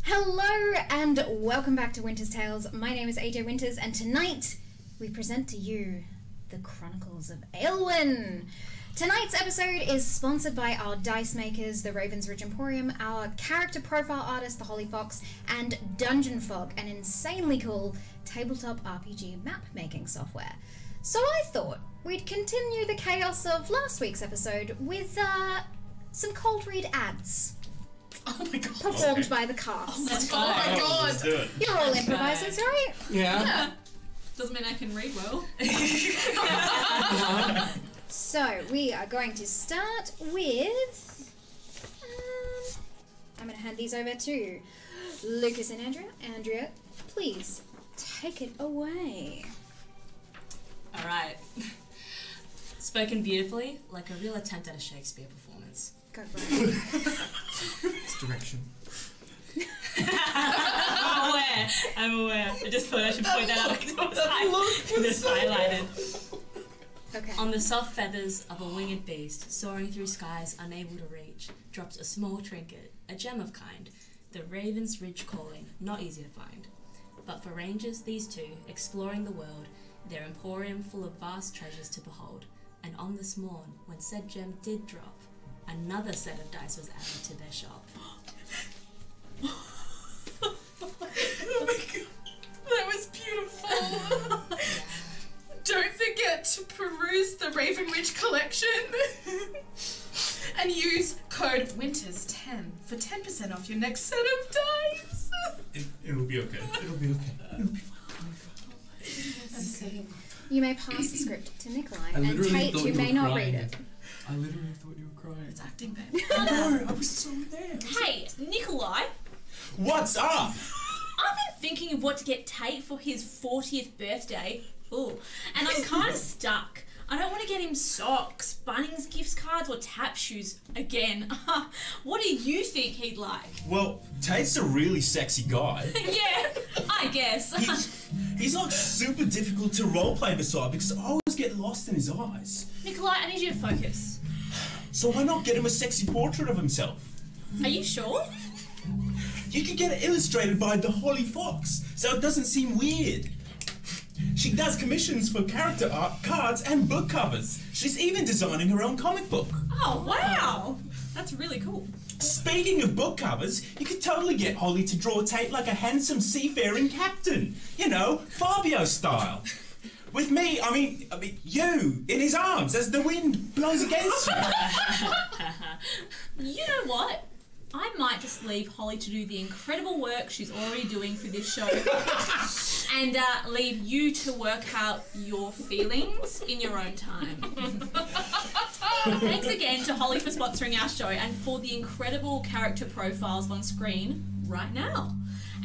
Hello and welcome back to Winter's Tales. My name is AJ Winters and tonight we present to you the Chronicles of Aelwyn. Tonight's episode is sponsored by our dice makers, the Raven's Ridge Emporium, our character profile artist, the Holy Fox, and Dungeon Fog, an insanely cool tabletop RPG map making software. So I thought we'd continue the chaos of last week's episode with some cold read ads. Oh my god. Performed by the cast. Oh my god. Let's do it. You're all improvisers, right? Yeah. Doesn't mean I can read well. So, we are going to start with... I'm going to hand these over to Lukas and Andrea. Andrea, please take it away. Alright. Spoken beautifully, like a real attempt at a Shakespeare performance. Go for it. It's direction. I'm aware. I just thought I should point that out because it was highlighted. Okay. On the soft feathers of a winged beast, soaring through skies unable to reach, drops a small trinket, a gem of kind, the Raven's Ridge calling, not easy to find. But for rangers, these two, exploring the world, their emporium full of vast treasures to behold, and on this morn, when said gem did drop, another set of dice was added to their shop. Oh my god. That was beautiful. Don't forget to peruse the Raven Ridge collection and use code WINTERS10 for 10% off your next set of dice. It'll be okay. It'll be okay. It'll be Okay. You may pass the script to Nikolai, I and literally Tate, thought you you may were not crying. read it. I literally thought you were crying. It's acting, babe. No, I was so there. Hey, Nikolai, What's up? I've been thinking of what to get Tate for his 40th birthday. Ooh. And I'm kind of stuck. I don't want to get him socks, Bunnings gift cards, or tap shoes again. What do you think he'd like? Well, Tate's a really sexy guy. Yeah, I guess. He's not super difficult to roleplay beside because I always get lost in his eyes. Nikolai, I need you to focus. So why not get him a sexy portrait of himself? Are you sure? You could get it illustrated by the Holy Fox, so it doesn't seem weird. She does commissions for character art, cards, and book covers. She's even designing her own comic book. Oh, wow. That's really cool. Speaking of book covers, you could totally get Holly to draw Tate like a handsome seafaring captain. You know, Fabio style. With me, I mean, you, in his arms as the wind blows against you. You know what? I might just leave Holly to do the incredible work she's already doing for this show and leave you to work out your feelings in your own time. Thanks again to Holly for sponsoring our show and for the incredible character profiles on screen right now.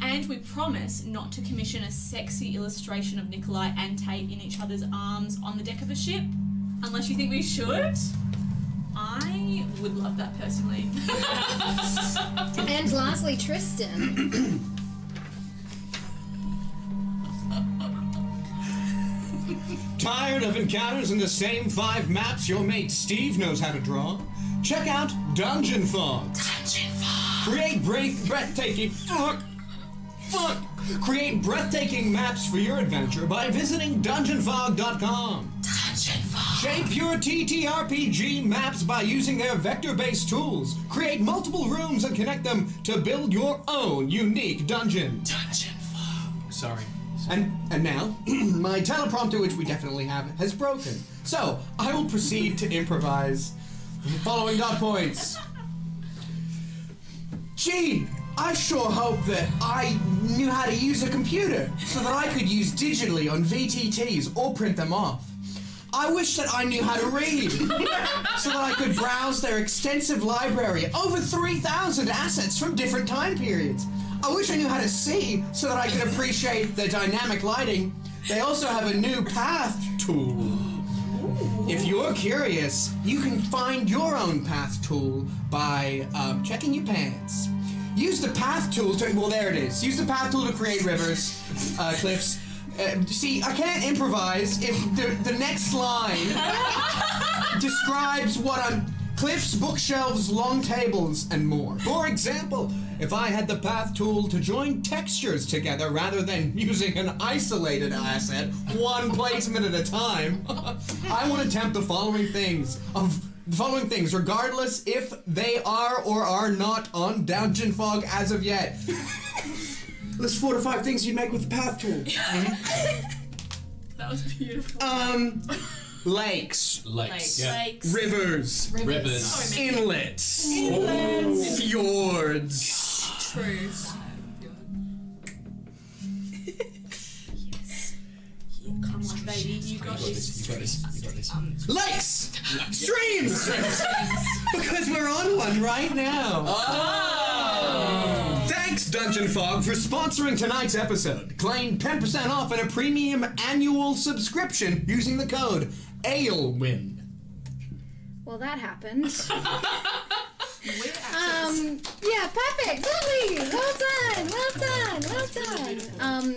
And we promise not to commission a sexy illustration of Nikolai and Tate in each other's arms on the deck of a ship, unless you think we should. I would love that personally. And lastly, Tristan. Tired of encounters in the same 5 maps your mate Steve knows how to draw? Check out Dungeon Fog. Dungeon Fog. Create breathtaking... Create breathtaking maps for your adventure by visiting dungeonfog.com. Dungeon Fog. Shape your TTRPG maps by using their vector-based tools. Create multiple rooms and connect them to build your own unique dungeon. Dungeon Fog. Sorry. And now, my teleprompter, which we definitely have, has broken. So, I will proceed to improvise the following dot points. Gee, I sure hope that I knew how to use a computer so that I could use digitally on VTTs or print them off. I wish that I knew how to read so that I could browse their extensive library, over 3,000 assets from different time periods. I wish I knew how to see so that I could appreciate the dynamic lighting. They also have a new path tool. If you're curious, you can find your own path tool by checking your pants. Use the path tool to, well, there it is. Use the path tool to create rivers, cliffs. See, I can't improvise if the next line describes what I'm cliffs, bookshelves, long tables, and more. For example, if I had the path tool to join textures together rather than using an isolated asset, one placement at a time, I would attempt the following things, regardless if they are or are not on Dungeon Fog as of yet. List 4 to 5 things you'd make with the path tool. That was beautiful. Lakes. Yeah. Rivers. Rivers. Inlets. Fjords. True. Come on, baby, you got this. You got this. Lakes. Streams. Because we're on one right now. Thanks, Dungeon Fog, for sponsoring tonight's episode. Claim 10% off and a premium annual subscription using the code Aelwyn. Well, that happened. Yeah, perfect. Lovely. Well done.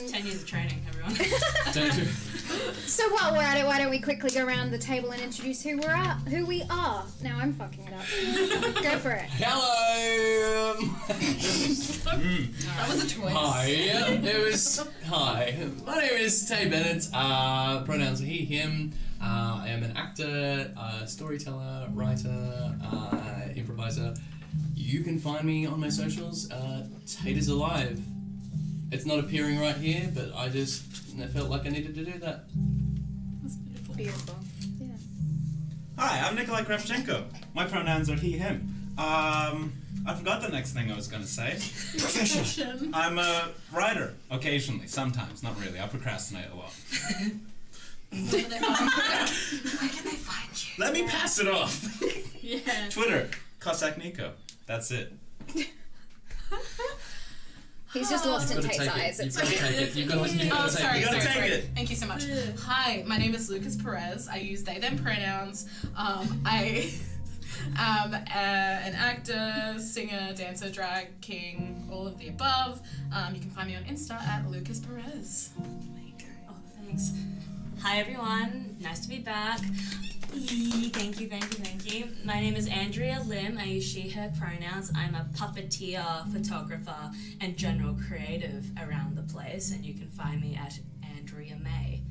10 years of training, everyone. So while we're at it, why don't we quickly go around the table and introduce who we are? Now I'm fucking it up. Go for it. Hello. That was a twist. Hi. My name is Tate Bennett. Pronouns are he, him. I am an actor, storyteller, writer, improviser. You can find me on my socials. Tate is alive. It's not appearing right here, but I felt like I needed to do that. That's beautiful. Beautiful. Yeah. Hi, I'm Nikolai Kravchenko. My pronouns are he, him. I forgot the next thing I was going to say. Profession. I'm a writer, occasionally, sometimes, not really. I procrastinate a lot. Where can they find you? Let me pass it off. Yeah. Twitter, Cossack Nico. That's it. He's just lost in You've got to Tate's take eyes. it. It's You've got to take it. You've got to take it. Oh, sorry. You gotta sorry, take sorry. it. Thank you so much. Hi, my name is Lukas Perez. I use they, them pronouns. I am an actor, singer, dancer, drag king, all of the above. You can find me on Insta at Lukas Perez. Oh, thanks. Hi, everyone. Nice to be back. Thank you. My name is Andrea Lim. I use she, her pronouns. I'm a puppeteer, photographer, and general creative around the place, and you can find me at Andrea May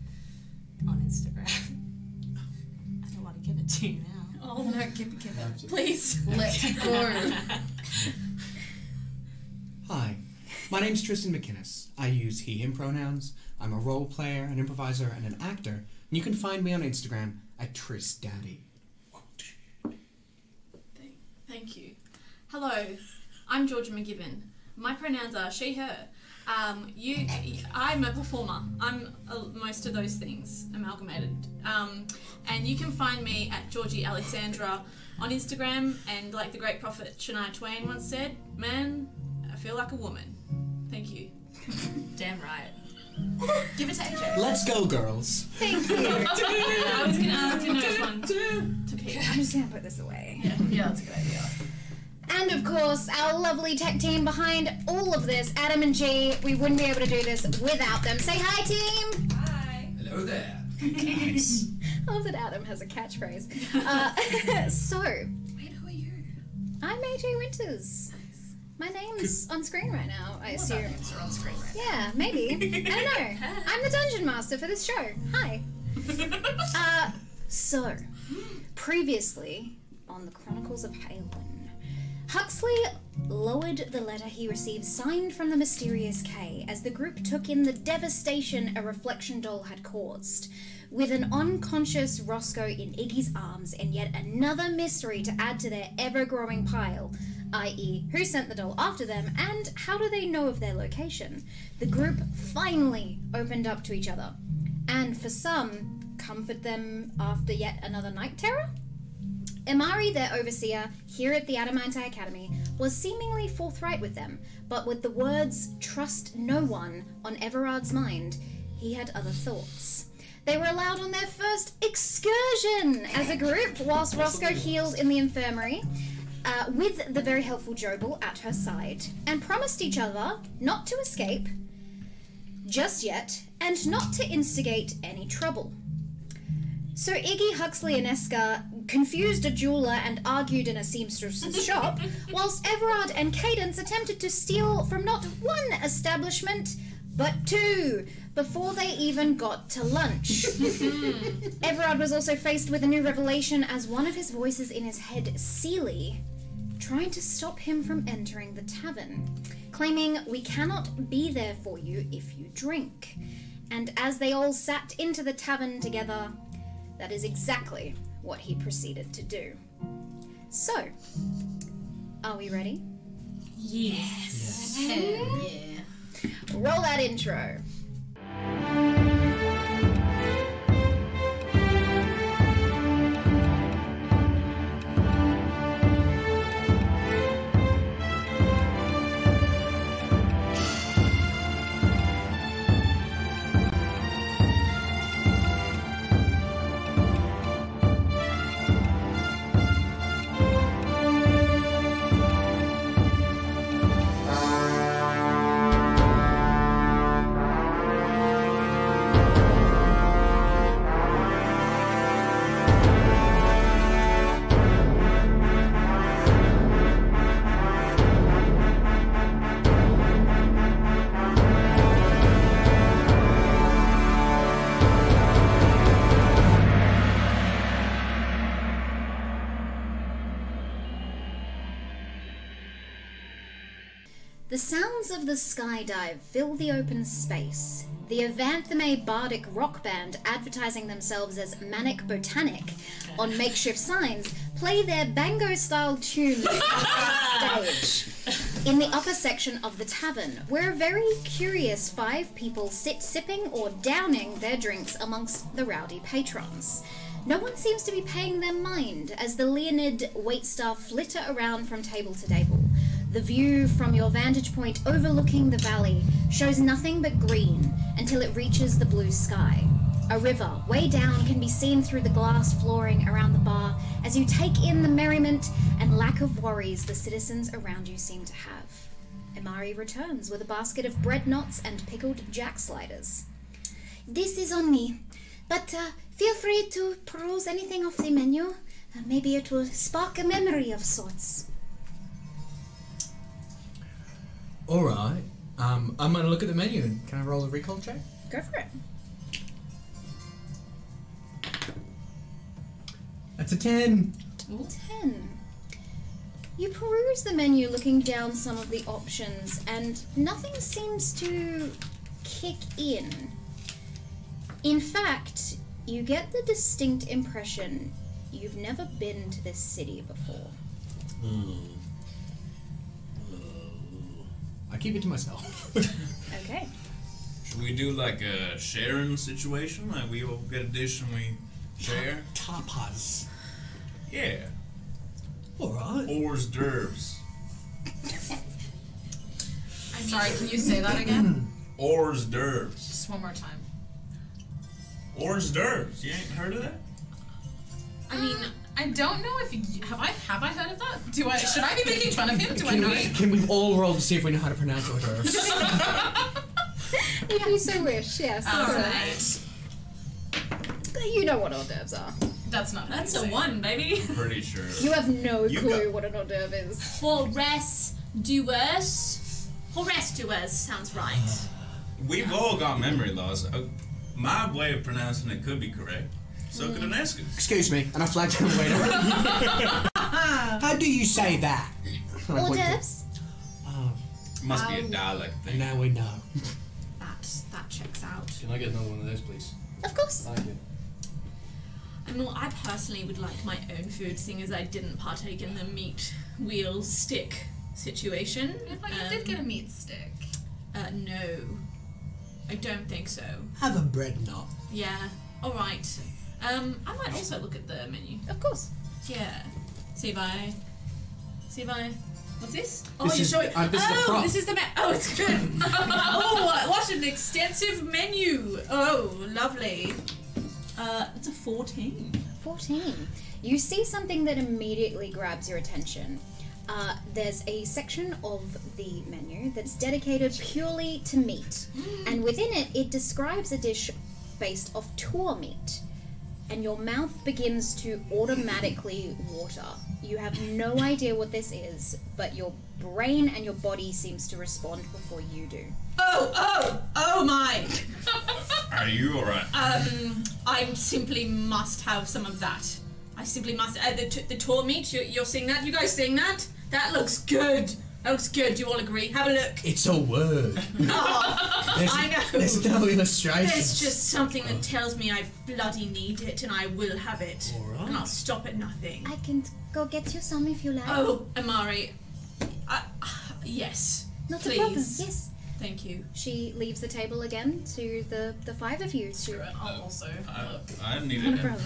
on Instagram. I don't want to give it to you now. Oh no, give it. Please. Let's go. Hi, my name's Tristan McInnes. I use he, him pronouns. I'm a role player, an improviser, and an actor. And you can find me on Instagram at TrisDaddy. Thank you. Hello, I'm Georgia McGivern. My pronouns are she, her. I'm a performer. I'm most of those things amalgamated. And you can find me at Georgie Alexandra on Instagram. And like the great prophet Shania Twain once said, man, I feel like a woman. Thank you. Damn right. Give it to AJ. Let's go, girls. Thank you. I was gonna know which one to pick. I'm just going to put this away. Yeah, that's a good idea. And of course, our lovely tech team behind all of this, Adam and G. We wouldn't be able to do this without them. Say hi, team! Hello there. Nice. I love that Adam has a catchphrase. So, Wait, who are you? I'm AJ Winters. My name's on screen right now, I assume. Names are on screen right Yeah, maybe. I don't know. I'm the dungeon master for this show. Hi. So, previously on the Chronicles of Aelwyn, Huxley lowered the letter he received signed from the mysterious K as the group took in the devastation a reflection doll had caused. With an unconscious Roscoe in Iggy's arms and yet another mystery to add to their ever-growing pile, i.e. who sent the doll after them and how do they know of their location, the group finally opened up to each other. And for some, comfort them after yet another night terror? Imari, their overseer here at the Adamantine Academy, was seemingly forthright with them, but with the words, "trust no one," on Everard's mind, he had other thoughts. They were allowed on their first excursion as a group, whilst Roscoe healed in the infirmary, with the very helpful Jobel at her side, and promised each other not to escape just yet, and not to instigate any trouble. So Iggy, Huxley and Eska confused a jeweler and argued in a seamstress's shop, whilst Everard and Cadence attempted to steal from not one establishment, but two, before they even got to lunch. Everard was also faced with a new revelation as one of his voices in his head, Seeley, trying to stop him from entering the tavern, claiming, "We cannot be there for you if you drink." And as they all sat into the tavern together, that is exactly what he proceeded to do. So, are we ready? Yes. Hell yeah. Roll that intro. The sounds of the skydive fill the open space. The Evantheme Bardic rock band, advertising themselves as Manic Botanic on makeshift signs, play their bango-style tune on stage in the upper section of the tavern, where a very curious 5 people sit sipping or downing their drinks amongst the rowdy patrons. No one seems to be paying them mind as the Leonid waitstaff flitter around from table to table. The view from your vantage point overlooking the valley shows nothing but green until it reaches the blue sky. A river way down can be seen through the glass flooring around the bar as you take in the merriment and lack of worries the citizens around you seem to have. Imari returns with a basket of bread knots and pickled jack sliders. "This is on me, but feel free to peruse anything off the menu. Maybe it will spark a memory of sorts." Alright, I'm gonna look at the menu and can I roll a recall check? Go for it. That's a 10. 10. You peruse the menu looking down some of the options and nothing seems to kick in. In fact, you get the distinct impression you've never been to this city before. I keep it to myself. Okay. Should we do like a sharing situation? Like we all get a dish and we share? Tapas. Yeah. Alright. Hors d'oeuvres. I'm sorry, can you say that again? Hors d'oeuvres. Just one more time. Hors d'oeuvres. You ain't heard of that? I mean, I don't know if have I heard of that? Should I be making fun of him? Do I know it? Can we all roll to see if we know how to pronounce hors d'oeuvres? If you so wish, yes. Alright. You know what hors d'oeuvres are. That's not That's a 1, baby. Pretty sure. You have no You clue got- what an hors d'oeuvre is. Hors d'oeuvres. Hors d'oeuvres sounds right. We've all got memory loss. My way of pronouncing it could be correct. So could an Eskin. Excuse me, and I flagged him waiter. How do you say that? And I Hors point to- d'oeuvres? Must be a dialect And thing. now we know. That checks out. Can I get another one of those, please? Of course. Thank you. Well, I personally would like my own food, seeing as I didn't partake in the meat wheel stick situation. But you did get a meat stick. No. I don't think so. Have a bread knot. Yeah. Alright. I might also look at the menu. Of course. Yeah. See if I... What's this? Oh, This you're is- showing... this is the prop. this is the Oh, it's good. Oh, what an extensive menu. Oh, lovely. It's a 14. 14. You see something that immediately grabs your attention. There's a section of the menu that's dedicated purely to meat. And within it, it describes a dish based off tour meat. and your mouth begins to automatically water. You have no idea what this is, but your brain and your body seems to respond before you do. Oh my! Are you alright? I simply must have some of that. I simply must. The tour meat, you're seeing that? You guys seeing that? That looks good. That looks good. Do you all agree? Have a look. It's a word. I know. There's no illustration. There's just something that tells me I bloody need it, and I will have it. All right. And I'll stop at nothing. I can go get you some if you like. Oh, Imari. Yes. Not please. a problem. Yes. Thank you. She leaves the table again to the five of you. To I'll also look. I need no it. problem.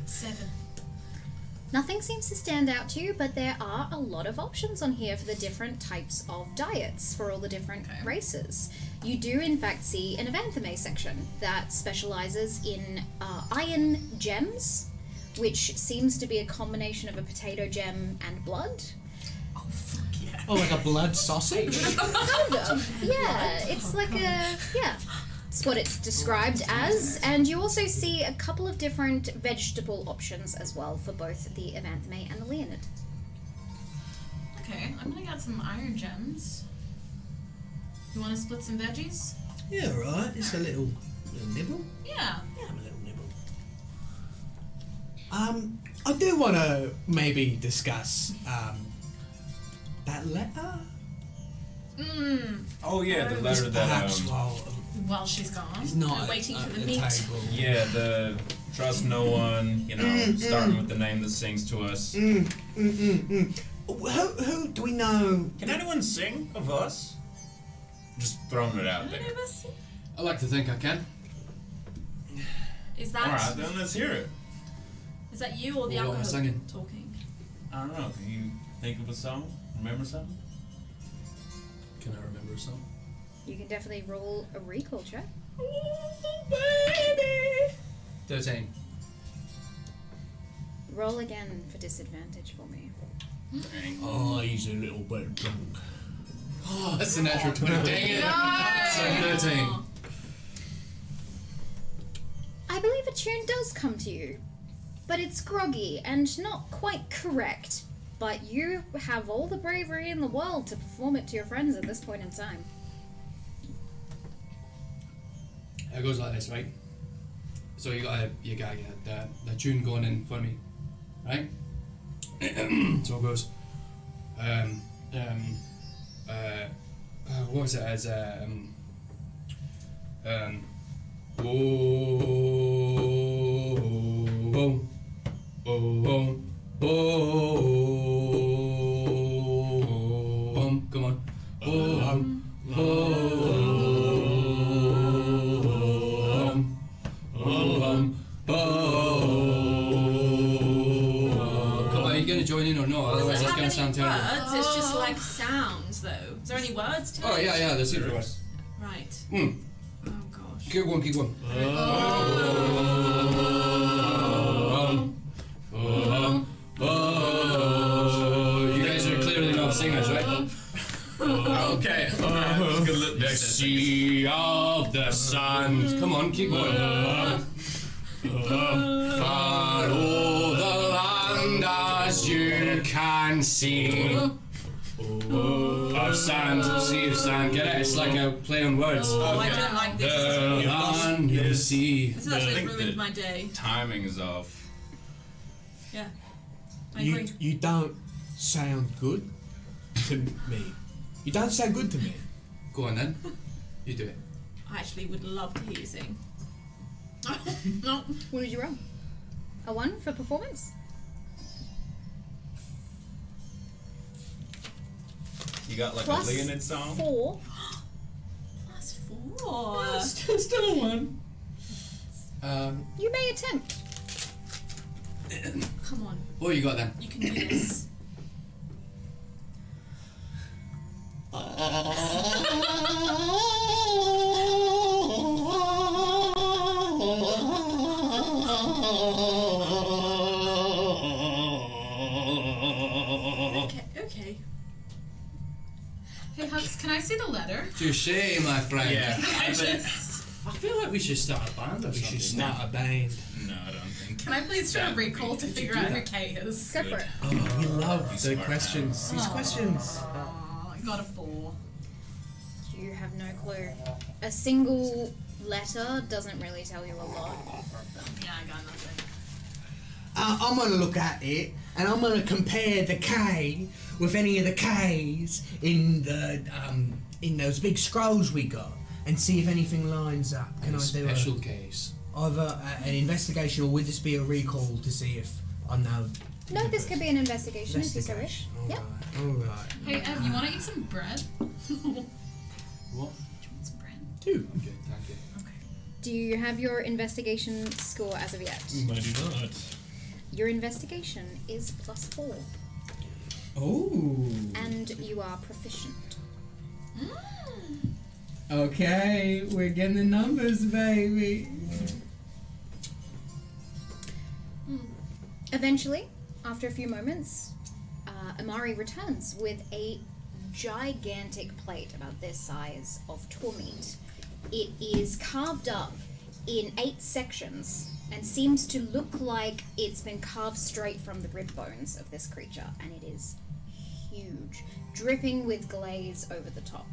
7. Nothing seems to stand out to you, but there are a lot of options on here for the different types of diets for all the different races. You do, in fact, see an Evanthime section that specializes in iron gems, which seems to be a combination of a potato gem and blood. Oh, fuck yeah. Oh, like a blood sausage? Kind of. Yeah, it's like a... Yeah. It's what it's described as, and you also see a couple of different vegetable options as well for both the Evanthime and the Leonid. Okay, I'm gonna get some iron gems. You wanna split some veggies? Yeah, right. It's a little nibble. Yeah. Yeah, I'm a little nibble. I do want to maybe discuss that letter. Oh yeah, the letter that Perhaps While she's gone. he's not waiting at for the the meat. table. yeah, the trust no one, you know, starting with the name that sings to us. Who do we know? Can anyone sing of us? Just throwing it out there. I like to think I can. Is that Alright, then let's hear it. is that you or the What am I alcohol singing? talking? I don't know, can you think of a song? Remember something? Can I remember a song? You can definitely roll a recall check. Oh, baby! 13. Roll again for disadvantage for me. Oh, he's a little bit drunk. Oh, that's a natural 20. Dang it! So 13. I believe a tune does come to you, but it's groggy and not quite correct. But you have all the bravery in the world to perform it to your friends at this point in time. It goes like this, right? So you gotta get the tune going in for me, right? So it goes, what was it as, come on. Are you going to join in or not? Otherwise, that's going to sound terrible. Words? It's just like sounds, though. Is there any words to it? Oh, yeah, there's super words. Right. Mm. Oh gosh. Keep going. You guys are clearly not singers, right? Okay, alright, let's get a look The back. sea of the sun. Come on, keep going. Far over the land as you can see. Of sand, sea of sand. Get it? It's like a play on words. Oh, I don't like this. The land you see. This has actually think ruined that- my day. Timing is off. Yeah. I agree. You don't sound good to me. You don't sound good to me. Go on then. You do it. I actually would love to hear you sing. No. What did you roll? A 1 for performance? You got like Plus a Leonid song? 4. Plus 4. Still a one. You may attempt. Come on. What you got then? You can do this. Okay. Hey, Hux, can I see the letter? Touché, my friend. Yeah, I I bet. just I feel like we should start a band or We should something. start a band. No, I don't think. Can I please try a That would recall be- to Did you figure do out who that? Kay is? Go for it. Oh, we love the smart. questions. These questions. Oh, I got a 4. You have no clue. A single letter doesn't really tell you a lot. Yeah, I got nothing. I'm gonna look at it and I'm gonna compare the K with any of the K's in the in those big scrolls we got and see if anything lines up. Can I do Special case. either an investigation or would this be a recall to see if I know? No, this could be an investigation if you so wish. Yep. Alright. Hey, you want to eat some bread? Do you What? want some bread? Two. Okay, thank you. Do you have your investigation score as of yet? I do not. Your investigation is +4, Oh. and you are proficient. Okay, we're getting the numbers, baby. Eventually, after a few moments, Imari returns with a gigantic plate about this size of tour meat. It is carved up in 8 sections and seems to look like it's been carved straight from the rib bones of this creature, and it is huge, dripping with glaze over the top.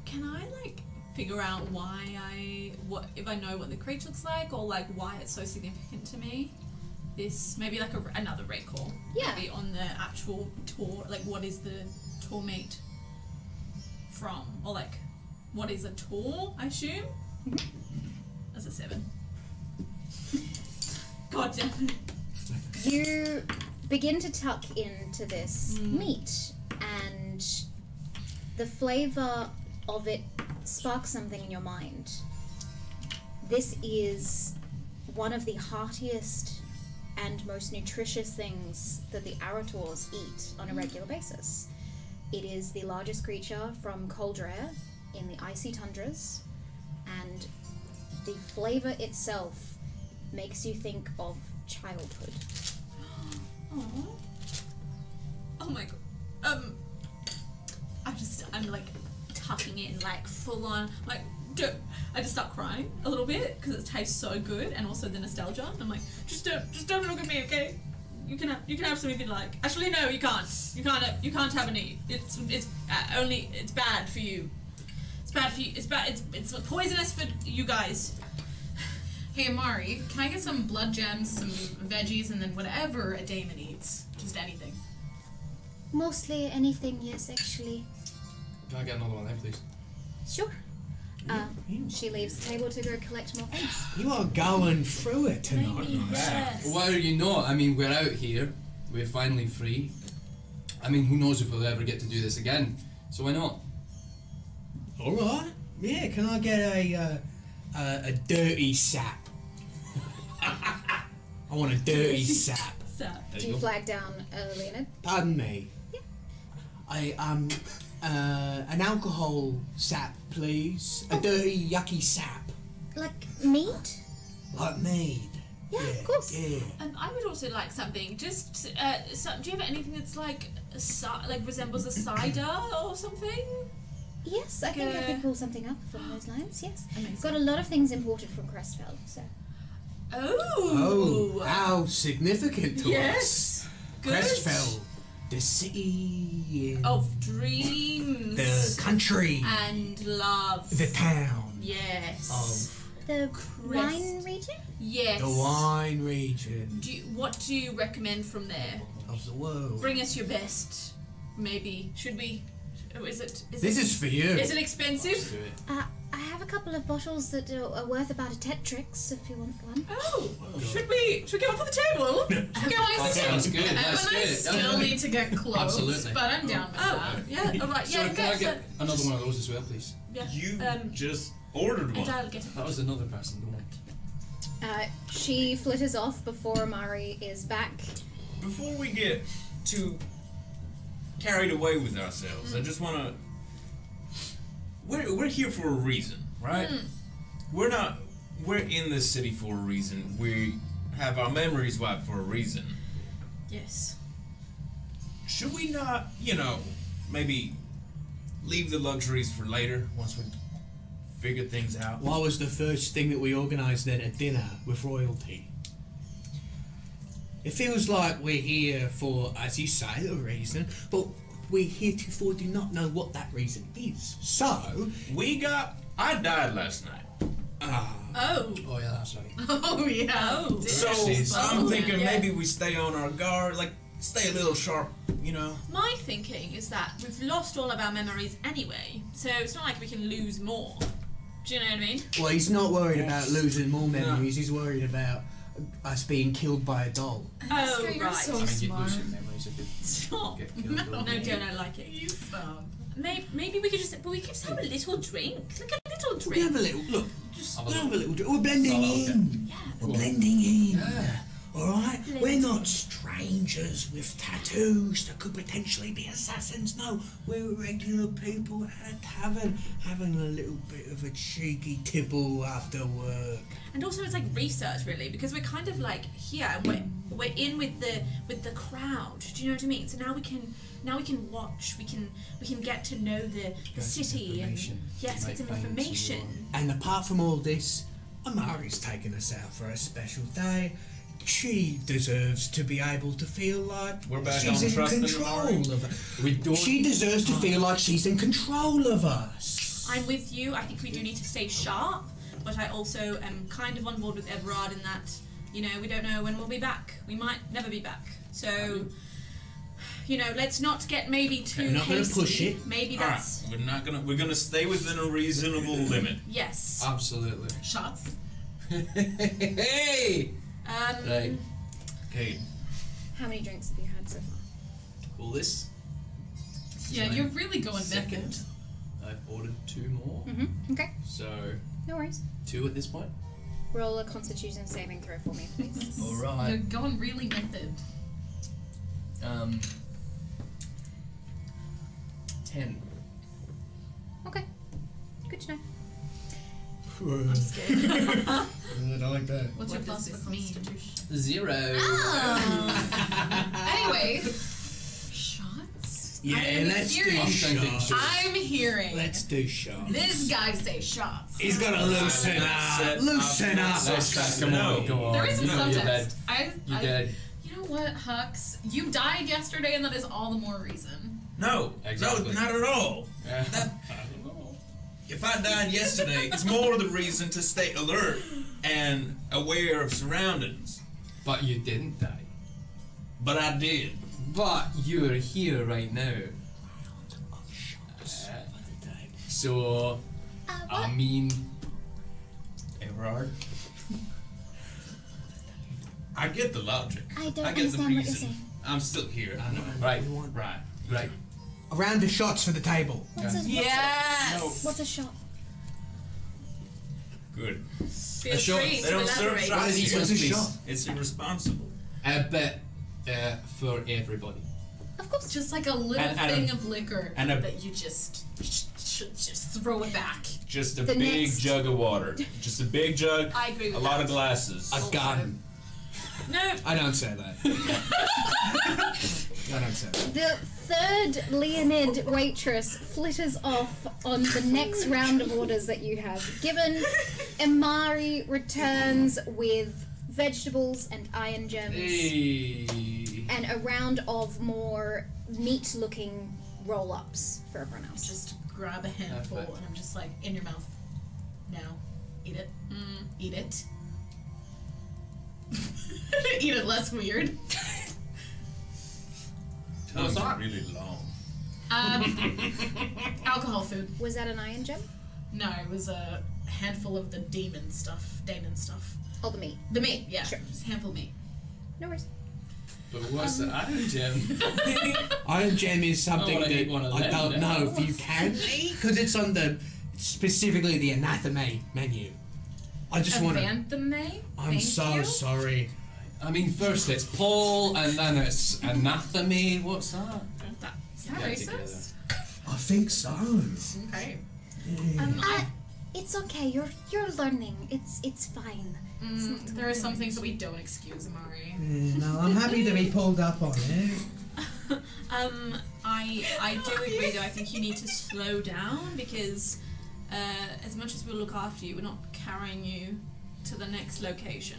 Can I like figure out if I know what the creature looks like, or like why it's so significant to me? This maybe like another recall. Yeah. Maybe on the actual tour, like what is the tour meat from, or like what is a tour? I assume. That's a 7. God damn it. You begin to tuck into this meat, and the flavor of it sparks something in your mind. This is one of the heartiest and most nutritious things that the Arators eat on a regular basis. It is the largest creature from Coldrea in the icy tundras, and the flavor itself makes you think of childhood. Aww. Oh my god. I'm like tucking it in like full on, like I just start crying a little bit because it tastes so good, and also the nostalgia. I'm like, just don't look at me, okay? You can have some if you like. Actually, no, you can't. You can't have any. It's bad for you. It's bad for you. It's poisonous for you guys. Hey, Imari, can I get some blood gems, some veggies, and then whatever a daemon eats? Just anything. Mostly anything, yes, actually. Can I get another one then, please? Sure. She leaves the table to go collect more things. You are going through it tonight. Yes. Why are you not? I mean, we're out here. We're finally free. I mean, who knows if we'll ever get to do this again? So why not? Alright. Yeah, can I get a dirty sap? I want a dirty sap. So, Do you flag down Leonard? Pardon me. Yeah. An alcohol sap, please. A dirty, yucky sap. Like meat? Like mead. Yeah, of course. Yeah. I would also like something. Just do you have anything that's like resembles a cider or something? Yes, I think I could pull something up from those lines, yes. Amazing. Got a lot of things imported from Crestfell, so. Oh, how significant to Yes. us. Good. Crestfell, the city, Of dreams. the country, And love. the town Yes. of The wine region? Yes. the wine region What do you recommend from there? of the world. Bring us your best. Maybe. Should we? Is it? This is for you. Is it expensive? Do it. I have a couple of bottles that are worth about a tetrix, if you want one. Oh, should we go up to the table? That sounds good. Evan That's and I good. still need to get close, Absolutely. but I'm down with Oh, that. yeah. All right. So Yeah. can I get another one of those as well, please? Yeah. You just ordered And I'll get it. That was another person, don't I? She flitters off before Imari is back. Before we get too carried away with ourselves, I just want to. We're here for a reason, right? We're in this city for a reason. We have our memories wiped for a reason. Yes. Should we not, maybe leave the luxuries for later once we figure things out. What was the first thing that we organised then at dinner with royalty? It feels like we're here for, as you say, a reason, but we heretofore do not know what that reason is. So, I died last night. Oh. Oh yeah, that's right. Oh, yeah. Oh. So I'm thinking yeah. maybe we stay on our guard, like stay a little sharp, you know. My thinking is that we've lost all of our memories anyway, so it's not like we can lose more. Do you know what I mean? well, he's not worried about losing more memories, he's worried about us being killed by a doll. Oh, You're right. so I mean, you'd smart. lose your memories if you Stop. get killed. No. wouldn't No, you? don't I like it. You stop. Maybe we could just have a little drink. Like a little We drink. have a little, look, Just we'll have a little drink. We're blending in. Yeah. We're blending in. Yeah. Alright? We're not strangers with tattoos that could potentially be assassins. No, we're regular people at a tavern having a little bit of a cheeky tipple after work. And also it's like research really, because we're kind of like here and we're in with the crowd. Do you know what I mean? So now we can watch, we can get to know the city and information. yes, Make get some friends information. And apart from all this, Imari's taken us out for a special day. She deserves to be able to feel like We're back she's on in trusting control Imari. of us. We don't. She deserves to feel like she's in control of us. I'm with you. I think we do need to stay sharp, but I also am kind of on board with Everard in that, you know, we don't know when we'll be back. We might never be back. So, you know, let's not get maybe too We're not gonna hasty. push it. Maybe All right, that's we're gonna stay within a reasonable limit. yes. Absolutely. Shots. Hey. Right. Okay. How many drinks have you had so far? Well, this. Yeah, my you're really going second. method. I've ordered 2 more, Okay, so no worries. 2 at this point. Roll a Constitution saving throw for me, please. All You're right. going really method. 10. Okay, good to know. I'm scared. I like that. What's your What plus does for this mean? constitution? 0. Anyway. Shots? Yeah, I'm let's do hearing- shots. I'm hearing Let's do shots. this guy say shots. He's gotta loosen up. Loosen up. Come No. on, go on. There is some You know you're dead. subtext. You're dead. You know what, Hux? You died yesterday, and that is all the more reason. No, Exactly. no, not at all. Yeah. If I died yesterday, it's more the reason to stay alert and aware of surroundings. But you didn't die. But I did. But you're here right now. So, I mean, Everard. I get the logic. I don't get the understand what you're reason. saying. I'm still here. I know. right, Right. right. A round of shots for the table. Yes! What's a shot? Good. Feel A shot. free They to don't serve elaborate. shots What's here, a please. shot? It's irresponsible. But for everybody. Of course, just like a little And thing of liquor and a- that you just should just throw it back. Just a The big next- jug of water. Just a big jug. I agree with a lot that. of glasses. A gun. No, I don't say that. I don't say that. The third Leonid waitress flitters off on the next round of orders that you have given. Imari returns with vegetables and iron gems Hey. and a round of more meat-looking roll-ups for everyone else. Just grab a handful Perfect. and I'm just like, in your mouth. Now. Eat it. Eat it. Eat it less weird. Tongue's that? really long. Alcohol food. Was that an iron gem? No, it was a handful of the demon stuff. Oh, the meat. The meat, yeah. Sure. Just a handful of meat. No worries. But what's the iron gem? Iron gem is something I wanna eat that one of I them don't now. know if you can eat because it's on the specifically the anathema menu. I just want to. Anthony? I'm Thank so you. sorry. I mean, first it's Paul, and then it's anathemy. What's that? Is that Get racist? I think so. Okay. It's okay. You're learning. It's fine. There are some things that we don't excuse, Imari. No, I'm happy to be pulled up on it. I do agree though. I think you need to slow down because as much as we'll look after you, we're not carrying you to the next location.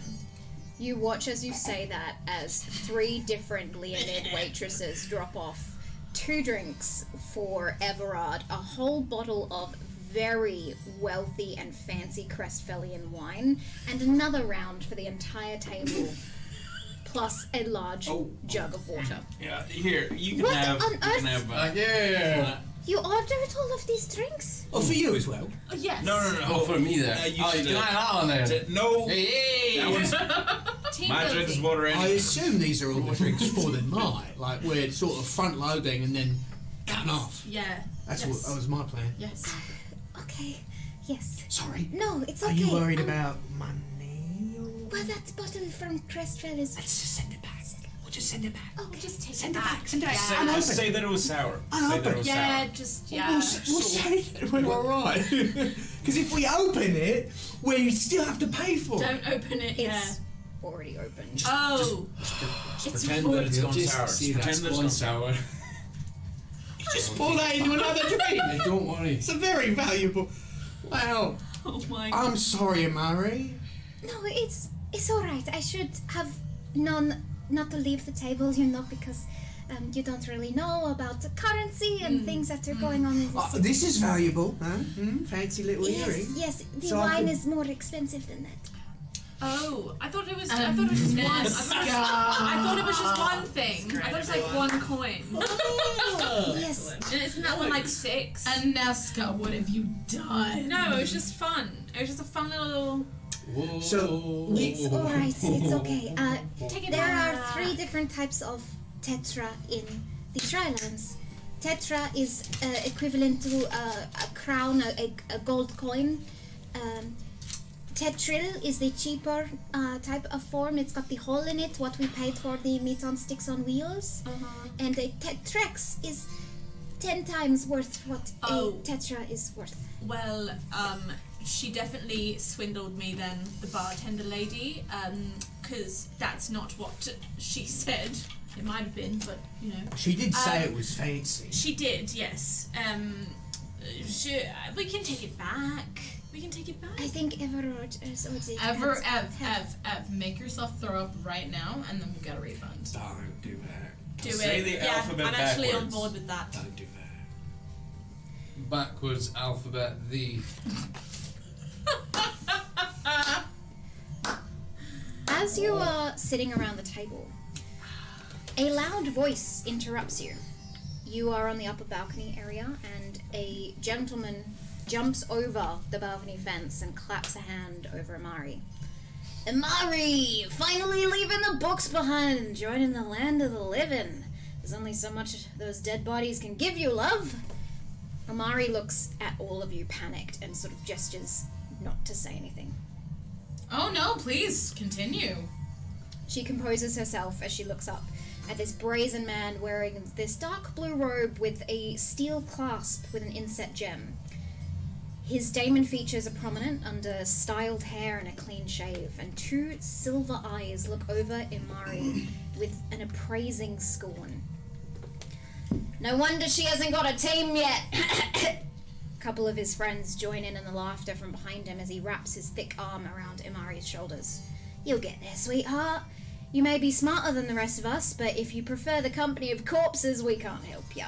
You watch as you say that as 3 different Leonid waitresses drop off 2 drinks for Everard, a whole bottle of very wealthy and fancy Crestfellian wine, and another round for the entire table, plus a large jug of water. Yeah, here, you can What have... on You can earth? have Yeah. You ordered all of these drinks? Oh, for you as well. Oh, yes. no. Oh, for me there. You Oh, should, can I have that one there? no, Hey! that one's... Team My drink is building. water I anyway. assume these are all the drinks for the night. Like, we're sort of front loading and then cutting off. Yeah. That Yes. was my plan. Yes. Okay, yes. Sorry. No, it's Are okay. you worried Um, about money? Or... Well, that bottle from Crestfell is... Let's just send it back. We'll just send it back. Okay. Just take Send it it back. back. Send it back. Say, Unopened. say that it was sour. Say Unopened. that it was Yeah, sour. just, We'll say that we're alright. Because if we open it, we still have to pay for it. Don't open it, yeah. It's already opened. Oh! Just pretend that it's gone sour. Just pretend that it's gone sour. You just pour that into another drink. Hey, don't worry. It's a very valuable... Wow. Oh my god. I'm sorry, Imari. No, it's alright. I should have known not to leave the table, because you don't really know about the currency and things that are going on in the city. This is valuable, huh? Fancy little earring. Yes, the So I wine could- is more expensive than that. Oh, I thought it was just one. I thought it was just one thing. I thought it was like one coin. Yes. And isn't that one like 6? Aneska, what have you done? No, it was just fun. It was just a fun little. Whoa. So, It's alright, it's okay. Take it There back. are 3 different types of tetra in the Trilands. Tetra is equivalent to a crown, a gold coin. Tetril is the cheaper type of form. It's got the hole in it, what we paid for the meat on sticks on wheels. And a tetrex is 10 times worth what Oh. a tetra is worth. Well, she definitely swindled me then, the bartender lady, because that's not what she said. It might have been, but, she did say it was fancy. She did, yes. We can take it back. We can take it back. I think Everard is Ev, make yourself throw up right now, and then we'll get a refund. Don't do that. Do Say it. the Yeah, alphabet I'm actually on backwards. board with that. Don't do that. Backwards alphabet the. As you are sitting around the table, a loud voice interrupts you. You are on the upper balcony area, and a gentleman jumps over the balcony fence and claps a hand over Imari. Imari! Finally leaving the books behind, joining the land of the living. There's only so much those dead bodies can give you, love. Imari looks at all of you panicked and sort of gestures not to say anything. Oh no, please, continue. She composes herself as she looks up at this brazen man wearing this dark blue robe with a steel clasp with an inset gem. His daemon features are prominent under styled hair and a clean shave, and 2 silver eyes look over Imari with an appraising scorn. No wonder she hasn't got a team yet! A couple of his friends join in the laughter from behind him as he wraps his thick arm around Imari's shoulders. You'll get there, sweetheart. You may be smarter than the rest of us, but if you prefer the company of corpses, we can't help ya.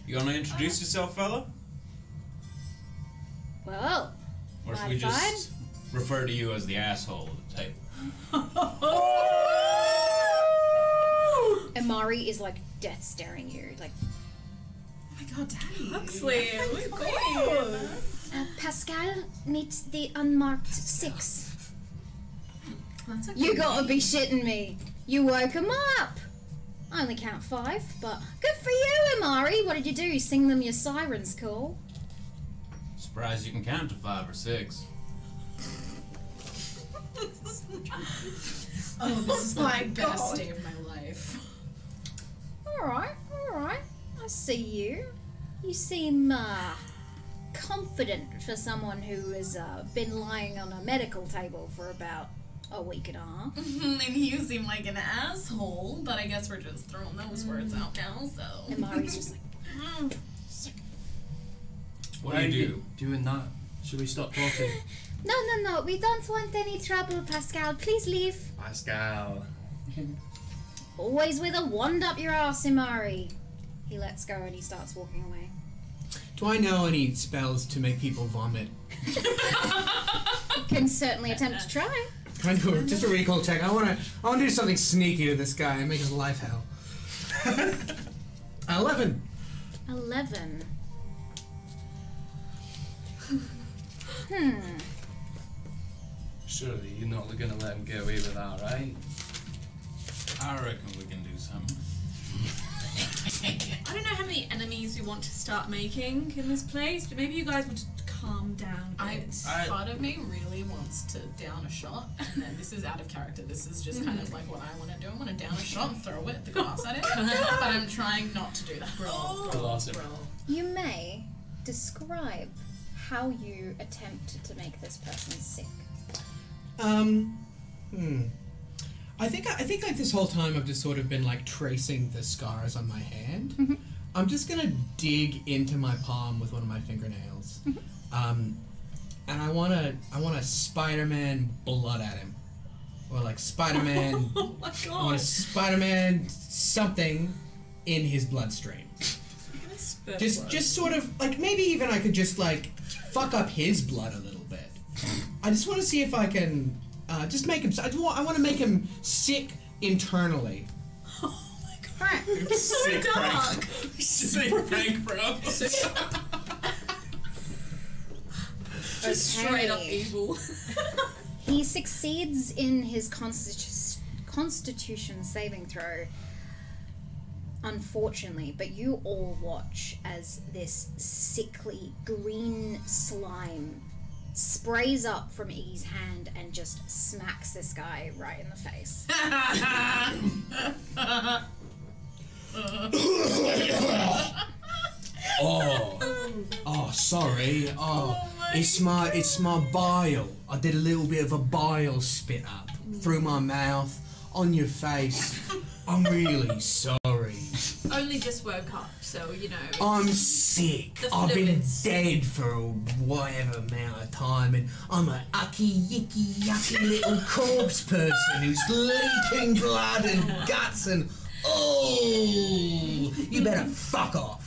You gonna introduce yourself, fella? Well, Or should I'm we just refer to you as the asshole at the table? Imari is like death staring you. Like, Oh my god, Daddy. Huxley, Pascal, meet the unmarked 6. That's okay. You gotta be shitting me. You woke him up. I only count 5, but good for you, Imari. What did you do? Sing them your Sirens call? Surprised you can count to 5 or 6. Oh, this is the best day of my life. Alright. I see you. You seem, confident for someone who has, been lying on a medical table for about a week and a half. And you seem like an asshole, but I guess we're just throwing those words out now, so. Imari's just like, What do you do? Doing that. Should we stop talking? No, we don't want any trouble, Pascal. Please leave. Pascal. Always with a wand up your ass, Imari. He lets go and he starts walking away. Do I know any spells to make people vomit? Can certainly attempt to try. Can I do just a recall check? I wanna do something sneaky to this guy and make his life hell. 11. 11. Surely you're not gonna let him get away with that, right? I reckon we can do something. I don't know how many enemies we want to start making in this place, but maybe you guys would just calm down a bit. Part of me really wants to down a shot, and then this is out of character. This is just kind of like what I want to do. I want to down a shot and throw it, the glass at it, but I'm trying not to do that. Roll. You may describe how you attempt to make this person sick. I think like this whole time I've just sort of been like tracing the scars on my hand. Mm-hmm. I'm just gonna dig into my palm with one of my fingernails. Mm-hmm. And I wanna Spider-Man blood at him. Or like Spider-Man Oh my I wanna god. Spider-Man something in his bloodstream. Just sort of like maybe even I could just like fuck up his blood a little bit. I just want to see if I can just make him. I want to make him sick internally. Oh my god. It's so dark. Sick prank, bro. Just straight up evil. He succeeds in his constitution saving throw, unfortunately, but you all watch as this sickly green slime sprays up from Iggy's hand and just smacks this guy right in the face. Oh, sorry. It's my bile. I did a little bit of a bile spit up through my mouth on your face. I'm really sorry. Only just woke up, so you know. I'm sick. The I've been fluids. dead for whatever amount of time, and I'm a yucky little corpse person who's leaking blood and guts and you better fuck off.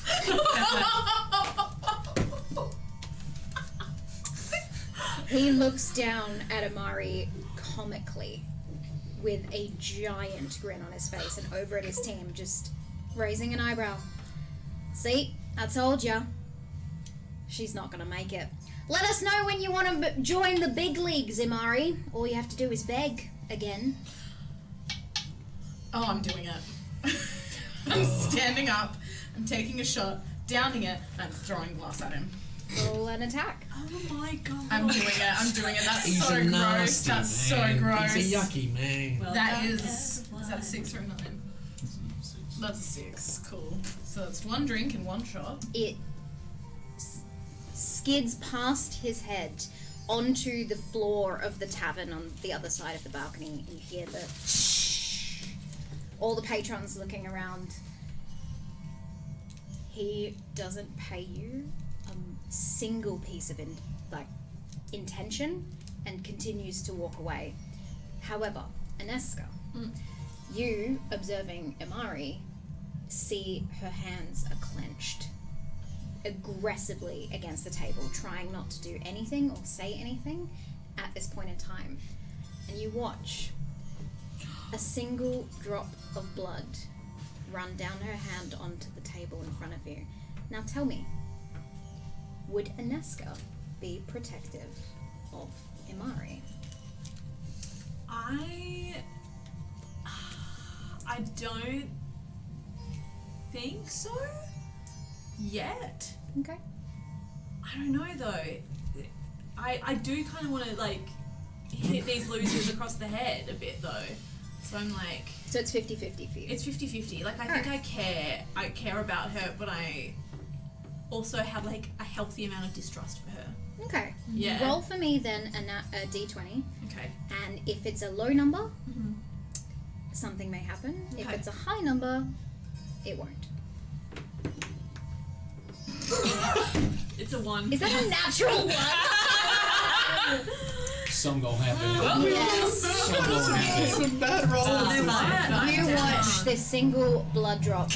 He looks down at Imari comically with a giant grin on his face and over at his team just raising an eyebrow. See, I told ya. She's not gonna make it. Let us know when you want to join the big leagues, Imari. All you have to do is beg again. Oh, I'm doing it. I'm standing up, I'm taking a shot, downing it, and I'm throwing glass at him. Roll an attack. Oh my god. I'm doing it. That's He's so a gross. nasty That's man. so gross. He's a yucky man. Well That done. is that a 6 or a 9? That's a 6. Cool. So it's one drink and one shot. It skids past his head onto the floor of the tavern on the other side of the balcony. You hear the shh. All the patrons looking around. He doesn't pay you a single piece of intention and continues to walk away. However, Aneska, you, observing Imari, see her hands are clenched aggressively against the table, trying not to do anything or say anything at this point in time. And you watch a single drop of blood run down her hand onto the table in front of you. Now tell me, would Aneska be protective of Imari? I don't think so yet. Okay. I don't know though. I do kind of want to like hit these losers across the head a bit though. So I'm like, So it's 50-50 for you. it's 50-50. Like I think I care about her, but I also have like a healthy amount of distrust for her. Okay. Yeah. Roll for me then a d20, Okay. and if it's a low number, something may happen. If Okay. it's a high number, it won't. It's a 1. one. Is that a natural one? Some gonna happen. Yes. Some gonna happen. Some bad rolls. You watch this single blood drop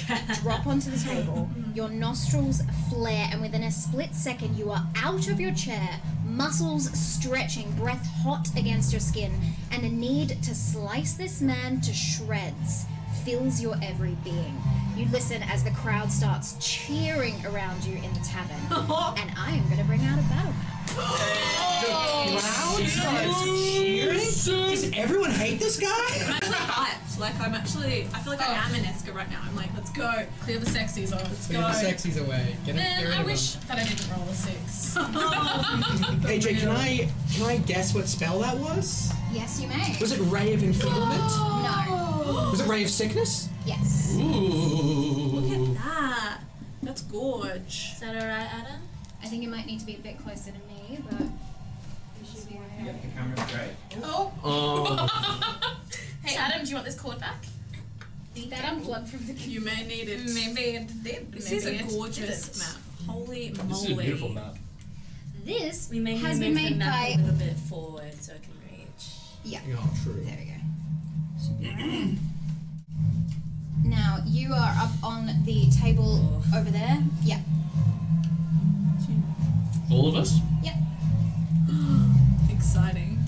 onto the table. Your nostrils flare, and within a split second, you are out of your chair, muscles stretching, breath hot against your skin, and a need to slice this man to shreds fills your every being. You listen as the crowd starts cheering around you in the tavern, and I am going to bring out a battle map. The crowd starts cheering? Does everyone hate this guy? I'm actually hyped. Like, I feel like I am in Esker right now. I'm like, let's go. Clear the sexies off. Let's Clear go. the sexies away. Get Man, rid I of wish that I didn't roll a 6. AJ, can I guess what spell that was? Yes, you may. Was it Ray of Enfeeblement? No. Was it Ray of Sickness? Yes. Look at that. That's gorge. Is that alright, Adam? I think you might need to be a bit closer to me, but you should be okay. The camera's great. Oh. Hey, Adam, do you want this cord back? That unplugged from the You may need it. Maybe it did. This Maybe is a it gorgeous didn't. map. Holy moly. This is a beautiful map. This We may has need to been move the made map by... a little bit forward so it can reach. Yeah. Oh, true. There we go. Should be alright. Now, you are up on the table over there. Yeah. All of us? Yep. Exciting.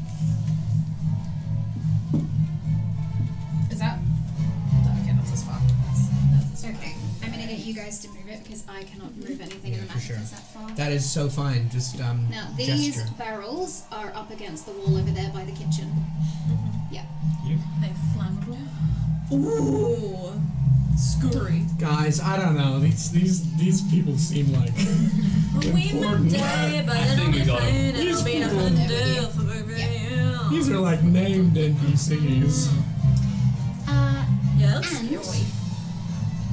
Is that? Okay, that's as far. That's as Okay. I'm going to get you guys to move it because I cannot move anything in the for map sure. if it's that far. That is so fine. Just Now, these gesture. barrels are up against the wall over there by the kitchen. Yeah. They're flammable. Ooh. Scurry. Guys, I don't know. These people seem like important. These These are like named NPCs. Yes. And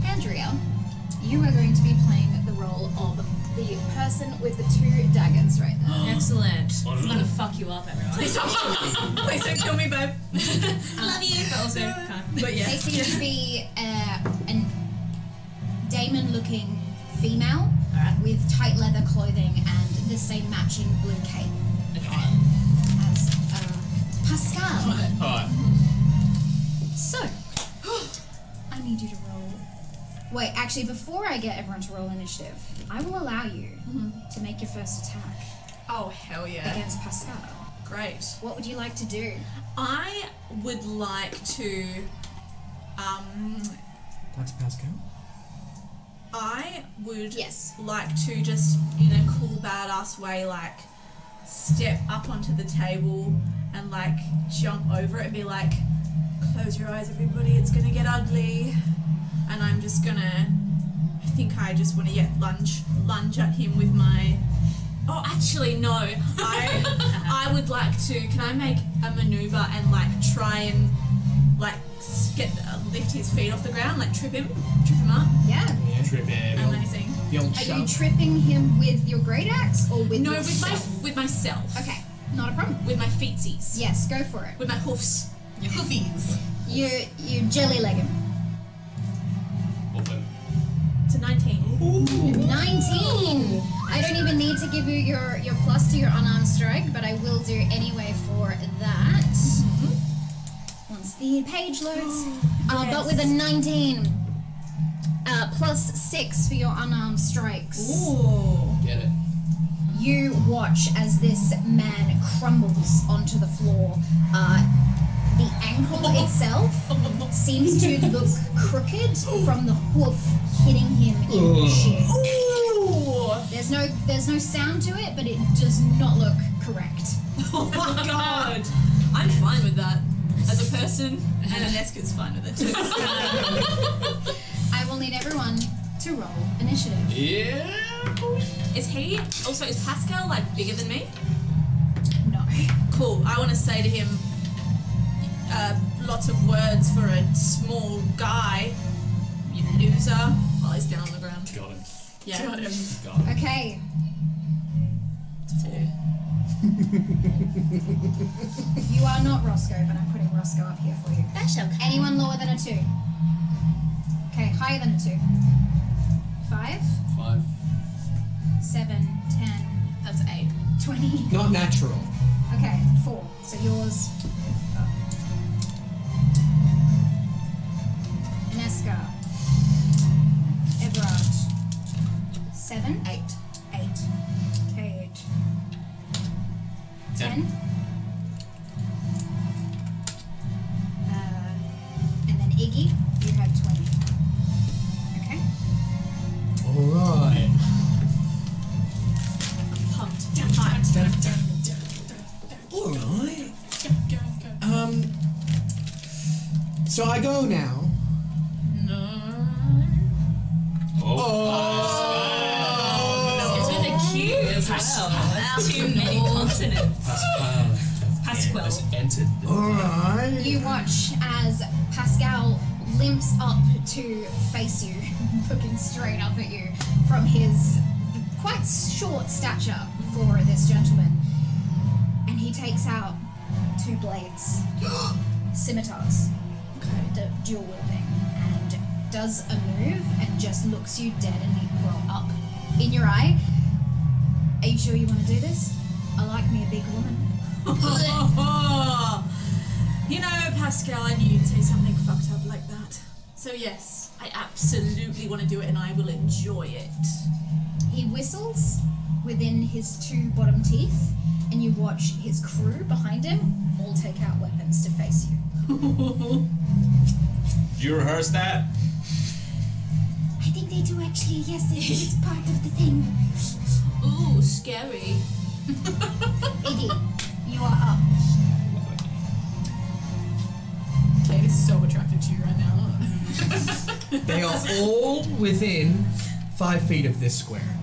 Andrea, you are going to be playing the role of the person with the 2 daggers right there. Excellent. I'm gonna fuck you up, everyone. Please don't kill me, babe. Love you, but also can't. But yeah. They seem to be a Damon-looking female with tight leather clothing and the same matching blue cape as Pascal. Alright. So, I need you to roll. Wait, actually, before I get everyone to roll initiative, I will allow you to make your first attack Oh, hell yeah. against Pascal. Great. What would you like to do? I would like to, That's Pascal. I would Yes. like to just, in a cool, badass way, like, step up onto the table and, like, jump over it and be like, close your eyes, everybody, it's gonna get ugly. And I'm just gonna, I think I just want to lunge at him with my, oh, actually, no. I would like to, can I make a maneuver and, like, try and, like, lift his feet off the ground, like, trip him up? Yeah. Trip him. Amazing. The old Are you shove. tripping him with your great axe or with No, yourself? with myself. Okay, not a problem. With my feetsies. Yes, go for it. With my hoofs. Your hoofies. You jelly leg him. Open. It's a 19. 19! I don't even need to give you your plus to your unarmed strike, but I will do anyway for that. Once the page loads. But with a 19. Plus 6 for your unarmed strikes. Ooh. Get it. You watch as this man crumbles onto the floor. The ankle itself seems to look crooked from the hoof hitting him in the shin. Ooh. There's no sound to it, but it does not look correct. Oh my god. I'm fine with that. As a person, and Aneska's fine with it too. I will need everyone to roll initiative. Yeah. Is Pascal, like, bigger than me? No. Cool. I want to say to him, lots of words for a small guy, you loser, while he's down on the ground. Got him. Yeah. Got him. Got him. Okay. You are not Roscoe, but I'm putting Roscoe up here for you. That's okay. Anyone lower than a 2? Okay, higher than a 2. 5, 5. 7, 10, 20. Not natural. Okay, 4. So yours. Ineska. Everard. 7. 8. 8. Okay. 10. And then Iggy, you have 20. Okay. Alright. Pumped. Alright. So I go now. It's with a Q as well. That's too many consonants. Pasquale. Has entered. Alright. You watch as Pascal limps up to face you, looking straight up at you from his quite short stature for this gentleman. And he takes out 2 blades, scimitars, dual wielding, and does a move and just looks you dead up in your eye. Are you sure you want to do this? I like me a big woman. You know, Pascal, I knew you'd say something fucked up like that. So yes, I absolutely want to do it and I will enjoy it. He whistles within his 2 bottom teeth, and you watch his crew behind him all take out weapons to face you. Did you rehearse that? I think they do actually, yes, it's part of the thing. Ooh, scary. Iggy, you are up. Kate is so attracted to you right now. They are all within 5 feet of this square.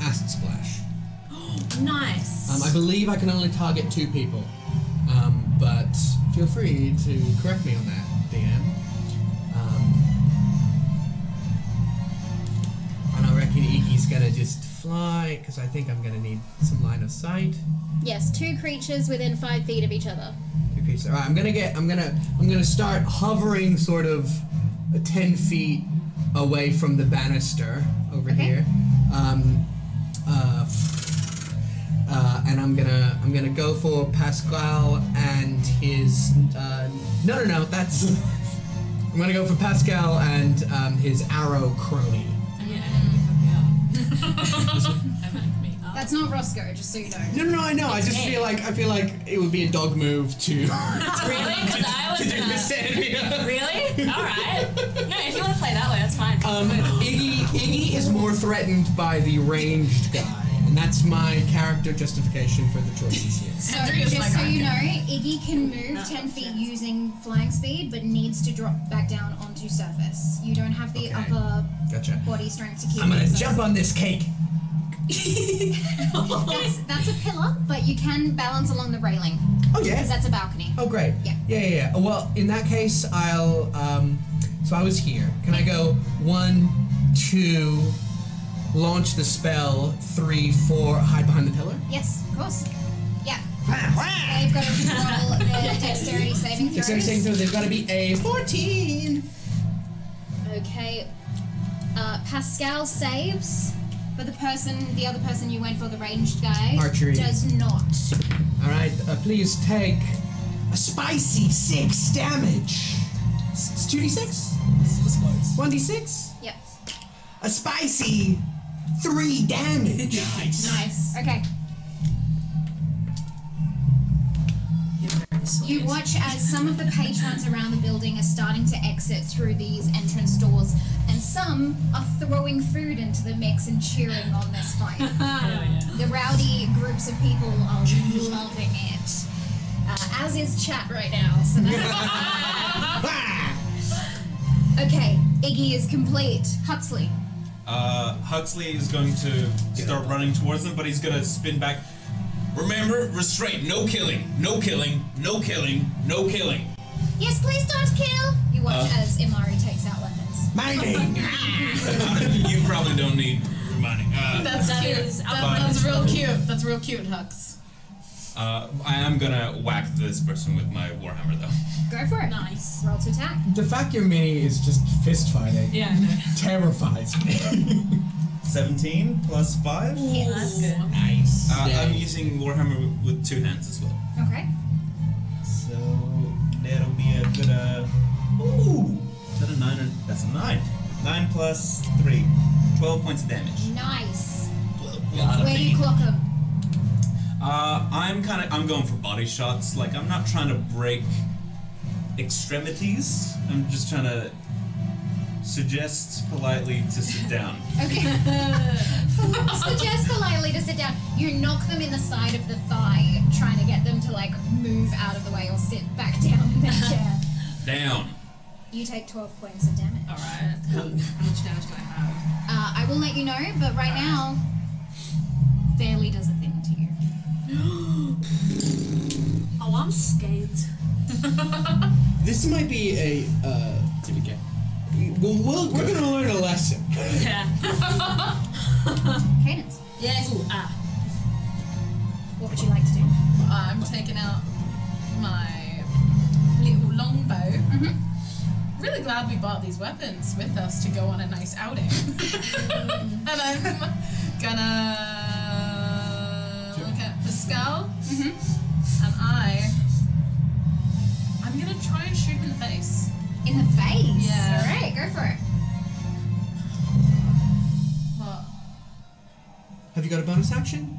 Acid splash. Nice. I believe I can only target 2 people. But feel free to correct me on that, DM. And I reckon Iggy's gonna just fly, because I think I'm gonna need some line of sight. Yes, 2 creatures within 5 feet of each other. 2 creatures. Alright, I'm gonna start hovering sort of 10 feet away from the banister over here. And I'm gonna go for Pascal and his no, that's I'm gonna go for Pascal and his arrow crony. That's not Roscoe, just so you know. No, I know. I just feel like it would be a dog move to Really? Because I was Really? Alright. No, if you want to play that way, that's fine. Iggy is more threatened by the ranged guy, and that's my character justification for the choices here. So, just so you know, Iggy can move 10 feet using flying speed, but needs to drop back down onto surface. You don't have the upper body strength to keep I'm gonna jump on this cake. That's a pillar, but you can balance along the railing. Oh yeah? Because that's a balcony. Oh great. Yeah. Yeah. Well, in that case, I'll so I was here. Can I go 1, 2, launch the spell, 3, 4, hide behind the pillar? Yes, of course. Yeah. They've got to roll their dexterity saving throws. Dexterity saving throws, they've got to be a 14. Okay. Pascal saves, but the other person you went for, the ranged guy, Archery. does not. Alright, please take a spicy 6 damage. It's 2d6? 1d6? Yep. A spicy 3 damage. Nice. Okay. You watch as some of the patrons around the building are starting to exit through these entrance doors, and some are throwing food into the mix and cheering on this fight. The rowdy groups of people are loving it, as is chat right now. So okay, Iggy is complete. Huxley. Huxley is going to start running towards them, but he's going to spin back. Remember, restraint, no killing, no killing, no killing, no killing. Yes, please don't kill. You watch as Imari takes out weapons. Mining! You probably don't need reminding. That's cute. That's real cute. That's real cute, Hux. I am gonna whack this person with my warhammer, though. Go for it. Nice. Roll to attack. The fact your mini is just fist fighting terrifies me. 17 plus 5? Yes. That's good. Nice. You using Warhammer with 2 hands as well. Okay. So that'll be a good. Ooh! Is that a 9 or. That's a 9. 9 plus 3. 12 points of damage. Nice. Gotta Where do you be. clock him? I'm going for body shots. Like, I'm not trying to break extremities. I'm just trying to suggest politely to sit down. Okay. Suggest politely to sit down. You knock them in the side of the thigh, trying to get them to like move out of the way or sit back down in their chair. Down. You take 12 points of damage. Alright. How much damage do I have? I will let you know, but right now, barely does a thing to you. Oh, I'm scared. This might be a. TBK. We're gonna learn a lesson. Yeah. Cadence, Yes. Ooh, what would you like to do? I'm taking out my little longbow. Mm-hmm. Really glad we bought these weapons with us to go on a nice outing. And I'm gonna look at Pascal, Mm-hmm. and I'm gonna try and shoot him in the face. In the face? Yeah. Alright, go for it. What? Have you got a bonus action?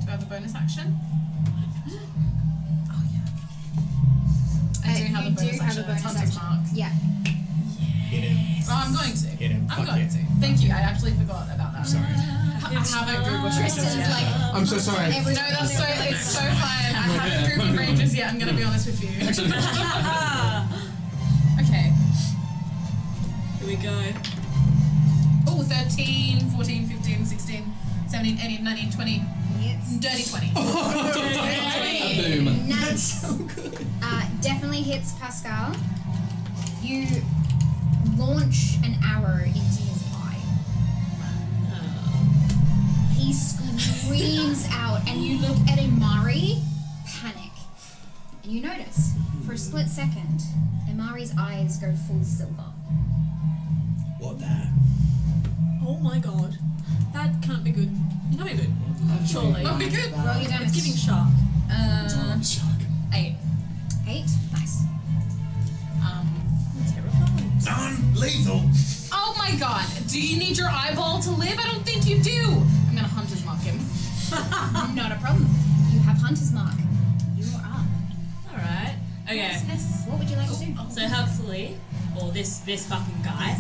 Do I have a bonus action? Oh yeah. I do have a you bonus do have action. a bonus It's Hunter's action. Mark. Yeah. Hit him. Oh, I'm going to. Hit him. I'm Fuck going yeah. to. Thank you. I actually forgot about that. Sorry. I haven't Googled Tristan's Rangers yet. like, I'm so sorry. every No, that's so, it's so fine. I haven't Googled Rangers yet, I'm going to be honest with you. Okay. Here we go. Oh, 13, 14, 15, 16, 17, 18, 19, 20. yes. Dirty 20. Boom. Nice. So good. Definitely hits Pascal. You launch an arrow into his eye. He screams out, and you look at Imari, panic. And you notice, for a split second, Imari's eyes go full silver. What the? Oh my god. That can't be good. It can't be good. Surely. Won't be good. Roll your damage. It's giving shark. 8. 8. Nice. Terrifying. Non-lethal. Oh my god. Do you need your eyeball to live? I don't think you do. I'm going to Hunter's Mark him. Not a problem. You have Hunter's Mark. You're up. Alright. Okay. What would you like to do? So Huxley, or this fucking guy,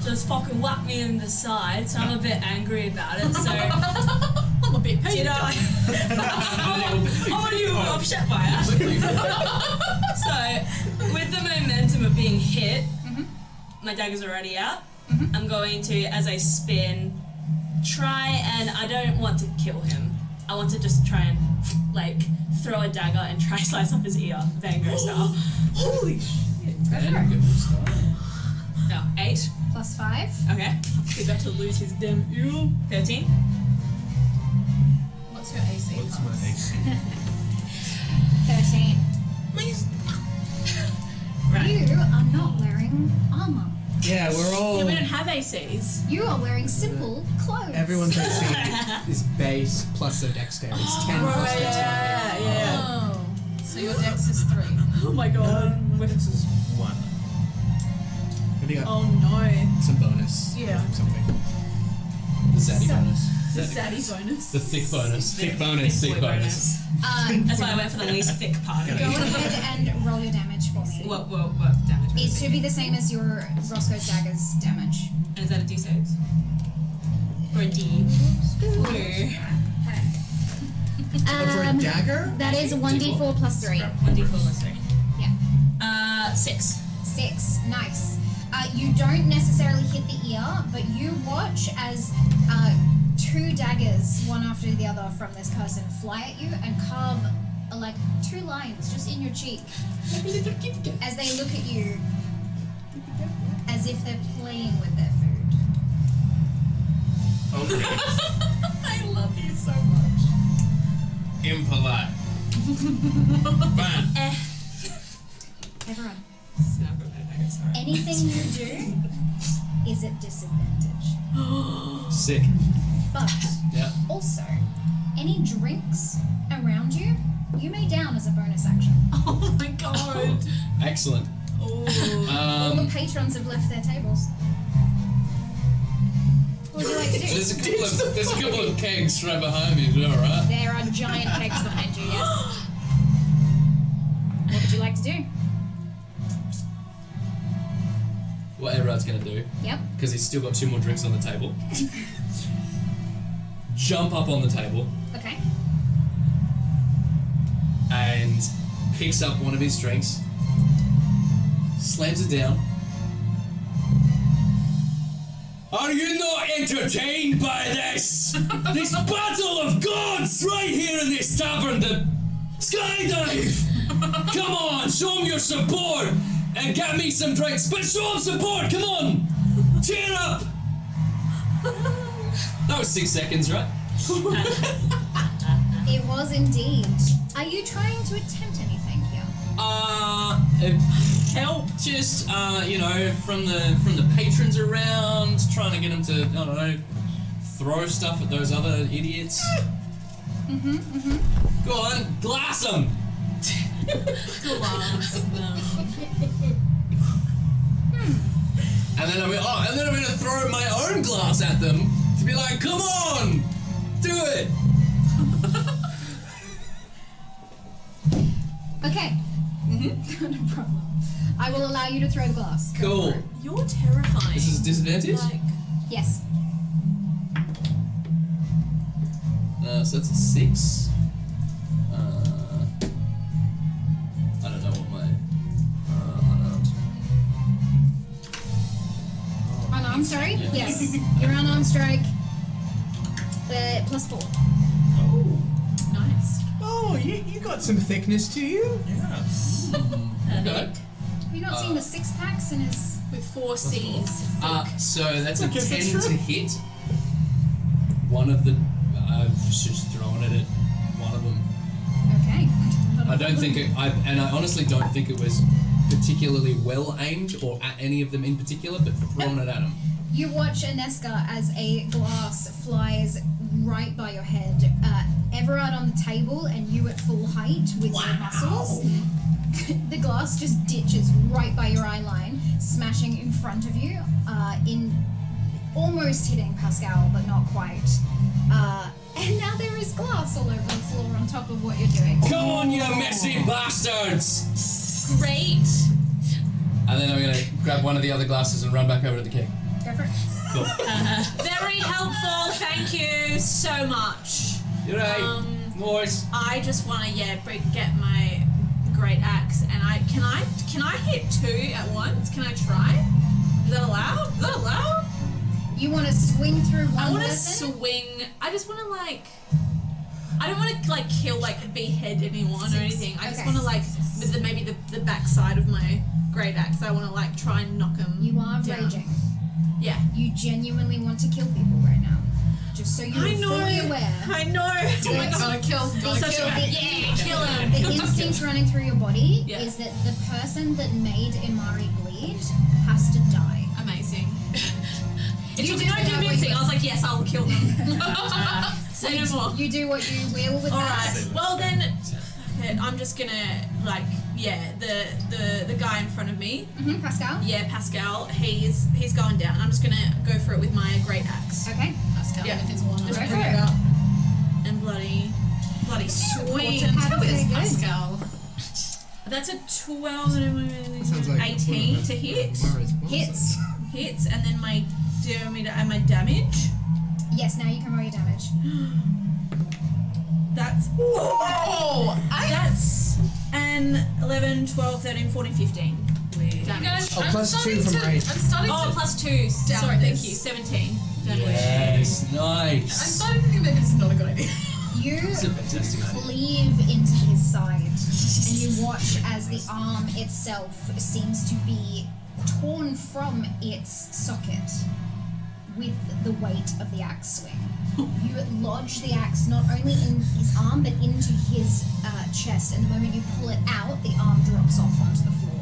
just fucking whacked me in the side, so I'm a bit angry about it, so I'm a bit you know I'm you upset by it. So with the momentum of being hit, my dagger's already out. I'm going to, as I spin, try and I don't want to kill him. I want to just try and like throw a dagger and try slice off his ear, Van Gogh style. Holy shit. No, 8. Plus 5. Okay. He's about to lose his damn ear. 13. What's your AC? What's my AC? 13. Right. You are not wearing armor. Yeah, we're all. Yeah, we don't have ACs. You are wearing simple clothes. Everyone's AC is base plus their dexterity. It's 10 plus dexterity. Yeah. Oh. So your dex is 3. Oh my god. This is 1. Have you got Oh no. some bonus? Yeah. Something. The zaddy bonus. The zaddy bonus. The thick bonus. Thick bonus. Thick bonus. That's why I went for the least thick part. Go ahead and roll your damage for me. What damage? It should be the same as your Roscoe's Dagger's damage. And is that a D6? Or a D? For a dagger? That is 1d4 plus 3. 1d4 plus 3. Yeah. 6. 6. Nice. You don't necessarily hit the ear, but you watch as 2 daggers, one after the other from this person, fly at you and carve like 2 lines just in your cheek as they look at you as if they're playing with their food. Okay. I love you so much. Impolite. Fine. Everyone, Sorry. anything you do is at disadvantage. Sick. But Yeah. also, anything any drinks around you, you may down as a bonus action. Oh my god. Excellent. All the patrons have left their tables. What would you like to do? There's a couple of kegs right behind me as well, right? There are giant kegs behind you, yes. What would you like to do? What Everard's gonna do, Yep. because he's still got 2 more drinks on the table. Jump up on the table Okay. and picks up one of his drinks, slams it down. Are you not entertained by this? This battle of gods right here in this tavern, the skydive! Come on, show them your support and get me some drinks, but show them support, come on! Cheer up! That was 6 seconds, right? It was indeed. Are you trying to attempt anything here? Help! Just, you know, from the patrons around, trying to get them to, I don't know, throw stuff at those other idiots. Go on, glass them! Glass them. And then I'm gonna throw my own glass at them to be like, come on! Do it! Okay. Not a problem. I will allow you to throw the glass. Go Cool. for it. You're terrifying. This is disadvantage? Like, Yes. So that's a 6. I don't know what my unarmed. Unarmed, sorry? Yes. Your unarmed strike. +4. Oh. nice. Oh, you got some thickness to you. Yeah. Okay. Have you not seen the 6-packs in his... With 4 C's. So that's a guess 10 that's to true. hit. One of the... I've just thrown it at one of them. Okay. I don't think it... I honestly don't think it was particularly well aimed or at any of them in particular, but thrown it at them. You watch Aneska as a glass flies right by your head. Everard on the table and you at full height with your muscles. The glass just ditches right by your eye line, smashing in front of you, in almost hitting Pascal, but not quite. And now there is glass all over the floor on top of what you're doing. Come on, you messy bastards! Great. And then I'm gonna grab one of the other glasses and run back over to the keg. Go for it. Cool. Very helpful. Thank you so much. You're right. Boys. I just want to get my great axe, and can I hit 2 at once? Can I try? Is that allowed? Is that allowed? You want to swing through one I want to person? swing. I just want to I don't want to kill behead anyone or anything. I just Okay. want to with maybe the backside of my great axe. I want to try and knock them. You are down. raging. Yeah. You genuinely want to kill people right now. Just so you're fully aware. I know. Oh my God. Gotta kill. Kill him. The instinct running through your body Yeah. is that the person that made Imari bleed has to die. Amazing. It You took do no that way convincing. I quick. was like, yes, I'll kill them. Say no more. You do what you will with that. Alright, well then, okay, I'm just gonna, the guy in front of me, Pascal? yeah, Pascal, he's going down. I'm just gonna go for it with my great axe. Okay. Pascal Yeah. with his one. Just Go bring for it it. up. And bloody swing. How is it? Pascal. That's a 12 and Sounds like 18 to hit. Hits. Hits, and then my damage. Yes, now you can roll your damage. That's that's an 11, 12, 13, 14, 15. Damage. Oh, plus 2 from rage. I'm starting Oh, to. plus 2. Sorry, this. thank you. 17 damage. Yes, I'm nice. starting to think maybe this is not a good idea. You It's a fantastic idea. cleave into his side, and you watch as the arm itself seems to be torn from its socket with the weight of the axe swing. You lodge the axe not only in his arm but into his chest, and the moment you pull it out, the arm drops off onto the floor.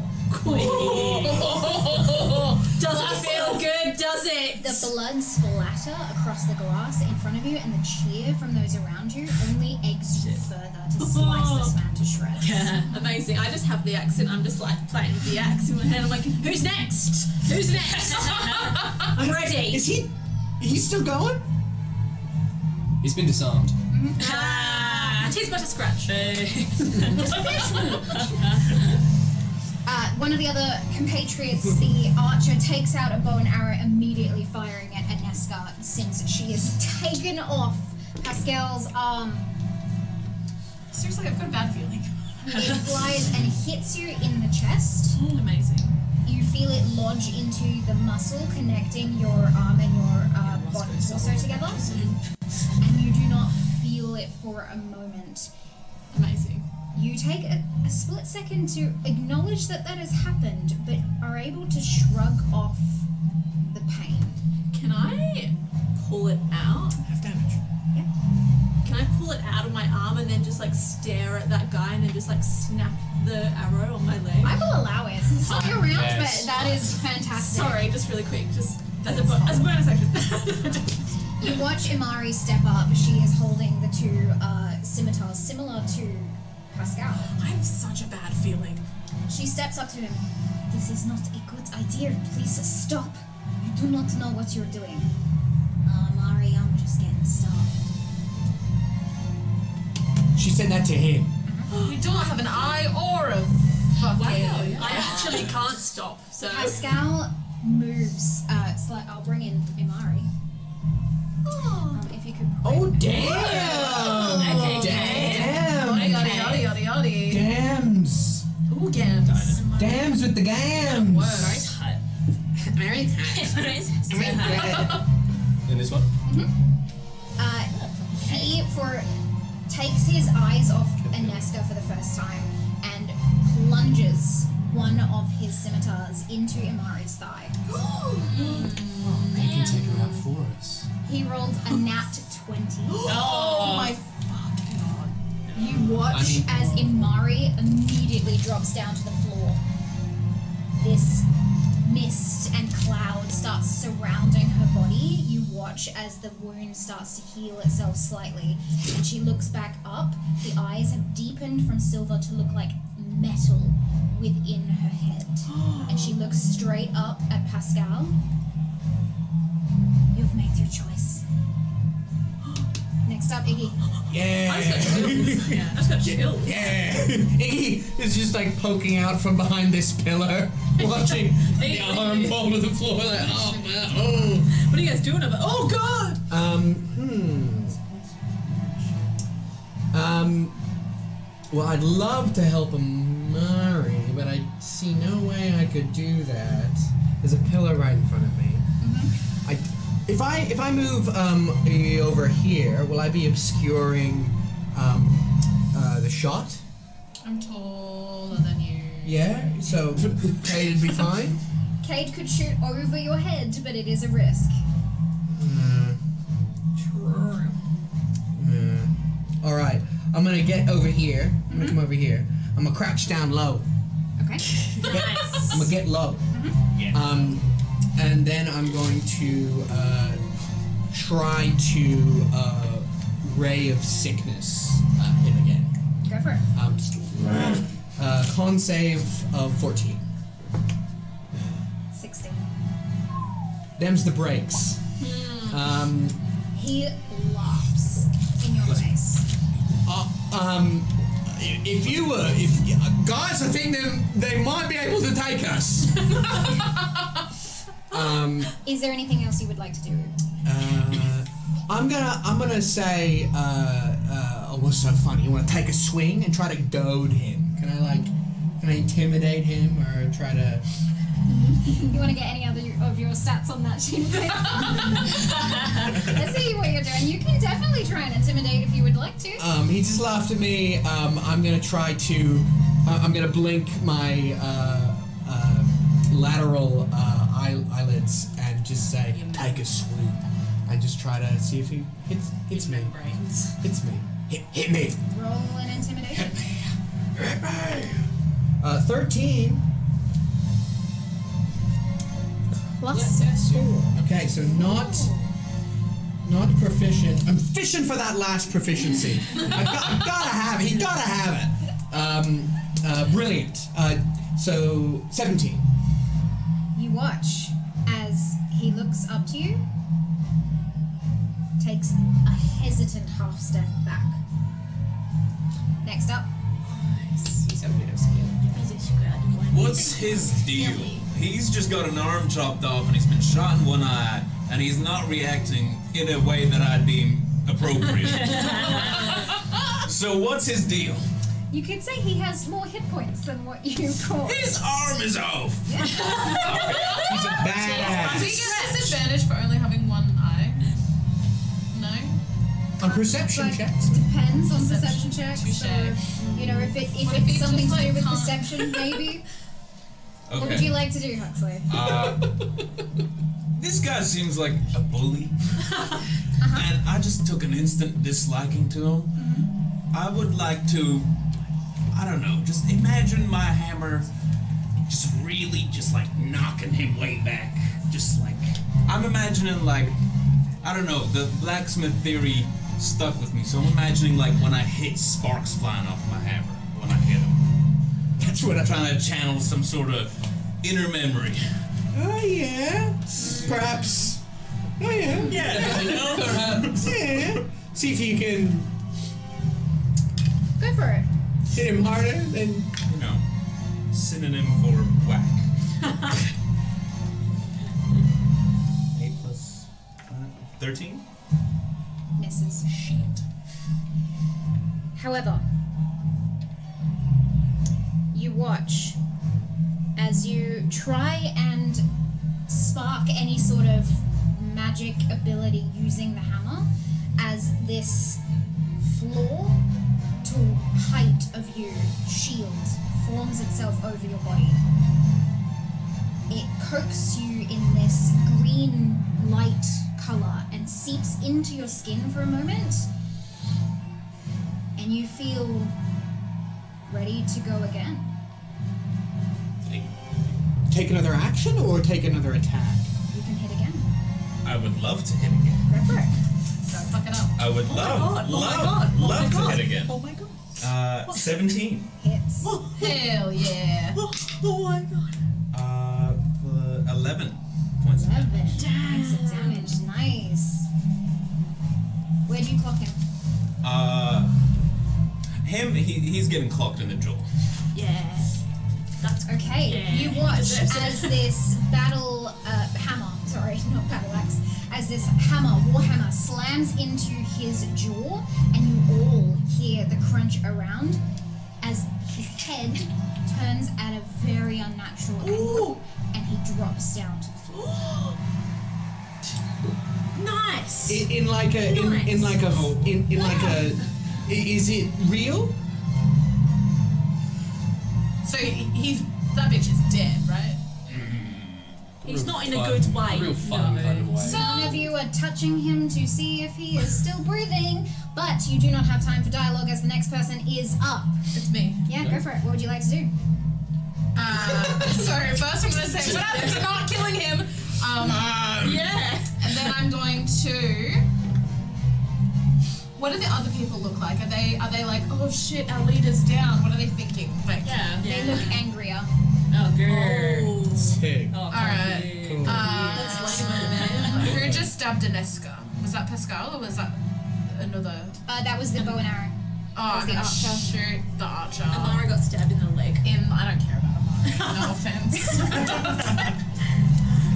Does it feel good? does it! The blood splatter across the glass in front of you, and the cheer from those around you only eggs you further to slice this man to shreds. Yeah, amazing. I just have the accent. I'm just like playing with the axe in my hand. I'm like, who's next? Who's next? I'm ready. Is he? He's still going? He's been disarmed. Tis but a scratch. One of the other compatriots, the archer, takes out a bow and arrow, immediately firing at Aneska since she has taken off Pascal's arm. Seriously, I've got a bad feeling. It flies and hits you in the chest. Amazing. You feel it lodge into the muscle connecting your arm and your body torso together, and you do not feel it for a moment. Amazing. You take a split second to acknowledge that has happened, but are able to shrug off the pain. Can I pull it out? Half damage. Yeah. Can I pull it out of my arm and then just like stare at that guy and then just like snap the arrow on my leg? I will allow it. It's not your round, Yes. but that is fantastic. Sorry, just really quick, just as a bonus action. You watch Imari step up. She is holding the two scimitars similar to Pascal. I have such a bad feeling. She steps up to him. This is not a good idea. Please stop. You do not know what you're doing. Imari, I'm just getting started. She said that to him. You don't have an eye or a fucking... I actually can't stop, so... Pascal moves. I'll bring in Imari. If you could. Oh, damn! Okay, Damn! Yaddy, yaddy, yaddy. Gams! Ooh, gams. Dams with the gams! Very tight. In this one? He takes his eyes off Aneska for the first time and plunges one of his scimitars into Imari's thigh. They can take her out for us. He rolled a nat 20. Oh my fucking god. You watch as Imari immediately drops down to the floor. This mist and cloud starts surrounding her body. You watch as the wound starts to heal itself slightly, and she looks back up. The eyes have deepened from silver to look like metal within her head. And she looks straight up at Pascal. You've made your choice. Next up, Iggy. Yeah! I just got chills. Yeah, I just got chills. Yeah! Iggy is just like poking out from behind this pillar, watching the arm fall to the floor like, oh man, oh! What are you guys doing over? Oh god! Well, I'd love to help Imari, but I see no way I could do that. There's a pillar right in front of me. If I move over here, will I be obscuring the shot? I'm taller than you. Yeah, so Cade'd be fine. Cade could shoot over your head, but it is a risk. Alright, I'm gonna get over here. I'm gonna come over here. I'm gonna crouch down low. Okay. Nice. I'm gonna get low. And then I'm going to try to Ray of Sickness him again. Go for it. Con save of 14. 16. Them's the breaks. He laughs in your face. If guys, I think they might be able to take us. Is there anything else you would like to do? I'm gonna say, what's so funny? You want to take a swing and try to goad him? Can I intimidate him or try to? You want to get any other of your stats on that sheet? Let's see what you're doing. You can definitely try and intimidate if you would like to. He just laughed at me. I'm gonna try to. I'm gonna blink my lateral eyelids and just say, "Take a swing," and just try to see if he hits me. Brains. Hits me. Hit me. Roll an intimidation. Hit me. 13. plus 4. Okay, so not proficient. I'm fishing for that last proficiency. I've gotta have it. He gotta have it. Brilliant. So 17. You watch as he looks up to you, takes a hesitant half step back. Next up. He's a weirdo skill. What's his deal? He's just got an arm chopped off and he's been shot in one eye, and he's not reacting in a way that I'd deem appropriate. So what's his deal? You could say he has more hit points than what you call. His arm is off! He's a Do badass. you get disadvantage for only having one eye? No? On perception But checks. depends on perception checks. Touche. So, you know, if What if it's he something just, to do like, with can't- perception, maybe. Okay. What would you like to do, Huxley? This guy seems like a bully. And I just took an instant disliking to him. I would like to, I don't know, just imagine my hammer just really just like knocking him way back. Just like, I'm imagining like, I don't know, the blacksmith theory stuck with me. So I'm imagining like when I hit sparks flying off my hammer when I hit him. That's what I'm trying to channel, some sort of inner memory. Oh yeah. Perhaps. Oh yeah. Yeah, you know, perhaps. Yeah. See if you can Go for it. hit him harder than. You know, synonym for whack. 8 plus 13? Misses. Shit. However, you watch as you try and spark any sort of magic ability using the hammer, as this floor to height of you shield forms itself over your body. It coaxes you in this green light color and seeps into your skin for a moment, and you feel ready to go again. Take another action or take another attack? You can hit again. I would love to hit again. Go for it. Don't fuck it up. I would love to hit again. Oh my god. 17. Hits. Hell yeah. Oh my god. 11 points of 11 damage. points of damage. Nice. Where do you clock him? He's getting clocked in the jaw. Yeah. That's Okay, Yeah, you he watch deserves it. as this battle hammer, sorry, not battle axe, as this warhammer slams into his jaw, and you all hear the crunch around as his head turns at a very unnatural angle, and he drops down to the floor. nice. In like a is it real? So he's that bitch is dead, right? He's Real not in a fun- good way. Real fun No. kind of way. None of you are touching him to see if he is still breathing, but you do not have time for dialogue as the next person is up. It's me. Yeah, go for it. What would you like to do? So first I'm gonna say what happened to not killing him. Yeah. And then I'm going to. What do the other people look like? Are they like, oh shit, our leader's down? What are they thinking? Like, Yeah. They look angrier. Oh, good. Sick. Oh, Alright. Cool. Who just stabbed Aneska? Was that Pascal or was that another? That was the bow and arrow. Oh, was the archer. shoot the archer. Amara got stabbed in the leg. I don't care about Amari. No offense.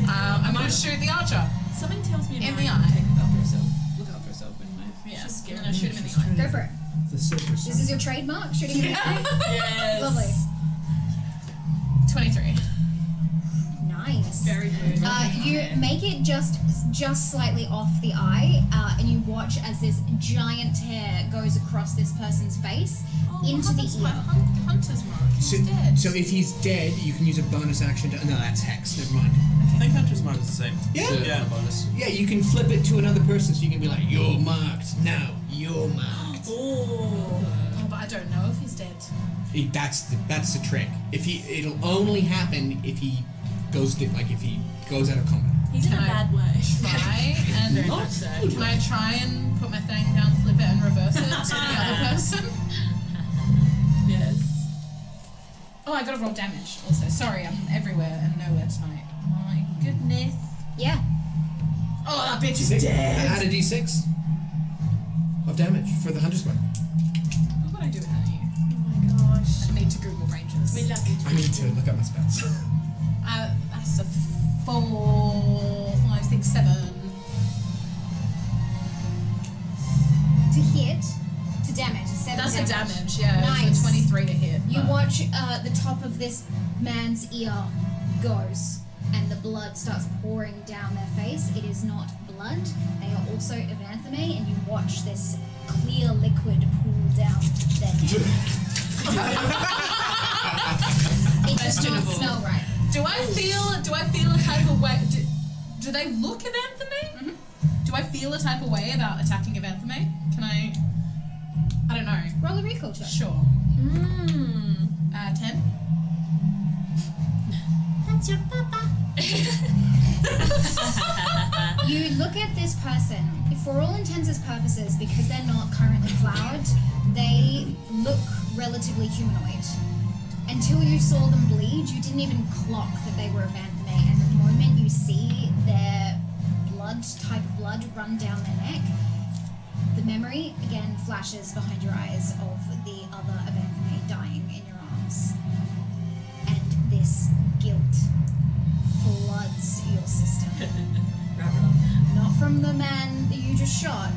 I'm gonna shoot the archer. Something tells me In Amara the will eye. take after herself. Look after herself anyway. Yeah, She's I'm scary. gonna shoot him in the eye. Go for it. The silver This is your trademark, shooting him in the eye? Yes. Lovely. 23. Nice. Very good. You make it just slightly off the eye, and you watch as this giant tear goes across this person's face into the ear. Hunter's mark. He's So, dead. so if he's dead, you can use a bonus action to. No, that's hex. Never mind. I think Hunter's Mark is the same. Yeah. Yeah. Bonus. Yeah, you can flip it to another person, so you can be like, "You're marked." No, you're marked. Oh, but I don't know if he's dead. That's the trick. It'll only happen if he ghosted, like if he goes out of combat. He's in a bad way. Try and Very much so. can I try and put my thing down, flip it, and reverse it to the other person? Yes. Oh, I gotta roll damage also. Sorry, I'm everywhere and nowhere tonight. My goodness. Yeah. Oh, that bitch is Add dead. a d6 of damage for the Hunter's Mark. What would I do without you? Oh my gosh. I need to Google ranges. We love you. I need to look at my spells. That's a 4, 5, 6, 7. To hit, to damage. 7 That's damage. a damage, yeah. Nice. It's a 23 to hit. You watch the top of this man's ear goes, and the blood starts pouring down their face. It is not blood. They are also evanthome, and you watch this clear liquid pool down their neck. It does not smell right. Do I feel a type of way? Do they look evanthome? Mm-hmm. Do I feel a type of way about attacking evanthome? Can I don't know. Roll a recall check. Sure. 10. That's your papa. You look at this person. For all intents and purposes, because they're not currently flowered, they look relatively humanoid. Until you saw them bleed, you didn't even clock that they were evanthome. And the moment you see their type of blood run down their neck, the memory again flashes behind your eyes of the other evanthome dying in your arms. And this guilt floods your system. Not from the man that you just shot,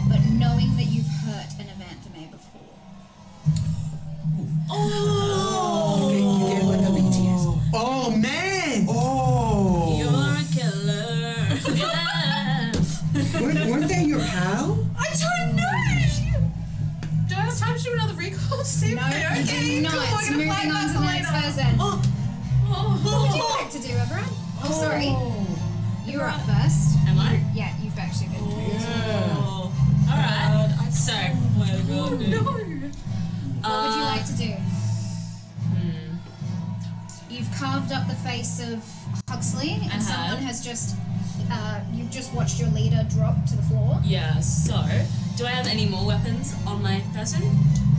but knowing that you've hurt an evanthome before. Oh! You get like a BTS. Oh man! Oh! You're a killer. Weren't they your pal? I don't know. Do I have time to do another recall? See No, if they're you okay. do not. Cool, we're gonna Moving flag on that to the for next later. person. What would you like to do, everyone? Oh, sorry. You're up first. Am I? Yeah, you've actually been. Oh. Alright. So, what Oh, no. What would you like to do? You've carved up the face of Huxley, and someone has just. You've just watched your leader drop to the floor. Yeah, so, do I have any more weapons on my person?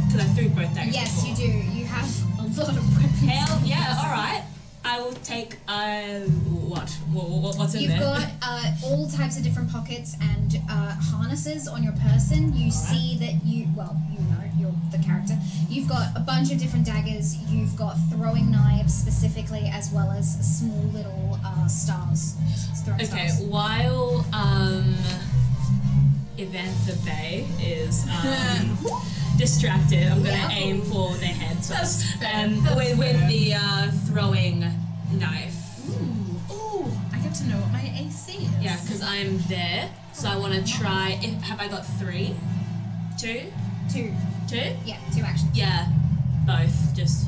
Because I threw both daggers Yes, before. you do. You have a lot of weapons. Hell on yeah, your person. alright. I will take, what's in You've there? got all types of different pockets and harnesses on your person. You see that you're the character. You've got a bunch of different daggers. You've got throwing knives specifically, as well as small little stars. Throwing Okay, stars. while Evantha Bay is distracted, I'm gonna aim for their heads with the throwing knife. Ooh, I get to know what my AC is. Yeah, because I'm there, so I want to try. Have I got 3? 2? 2. 2? Yeah, 2 actions. Yeah, both. Just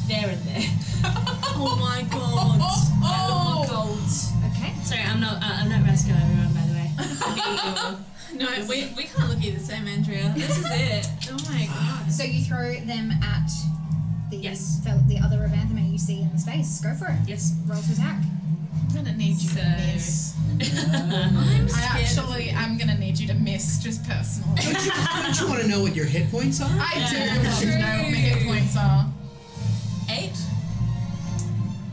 there and there. Oh my god! Oh my god! Okay. Sorry, I'm not Rasco, everyone, by the way. No, we can't look either same, Andrea. This is it. Oh my god. So you throw them at the Yes. the other evanthome you see in the space. Go for it. Yes. Roll to attack. I'm gonna need you to miss. I'm gonna need you to miss, just personally. Don't you want to know what your hit points are? I do want to know what my hit points are. 8?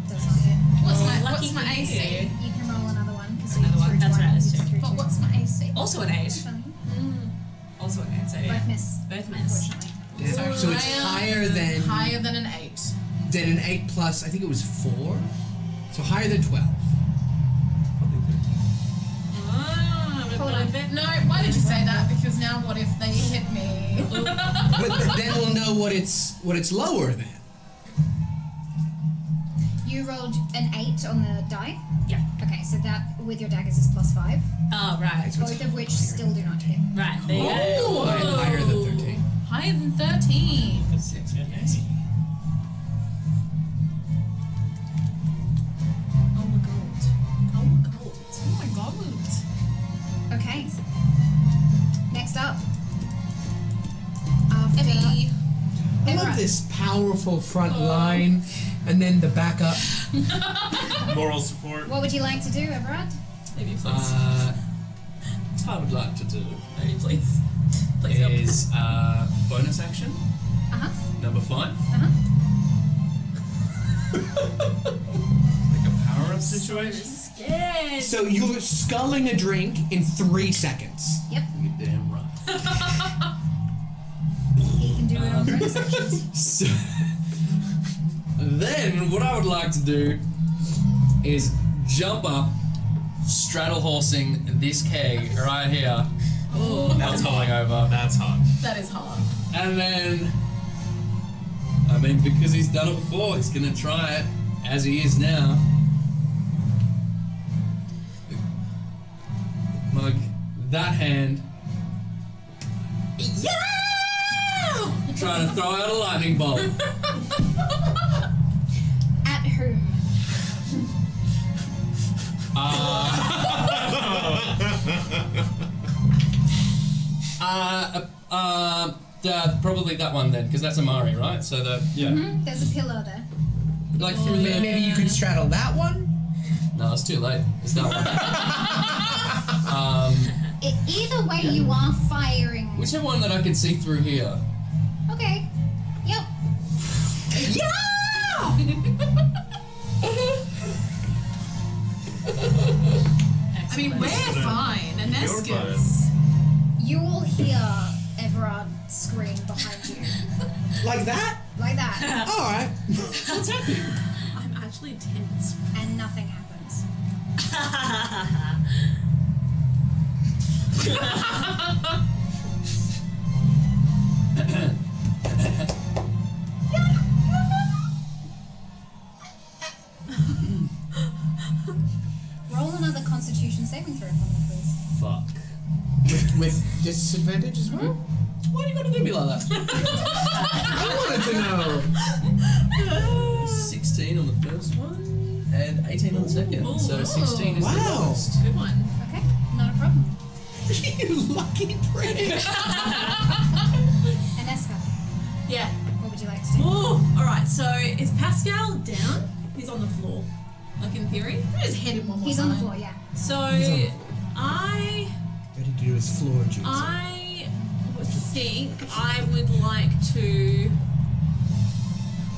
Does not hit. What's lucky my for AC? You can roll another one because Another one. That's right, that's true. But what's my AC? Also an 8. Also an 8. So yeah. Both miss. Both miss. Unfortunately. Damn. So it's higher than an 8. Then an 8 plus, I think it was 4. So higher than 12. Hold on. No, why did you say that? Because now what if they hit me? But then we'll know what it's lower than. You rolled an 8 on the die. Yeah. Okay, so that with your daggers is +5. Oh, right. Both of which still do not hit. Right, there you go. Higher than 13. Higher than 13. Oh my god. Oh my god. Oh my god. Okay. Next up. Emmy. I love this powerful front line. and then the backup. Moral support. What would you like to do, Everard? Maybe please. What I would like to do Maybe please. Please help. is bonus action Uh-huh. number 5. Uh-huh. Like a power-up situation? Scared. So you're sculling a drink in 3 seconds. Yep. You're damn right. He can do it on bonus actions. So, then what I would like to do is jump up, straddle horsing this keg right here. Oh, That's falling hot. over. That's hot. that is hard. And then, I mean, because he's done it before, he's gonna try it as he is now. Like that hand. Yeah! Trying to throw out a lightning bolt. At whom? Probably that one then, because that's Imari, right? So There's a pillar there. like through the. Maybe you could straddle that one. No, it's too late. It's that one. Either way, you are firing. Whichever one that I can see through here. Okay. Yep. I mean, we're fine. And You're Nescus. You will hear Everard scream behind you. Like that? Like that. Alright. What's happening? I'm actually tense. And nothing happens. Roll another Constitution saving throw for me, please. Fuck. With disadvantage as well? Why do you gotta do me like that? I wanted to know. 16 on the first one and 18 on the second. Ooh. So 16 is the Wow. lowest. Good one. Okay, not a problem. You lucky prick. Aneska, Yeah. what would you like to do? Ooh. Alright, so is Pascal down? He's on the floor. Like in theory? Put his head in one more He's time. on the floor, yeah. So He's on the floor. I Ready to do his floor jutsu. I think I would like to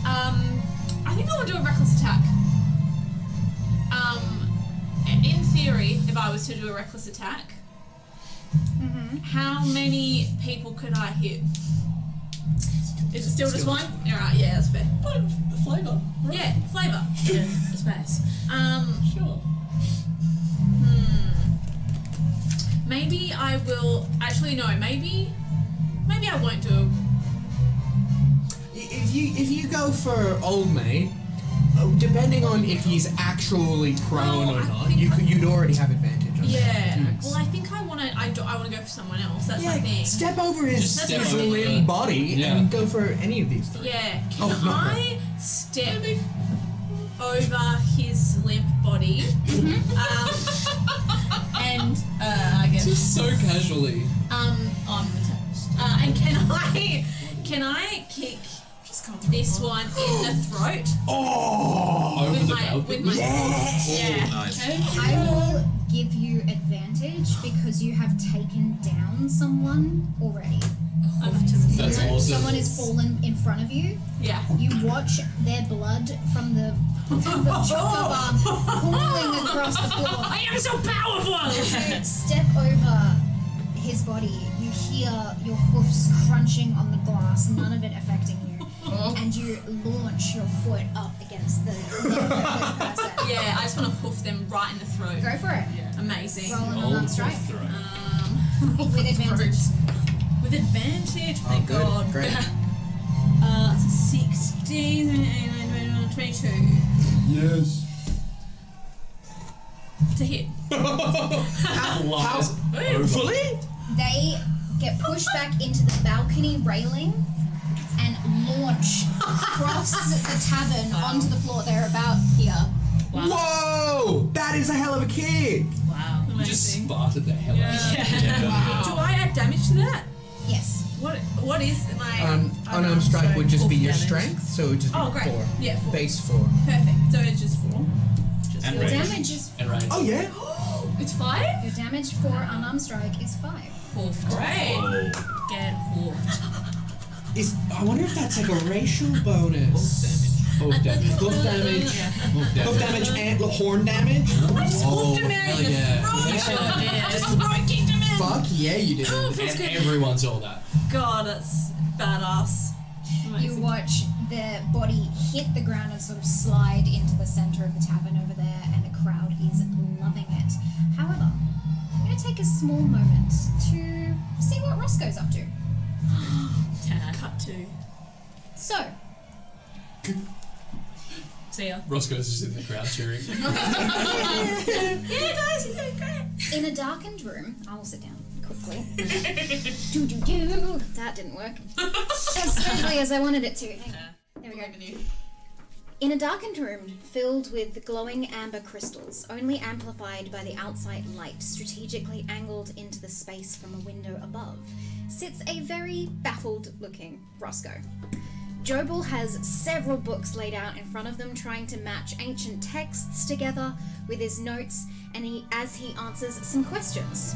I think I want to do a reckless attack. In theory, if I was to do a reckless attack, how many people could I hit? Is it still just one? Alright, yeah, that's fair. The flavour. Yeah, flavour. Yeah, the space. Sure. Maybe I will. Actually, no. Maybe I won't do. If you go for old mate, depending on if he's actually prone or not, you'd already have advantage on Yeah. that. Well, I think I want to. I want to go for someone else. That's my thing. Step over his Just step over limb the- body Yeah. and go for any of these three. Yeah. Can Oh, no. I step over his limp body? And I guess. Just so casually. I'm attached. And can I kick this one in the throat Oh! Over with the my balcony. yeah. Nice. I will give you advantage because you have taken down someone already. That's awesome. Someone has fallen in front of you. Yeah. You watch their blood from the choker bar pooling across the floor. I am so powerful. You step over his body. You hear your hoofs crunching on the glass, none of it affecting you. And you launch your foot up against the neck of this person. Yeah, I just want to hoof them right in the throat. Go for it. Amazing. Roll an Old unarmed strike. throat. With advantage. With advantage. Oh, Thank good. God. Great. It's a 16, 22 Yes. to hit. Lies How- over. Fully? They get pushed back into the balcony railing and launch across the tavern onto the floor. They're about here. Whoa! That is a hell of a kick! Wow. You just Amazing. sparted the hell out of it. Do I add damage to that? Yes. What? What is my unarmed strike would just be your damage? strength, so it would just be Oh, great. 4. Yeah, 4. Base 4. Perfect. So it's just 4. Just And Your range. damage is And range. Oh yeah. It's 5? your damage for unarmed strike is 5. Hoofed. Great. Oh. Get hoofed. I wonder if that's like a racial bonus. Hoof damage. Hoof damage. Yeah. Hoof damage and horn damage. I just hoofed him out hell in the yeah. throat. Yeah. Just throat kicked him in. Fuck yeah, you did. And everyone saw that. God, that's badass. You Amazing. watch the body hit the ground and sort of slide into the center of the tavern over there, and the crowd is loving it. However, I'm going to take a small moment to see what Roscoe's up to. Cut 2. So, See ya. Roscoe's just in the crowd cheering. Yeah, guys, you did great. in a darkened room, I will sit down quickly. Do. That didn't work as smoothly as I wanted it to. Hang on. There we go. In a darkened room filled with glowing amber crystals, only amplified by the outside light strategically angled into the space from a window above, sits a very baffled-looking Roscoe. Jobel has several books laid out in front of them, trying to match ancient texts together with his notes, and as he answers some questions.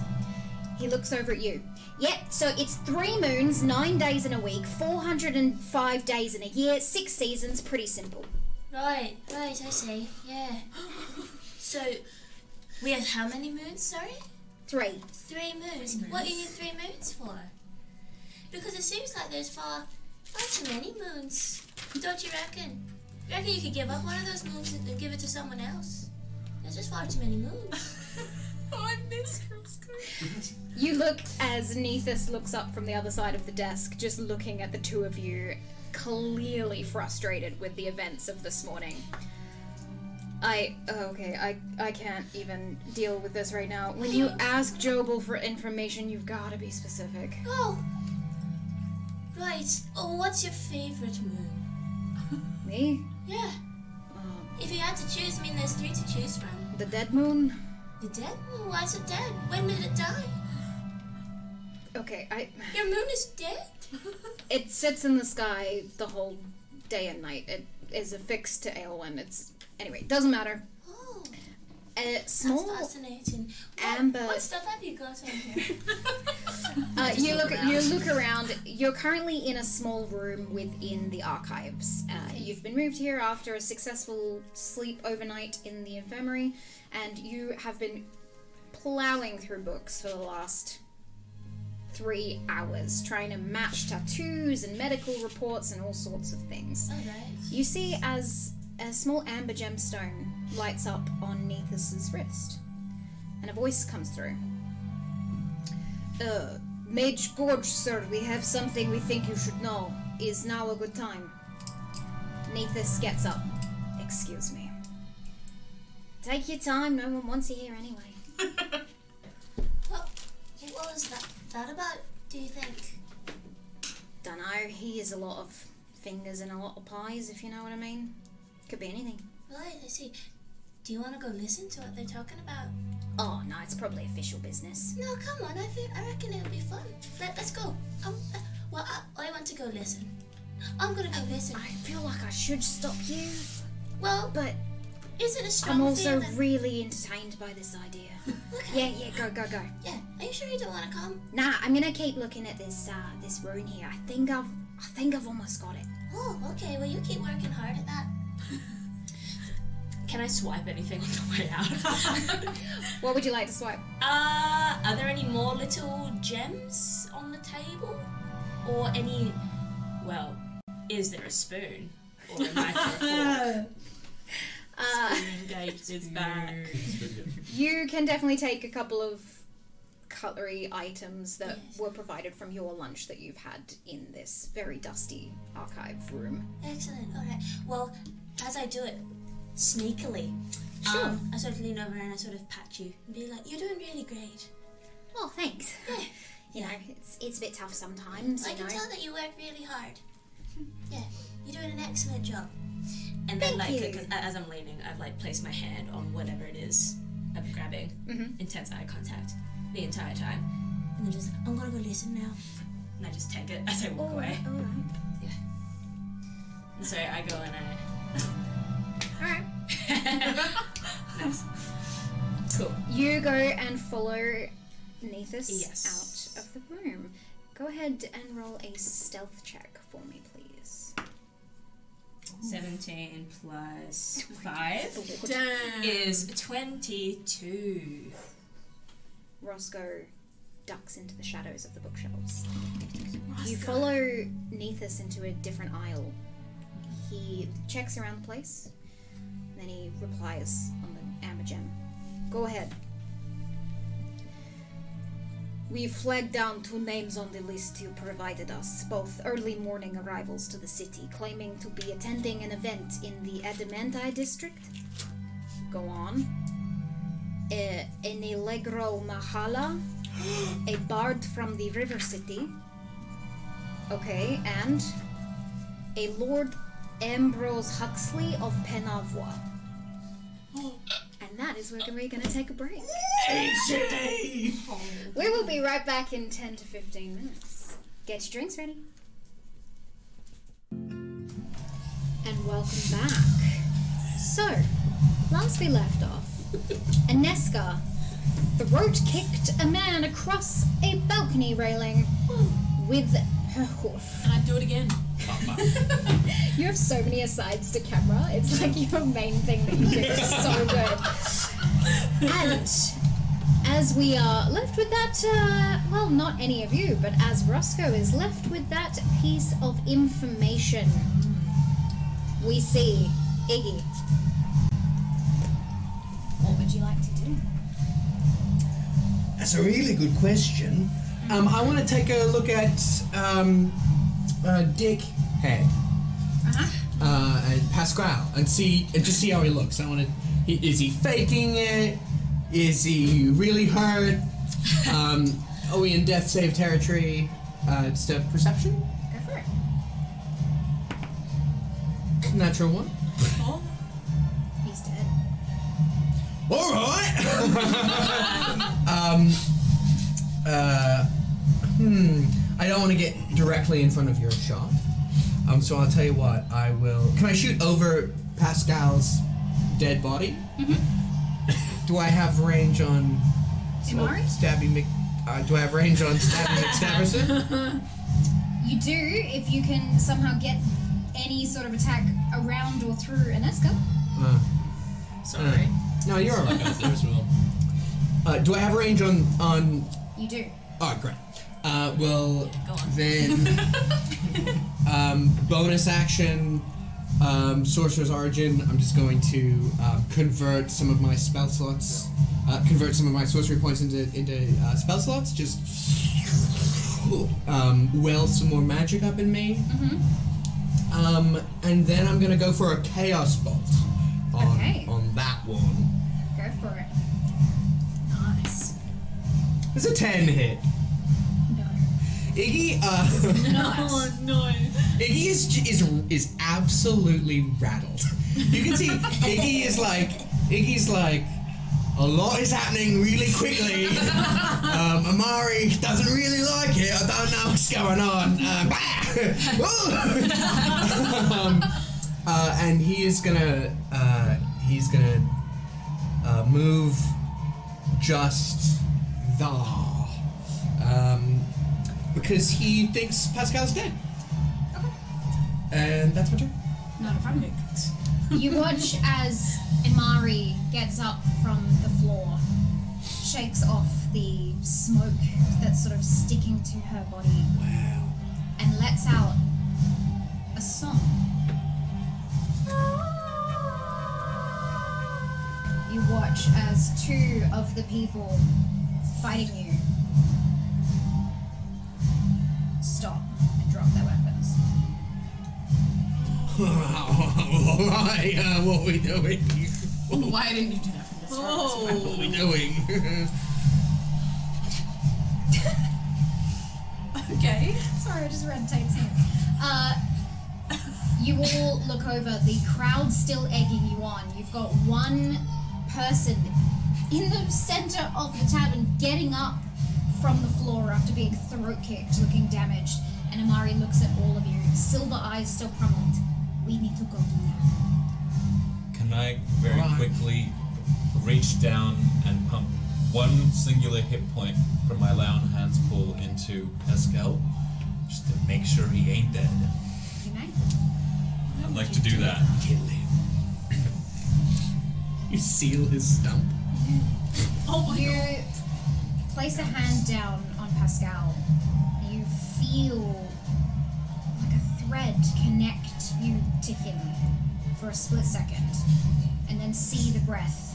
He looks over at you. Yep, so it's 3 moons, 9 days in a week, 405 days in a year, 6 seasons, pretty simple. Right, I see. Yeah. So, we have how many moons, sorry? 3. 3 moons. What do you need 3 moons for? Because it seems like there's far too many moons. Don't you reckon? You reckon you could give up one of those moons and give it to someone else? There's just far too many moons. Oh, I miss Roscoe. You look as Nethys looks up from the other side of the desk, just looking at the two of you, clearly frustrated with the events of this morning. I can't even deal with this right now. When you ask Jobel for information, you've got to be specific. Oh. Right. Oh, what's your favorite moon? Me? Yeah. If you had to choose, I mean, there's 3 to choose from. The dead moon? The dead moon? Why is it dead? When did it die? Okay, Your moon is dead? it sits in the sky the whole day and night. It is affixed to Aelwyn. Anyway, doesn't matter. Oh. Small That's fascinating. amber. What stuff have you got on here? You look around. You're currently in a small room within the archives. You've been moved here after a successful sleep overnight in the infirmary, and you have been plowing through books for the last 3 hours, trying to match tattoos and medical reports and all sorts of things. Alright. You see as a small amber gemstone lights up on Nethys's wrist, and a voice comes through. Mage Gorge, sir, we have something we think you should know. Is now a good time? Nethys gets up. Excuse me. Take your time, no one wants you here anyway. What was that about, do you think? Dunno, he is a lot of fingers and a lot of pies, if you know what I mean. Could be anything. Right, I see. Do you want to go listen to what they're talking about? Oh, no, it's probably official business. No, come on, I reckon it'll be fun. Let's go. I want to go listen. I'm gonna go listen. I feel like I should stop you, Well, but is it a strong I'm also feeling? really entertained by this idea. Okay. Yeah, go. Yeah, are you sure you don't want to come? Nah, I'm gonna keep looking at this rune here. I think I've almost got it. Oh, okay, well you keep working hard at that. Can I swipe anything on the way out? What would you like to swipe? Are there any more little gems on the table? Or any... Well, is there a spoon? Or a knife or a fork? Spoon gate is back. You can definitely take a couple of cutlery items that were provided from your lunch that you've had in this very dusty archive room. Excellent, alright. Well, as I do it, sneakily, Sure. I sort of lean over and I sort of pat you and be like, you're doing really great. Oh, thanks. Yeah. You know, it's a bit tough sometimes, I you can know. tell that you work really hard. Yeah, you're doing an excellent job. And then, Thank you. 'cause as I'm leaning, I've placed my hand on whatever it is I'm grabbing. Mhm. Intense eye contact the entire time. And then just, I'm gonna go listen now. And I just take it as I walk away. Alright. And so I go and Alright. Nice. Cool. You go and follow Nethys Yes. out of the room. Go ahead and roll a stealth check for me, please. 17 plus 5 Damn. is 22. Roscoe ducks into the shadows of the bookshelves. You follow Nethys into a different aisle. He checks around the place, then he replies on the amber gem. Go ahead. We flagged down 2 names on the list you provided us, both early morning arrivals to the city, claiming to be attending an event in the Adamanti district. Go on. An Allegro Mahala, a bard from the River City. Okay, and a Lord Ambrose Huxley of Penavua. And that is where we're going to take a break. We will be right back in 10 to 15 minutes. Get your drinks ready. And welcome back. So, last we left off, Aneska throat-kicked a man across a balcony railing with her hoof. And I'd do it again. You have so many asides to camera. It's like your main thing that you do is so good. And as we are left with that, well, not any of you, but as Roscoe is left with that piece of information, we see Iggy. What would you like to do? That's a really good question. I want to take a look at Dickhead and Pascal and just see how he looks. I want to. Is he faking it? Is he really hurt? Are we in death save territory? It's a perception. Go for it. Natural 1. Oh. He's dead. All right. I don't want to get directly in front of your shot. So I'll tell you what. I will. Can I shoot over Pascal's dead body? Mm-hmm. Do I have range on Imari? Do I have range on Stabby McStabberson? You do, if you can somehow get any sort of attack around or through Aneska. Sorry. No, you're alright. There as well. Do I have range on? You do. Oh, great. Well, Go on. then bonus action, Sorcerer's Origin. I'm just going to convert some of my spell slots, convert some of my sorcery points into spell slots. Just well some more magic up in me. Mm-hmm. And then I'm gonna go for a Chaos Bolt on that one. Go for it. Nice. It's a 10 hit. No. Iggy, Oh no. Iggy is absolutely rattled. You can see Iggy's like, a lot is happening really quickly. Imari doesn't really like it. I don't know what's going on. And he's gonna move just because he thinks Pascal's dead. Okay. And that's my turn. Not a problem. You watch as Imari gets up from the floor, shakes off the smoke that's sort of sticking to her body. Wow. And lets out a song. You watch as 2 of the people fighting you stop and drop their weapons. Alright, what are we doing? Why didn't you do that from the start? What are we doing? Okay. Sorry, I just read Tate's hand. You all look over. The crowd's still egging you on. You've got one person in the center of the tavern getting up from the floor after being throat kicked, looking damaged, and Imari looks at all of you, silver eyes still prominent. We need to go now. Can I very quickly reach down and pump one singular hit point from my Lay on Hands pool into Pascal, just to make sure he ain't dead? You may. I'd like to do that. Kill him. You seal his stump. Oh my You god. place a hand down on Pascal. You feel like a thread connect you to him for a split second, and then see the breath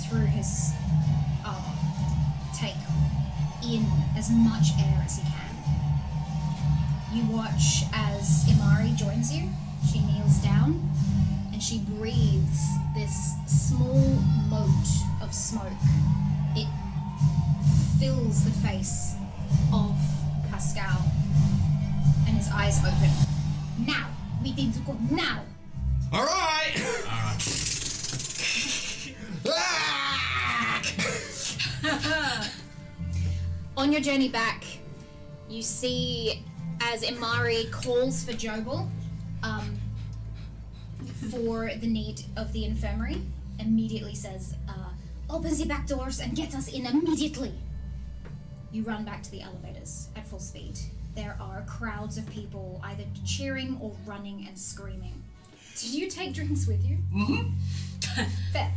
through his armor take in as much air as he can. You watch as Imari joins you. She kneels down and she breathes this small mote of smoke. It fills the face of Pascal and his eyes open. Now! We need to go now! Alright! On your journey back, you see as Imari calls for Jobel for the need of the infirmary, immediately says, open the back doors and get us in immediately. You run back to the elevators at full speed. There are crowds of people either cheering or running and screaming. Did you take drinks with you? Mm-hmm. Fair.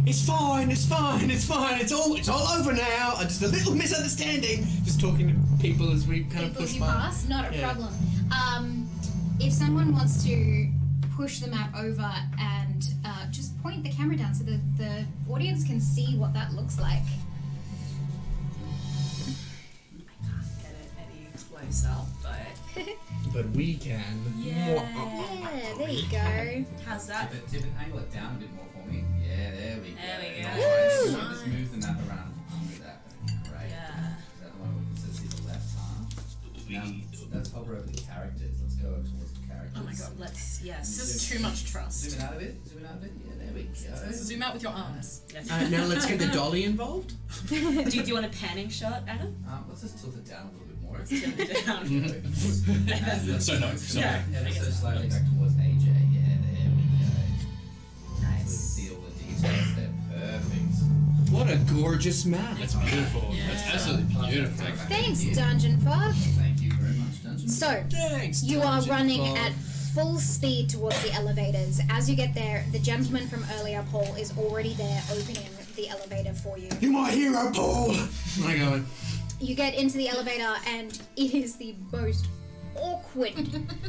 It's fine, it's all over now. Just a little misunderstanding. Just talking to people as we kind of People push you by. pass, not a problem. If someone wants to push the map over and just point the camera down so that the audience can see what that looks like. I can't get it any closer, but But we can. Yeah, there you go. how's that? Tip it, angle it down a bit more for me. Yeah, there we go. There we go. Nice. Woo! Just move the map around under that. Great. Yeah. Is that the one we can see the left half? Now, let's hover over the characters. Let's go towards the characters. Oh my god, let's, yes. This is too much trust. Zoom it out a bit. Zoom it out a bit. Yeah, there we go. Zoom out with your arms. Yes. Now let's get the dolly involved. Do you want a panning shot, Anna? Let's just tilt it down a little bit more. Tilt it down. So no, sorry. Yeah. Ever so slightly back towards AJ. Yeah, there we go. Nice. See all the details there. Perfect. What a gorgeous map. That's beautiful. Yeah. That's absolutely beautiful. Thanks, Dungeon Fog. Thank you very much, Dungeon. So, Thanks. you are Dungeon running Fog. at full speed towards the elevators. As you get there, the gentleman from earlier, Paul, is already there opening the elevator for you. You're my hero, Paul. I go. You get into the elevator and it is the most awkward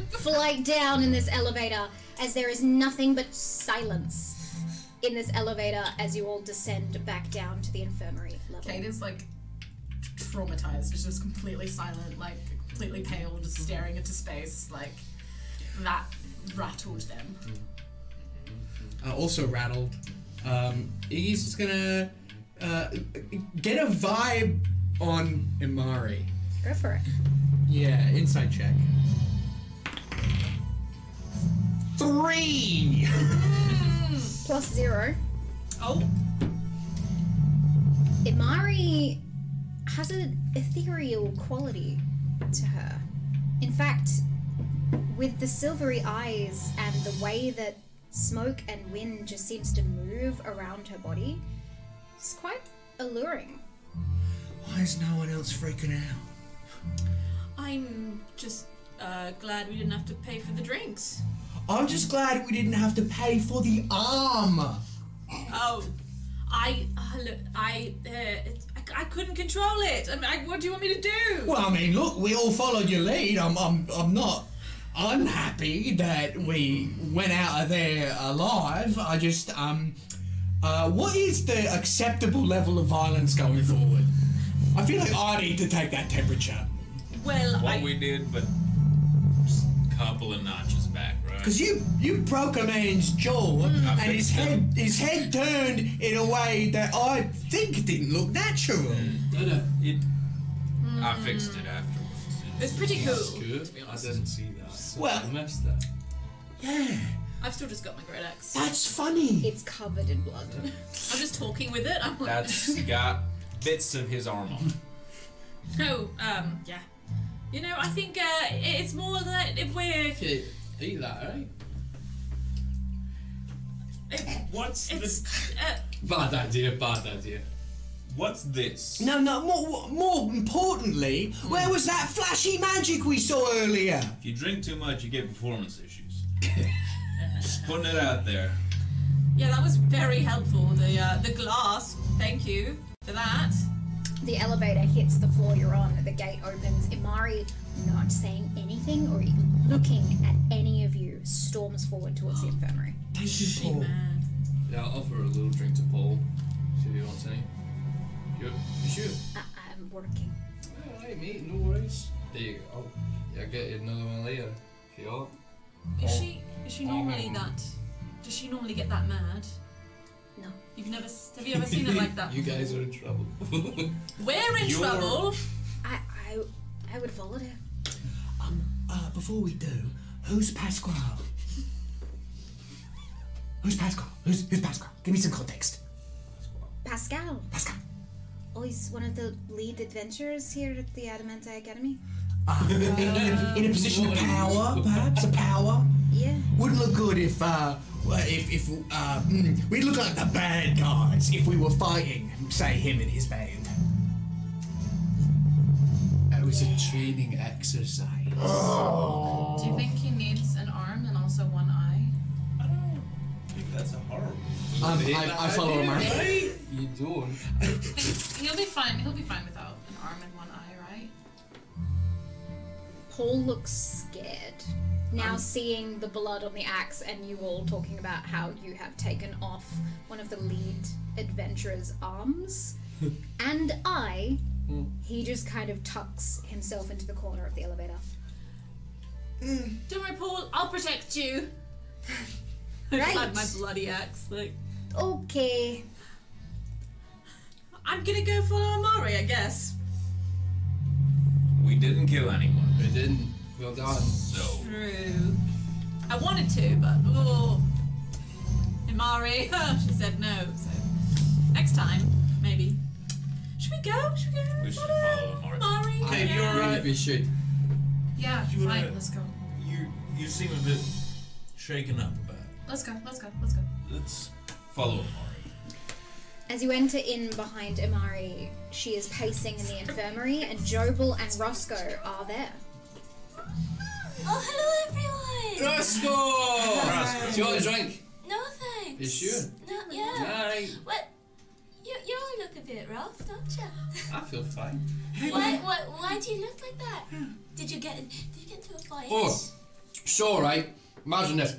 flight down in this elevator as there is nothing but silence in this elevator as you all descend back down to the infirmary level. Kate is like traumatized. She's just completely silent, like completely pale, just staring into space. Like that rattled them. Also rattled. Iggy's just gonna get a vibe on Imari. Go for it. Yeah, insight check. 3! +0. Oh, Imari has an ethereal quality to her. In fact, with the silvery eyes and the way that smoke and wind just seems to move around her body, it's quite alluring. Why is no one else freaking out? I'm just glad we didn't have to pay for the drinks. I'm just glad we didn't have to pay for the armor. Oh, I couldn't control it. I mean, what do you want me to do? Well, I mean, look, we all followed your lead. I'm not unhappy that we went out of there alive. I just, what is the acceptable level of violence going forward? I feel like I need to take that temperature. Well, What we did, but just a couple of notches back, right? Because you broke a man's jaw and his head turned in a way that I think didn't look natural. No, I fixed it afterwards. it's pretty cool. Good. To be I honest. didn't see that. Well- I missed that. Yeah, I've still just got my great axe. that's funny. It's covered in blood. I'm just talking with it. I'm like, That's got bits of his armor. No, yeah. You know, I think it's more that if we're... Okay, eat that, right? What's this? Bad idea. What's this? No, more importantly, where was that flashy magic we saw earlier? If you drink too much, you get performance issues. Just putting it out there. Yeah, that was very helpful. The glass, thank you for that. The elevator hits the floor you're on. The gate opens. Imari, not saying anything or looking at any of you, storms forward towards the infirmary. Thank you, Paul. Man. Yeah, I'll offer a little drink to Paul. See if he wants any. You sure? I'm working. Alright, mate, no worries. There you go. Yeah, I'll get you another one later. If you are. Is she normally that? Does she normally get that mad? No. Have you ever seen her like that? You guys are in trouble. We're in trouble. I would volunteer. Before we do, who's Pasquale? Who's Pasquale? Who's Pasquale? Give me some context. Pascal. Oh, he's one of the lead adventurers here at the Adamante Academy. In a position of power, perhaps? A power? Yeah. Wouldn't look good if we'd look like the bad guys if we were fighting, say, him and his band. It was a training exercise. Do you think he needs an arm and also one eye? I don't think that's a horrible. I follow him. Right? You don't. He'll be fine. He'll be fine without an arm and one eye, right? Paul looks scared. Now seeing the blood on the axe and you all talking about how you have taken off one of the lead adventurer's arms. And he just kind of tucks himself into the corner of the elevator. Don't worry, Paul. I'll protect you. Right. I had my bloody axe. Like, okay. I'm gonna go follow Imari, I guess. We didn't kill anyone. We didn't. Well done. So. True. I wanted to, but Imari, she said no. So next time, maybe. Should we go? We should follow Imari. Okay, you're right. We should. Yeah, You fine. wanna- Let's go. You seem a bit shaken up about it. Let's go. Let's follow Imari. As you enter in behind Imari, she is pacing in the infirmary, and Jobel and Roscoe are there. Oh, hello everyone! Roscoe! Do you want a drink? No thanks. You sure? No, yeah. Alright. What? You all look a bit rough, don't you? I feel fine. Why do you look like that? Did you get into a fight? Oh, so right. Imagine this.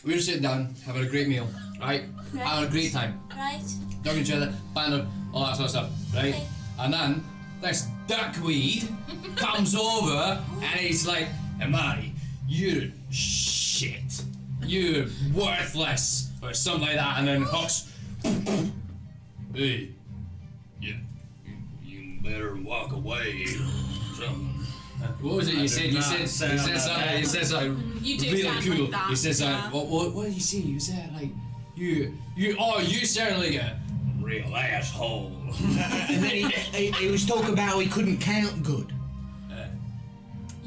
We were sitting down, having a great meal, right? Having a great time. Right. Talking to each other, banter, all that sort of stuff, right? Okay. And then this duckweed comes over and he's like, Imari, you're shit. You're worthless. Or something like that. And then Hux, hey, you better walk away. Something. What was it you said? You said something. You do really sound cool. like that. You said something. Yeah. What did you say? You said like you sound like a real asshole. And then he was talking about how he couldn't count good.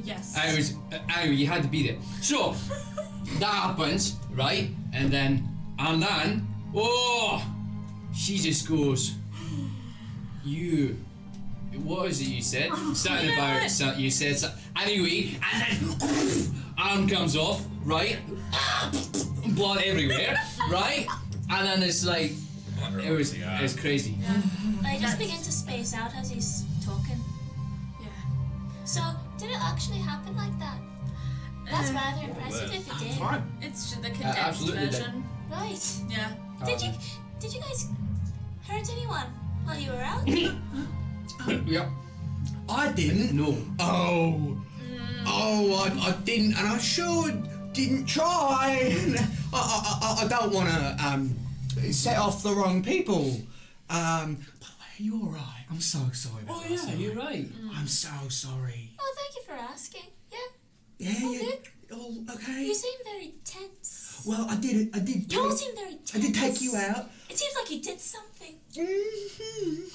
Yes. Anyway, you had to be there. So that happens, right? And then she just goes, what is it you said? Something about you said something. Anyway, and then arm comes off, right? Blood everywhere, right? And then it's like it was crazy. I just begin to space out as he's talking. Yeah. So, did it actually happen like that? That's rather impressive if it did. Fine. It's the condensed absolutely did. version. Right. Yeah. Did you guys hurt anyone while you were out? Yep. I didn't. No. I didn't, and I sure didn't try. I don't want to set off the wrong people. By the way, are you all right? I'm so sorry. Oh yeah, you're right. I'm so sorry. Oh, thank you for asking. Yeah. Yeah. Good. All okay. You seem very tense. Well, I did. You all seem very tense. I did take you out. It seems like you did something.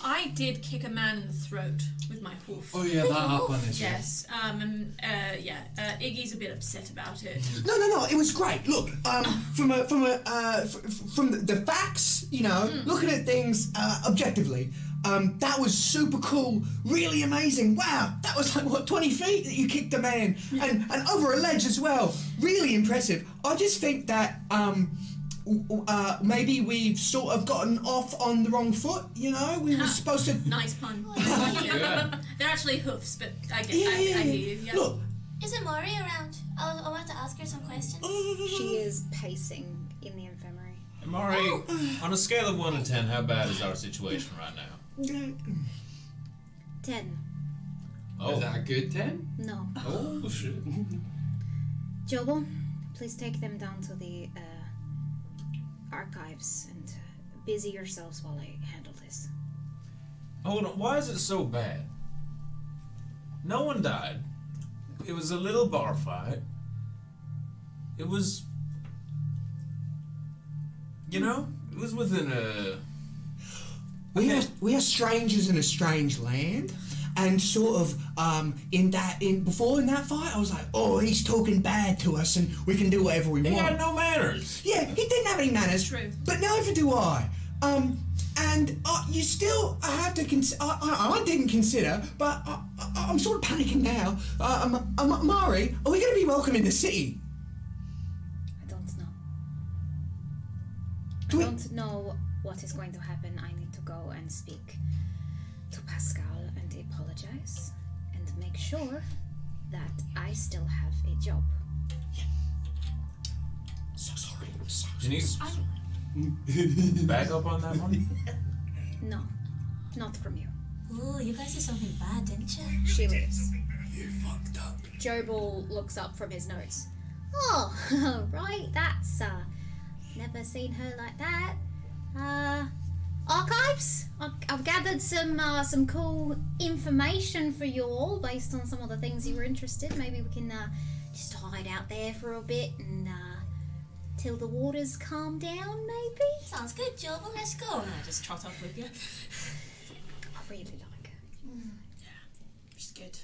I did kick a man in the throat with my hoof. Oh yeah, that happened. Yes. Iggy's a bit upset about it. No, it was great. Look, from the facts, you know, looking at things objectively, that was super cool, really amazing. Wow, that was like, what, 20 feet that you kicked a man, and over a ledge as well. Really impressive. I just think that maybe we've sort of gotten off on the wrong foot, you know? We were supposed to... Nice pun. They're actually hoofs, but I hear you. Yeah. Look. Is Imari around? I want to ask her some questions. She is pacing in the infirmary. Imari, on a scale of 1 to 10, how bad is our situation right now? 10. Oh. Is that a good 10? No. Oh, shit. Jobo, please take them down to the archives and busy yourselves while I handle this. Hold on, why is it so bad? No one died. It was a little bar fight. It was... You know? It was within a... We are strangers in a strange land, and sort of in that fight, I was like, oh, he's talking bad to us, and we can do whatever we want. He had no manners. Yeah, he didn't have any manners. True. But neither do I. And you still have to consider. I didn't consider, but I'm sort of panicking now. Imari, are we going to be welcome in the city? I don't know. I don't know what is going to happen. I need to go and speak to Pascal and apologize and make sure that I still have a job. Yeah. So sorry. I'm so sorry. Back up on that one? No, not from you. Ooh, you guys did something bad, didn't you? She leaves. You fucked up. Jobal looks up from his notes. Oh, right, that's, never seen her like that. Archives? I've gathered some cool information for you all based on some of the things you were interested. Maybe we can, just hide out there for a bit and, till the waters calm down, maybe? Sounds good, Joe. Well, let's go. And I just trot off with you. I really like her. Yeah, she's good.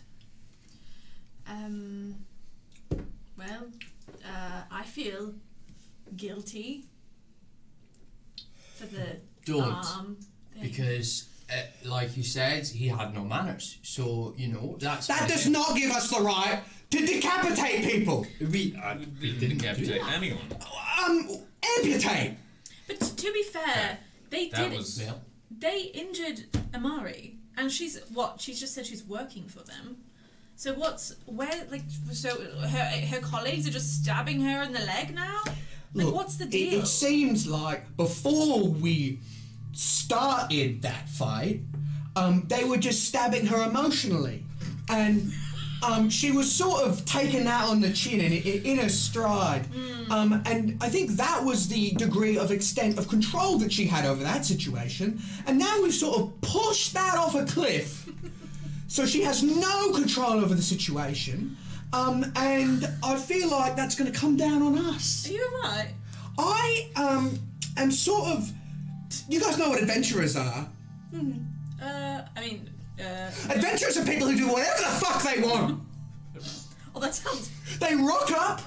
I feel guilty for the Don't, because, like you said, he had no manners. So, you know, that does not give us the right to decapitate people. We didn't decapitate anyone. Amputate. But to be fair, they injured Imari, and she's just said she's working for them. So her colleagues are just stabbing her in the leg now? Like, look, what's the deal? It seems like before we started that fight, they were just stabbing her emotionally, and she was sort of taking that on the chin in her stride. And I think that was the degree of extent of control that she had over that situation. And now we've sort of pushed that off a cliff, so she has no control over the situation. And I feel like that's going to come down on us. Are you alright? I am sort of... You guys know what adventurers are? Adventurers are people who do whatever the fuck they want. Oh, that sounds... They rock up,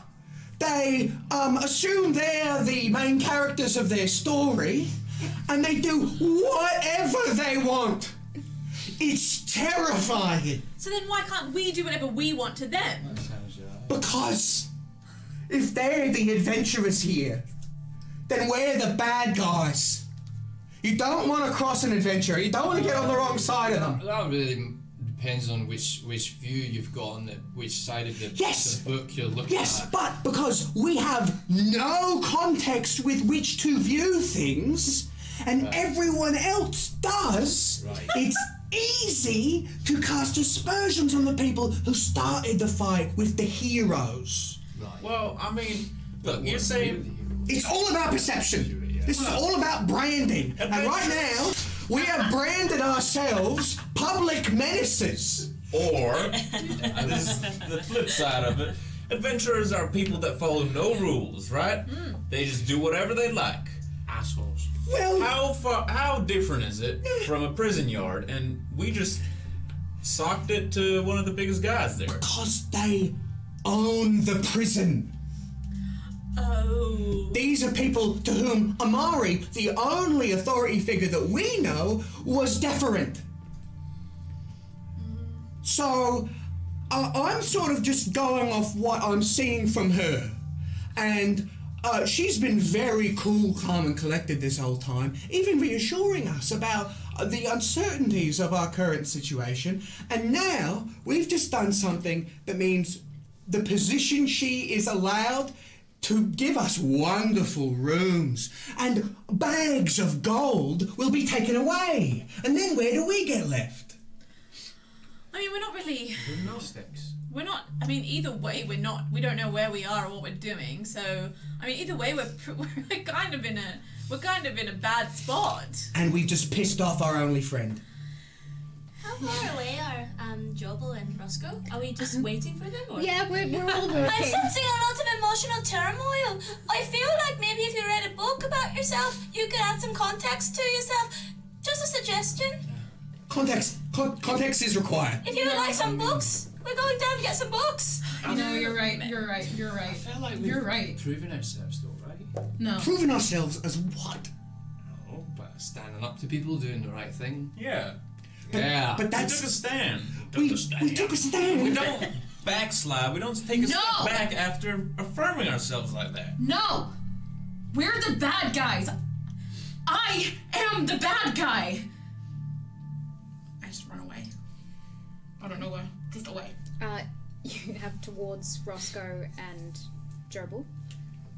they assume they're the main characters of their story, and they do whatever they want. It's terrifying. So then why can't we do whatever we want to them? Because if they're the adventurers here, then we're the bad guys. You don't want to cross an adventurer. You don't want to get on the wrong side of them. That really depends on which view you've got on which side of the book you're looking at. Yes, but because we have no context with which to view things, and everyone else does, it's easy to cast aspersions on the people who started the fight with the heroes. Right. Well, I mean, look, you're saying... It's all about perception. This is all about branding. And right now, we have branded ourselves public menaces. Or, this is the flip side of it, adventurers are people that follow no rules, right? They just do whatever they like. Assholes. Well, How different is it from a prison yard? And we just socked it to one of the biggest guys there. because they own the prison. Oh. These are people to whom Imari, the only authority figure that we know, was deferent. So, I'm sort of just going off what I'm seeing from her. And she's been very cool, calm and collected this whole time, even reassuring us about the uncertainties of our current situation. And now, we've just done something that means the position she is allowed to give us wonderful rooms and bags of gold will be taken away. And then where do we get left? I mean, we're not really. We're Gnostics. We're not. I mean, either way, we're not. We don't know where we are or what we're doing. So, I mean, either way, we're kind of in a bad spot. And we've just pissed off our only friend. How far away are Jobel and Roscoe? Are we just waiting for them? Or? Yeah, we're all I'm working. sensing a lot of emotional turmoil. I feel like maybe if you read a book about yourself, you could add some context to yourself. Just a suggestion. Context is required. If you would like some books, we're going down to get some books. No, you're right. I feel like we've proven ourselves though, right? No. Proving ourselves as what? Oh, but standing up to people, doing the right thing. Yeah. Yeah. But We that's... took a stand. We took a stand. We don't backslide. We don't take a No. step back after affirming ourselves like that. No! We're the bad guys! I am the bad guy! I just run away. I don't know where. Just away. You have towards Roscoe and Jobel,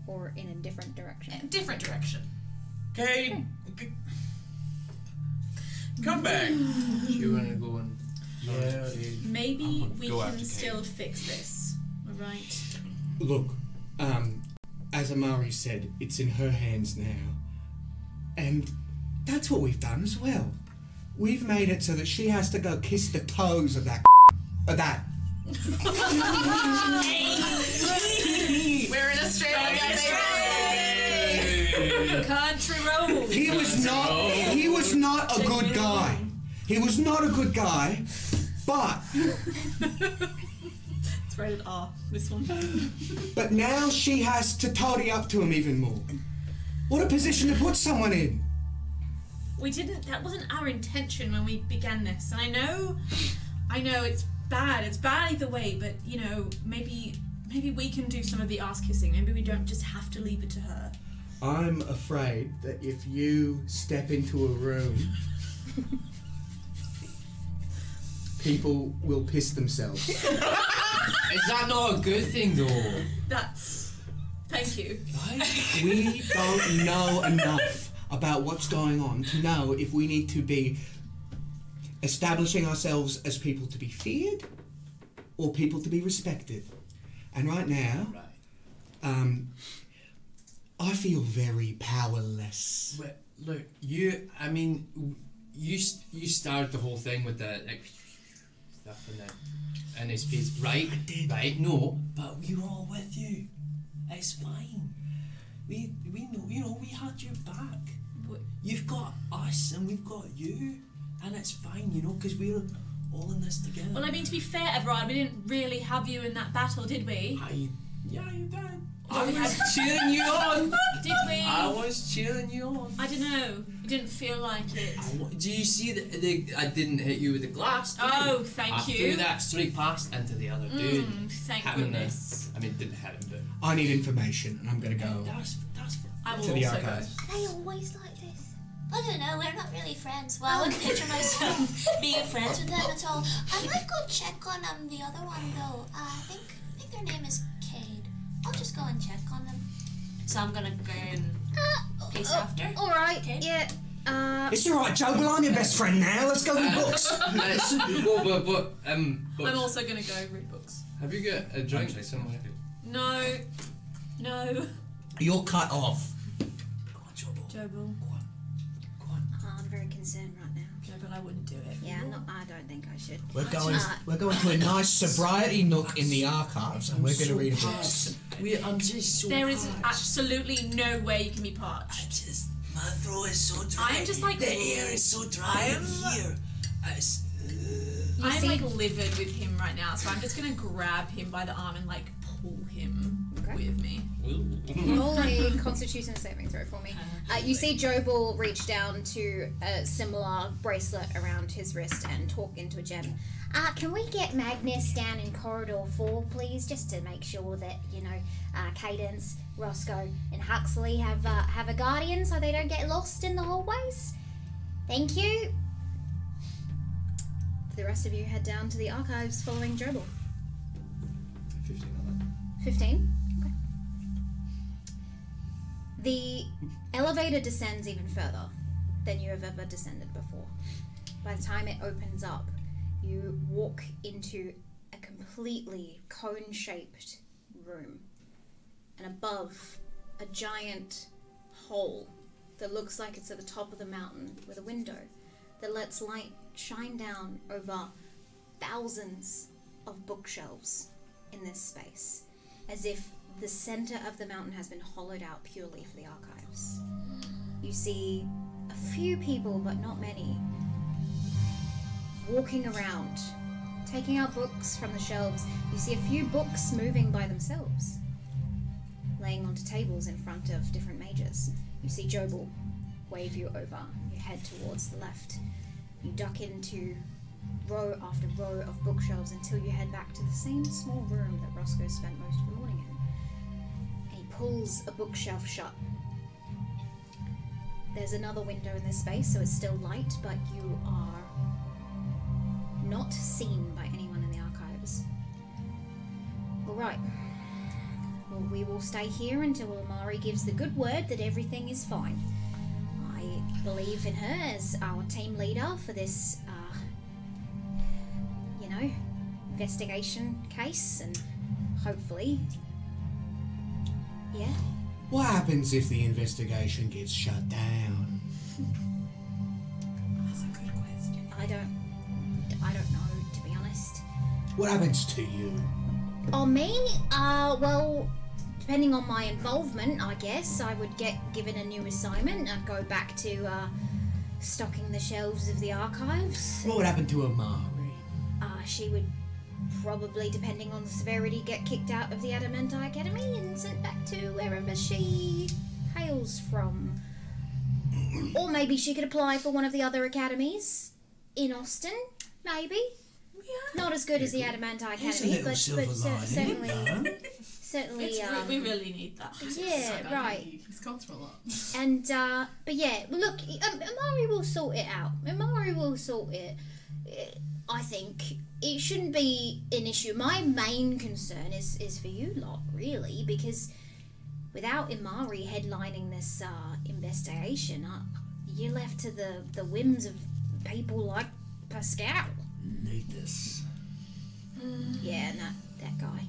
or in a different direction? Different direction. Okay. Come back. You want to go and... Yeah. Maybe we go can after still Kate. fix this. Alright. Look, as Imari said, it's in her hands now. And that's what we've done as well. We've made it so that she has to go kiss the toes of that We're in Australia, baby! Country road! He was not a good guy. He was not a good guy, but It's rated R, this one. but now she has to toddy up to him even more. What a position to put someone in. That wasn't our intention when we began this. And I know it's bad either way, but you know, maybe we can do some of the ass kissing. Maybe we don't just have to leave it to her. I'm afraid that if you step into a room, people will piss themselves. Is that not a good thing though? Thank you. We don't know enough about what's going on to know if we need to be establishing ourselves as people to be feared or people to be respected. And right now, I feel very powerless. But look, you started the whole thing with the stuff in his face, right? I did. Right? No, but we were all with you. It's fine. We know, we had your back. But You've got us and we've got you, and it's fine, you know, because we're all in this together. well, I mean, to be fair, Everard, we didn't really have you in that battle, did we? Yeah, you did. Oh, I we was had- cheering you on. Did we? I was cheering you on. I don't know. It didn't feel like it. Do you see I didn't hit you with the glass? Did I? Oh, thank I you. threw that straight past into the other dude. Thank Hit him in the- goodness. I mean, didn't hit him, but I need information, and I'm going to go that's I will to the also go. archives. I always like this. I don't know, we're not really friends. Well, I wouldn't picture myself being friends with them at all. I might go check on the other one though. I think their name is Cade. I'll just go and check on them. So I'm gonna go and pace after. Alright, Okay. yeah. It's alright, Jobel, I'm your best friend now. Let's go read books. but I'm also gonna go read books. have you got a drink somewhere? No. You're cut off. Jobel. I'm very concerned right now. Jobel, I wouldn't do it. Yeah, I don't think I should. We're going to a nice sobriety nook in the archives, and we're going to read a book. I'm just so There is parched. absolutely no way you can be I'm parched. just mad. throat is so dry. I'm just like the air is so dry in here. I'm like livid with him right now, so I'm just gonna grab him by the arm and like pull him with me. Roll a Constitution saving throw for me. You see Jobal reach down to a similar bracelet around his wrist and talk into a gem. Can we get Magnus down in corridor 4, please, just to make sure that Cadence, Roscoe, and Huxley have a guardian so they don't get lost in the hallways? Thank you. The rest of you head down to the archives following Jobal. 15 on that. 15? Okay. The elevator descends even further than you have ever descended before. By the time it opens up, you walk into a completely cone-shaped room. And above, a giant hole that looks like it's at the top of the mountain with a window that lets light shine down over thousands of bookshelves in this space, as if the center of the mountain has been hollowed out purely for the archives. You see a few people, but not many, walking around, taking out books from the shelves. You see a few books moving by themselves, laying onto tables in front of different mages. You see Jobal wave you over. You head towards the left. You duck into row after row of bookshelves until you head back to the same small room that Roscoe spent most of the morning in. And he pulls a bookshelf shut. There's another window in this space, so it's still light, but you are not seen by anyone in the archives. Alright. Well, we will stay here until Imari gives the good word that everything is fine. I believe in her as our team leader for this, investigation case, and hopefully, yeah. What happens if the investigation gets shut down? That's a good question. I don't know, to be honest. What happens to you? Oh, me? Well, depending on my involvement, I guess I would get given a new assignment. I'd go back to stocking the shelves of the archives. What would happen to Imari? She would probably, depending on the severity, get kicked out of the Adamantine Academy and sent back to wherever she hails from. Or maybe she could apply for one of the other academies in Austin, maybe. Yeah. Not as good as the Adamantine Academy, but certainly, we really need that. Yeah, right. He's gone through a lot. And but yeah, look, Imari will sort it out. Imari will sort it. I think it shouldn't be an issue. My main concern is for you lot, really, because without Imari headlining this investigation, you're left to the whims of people like Pascal. Nathus. Yeah, no, that guy.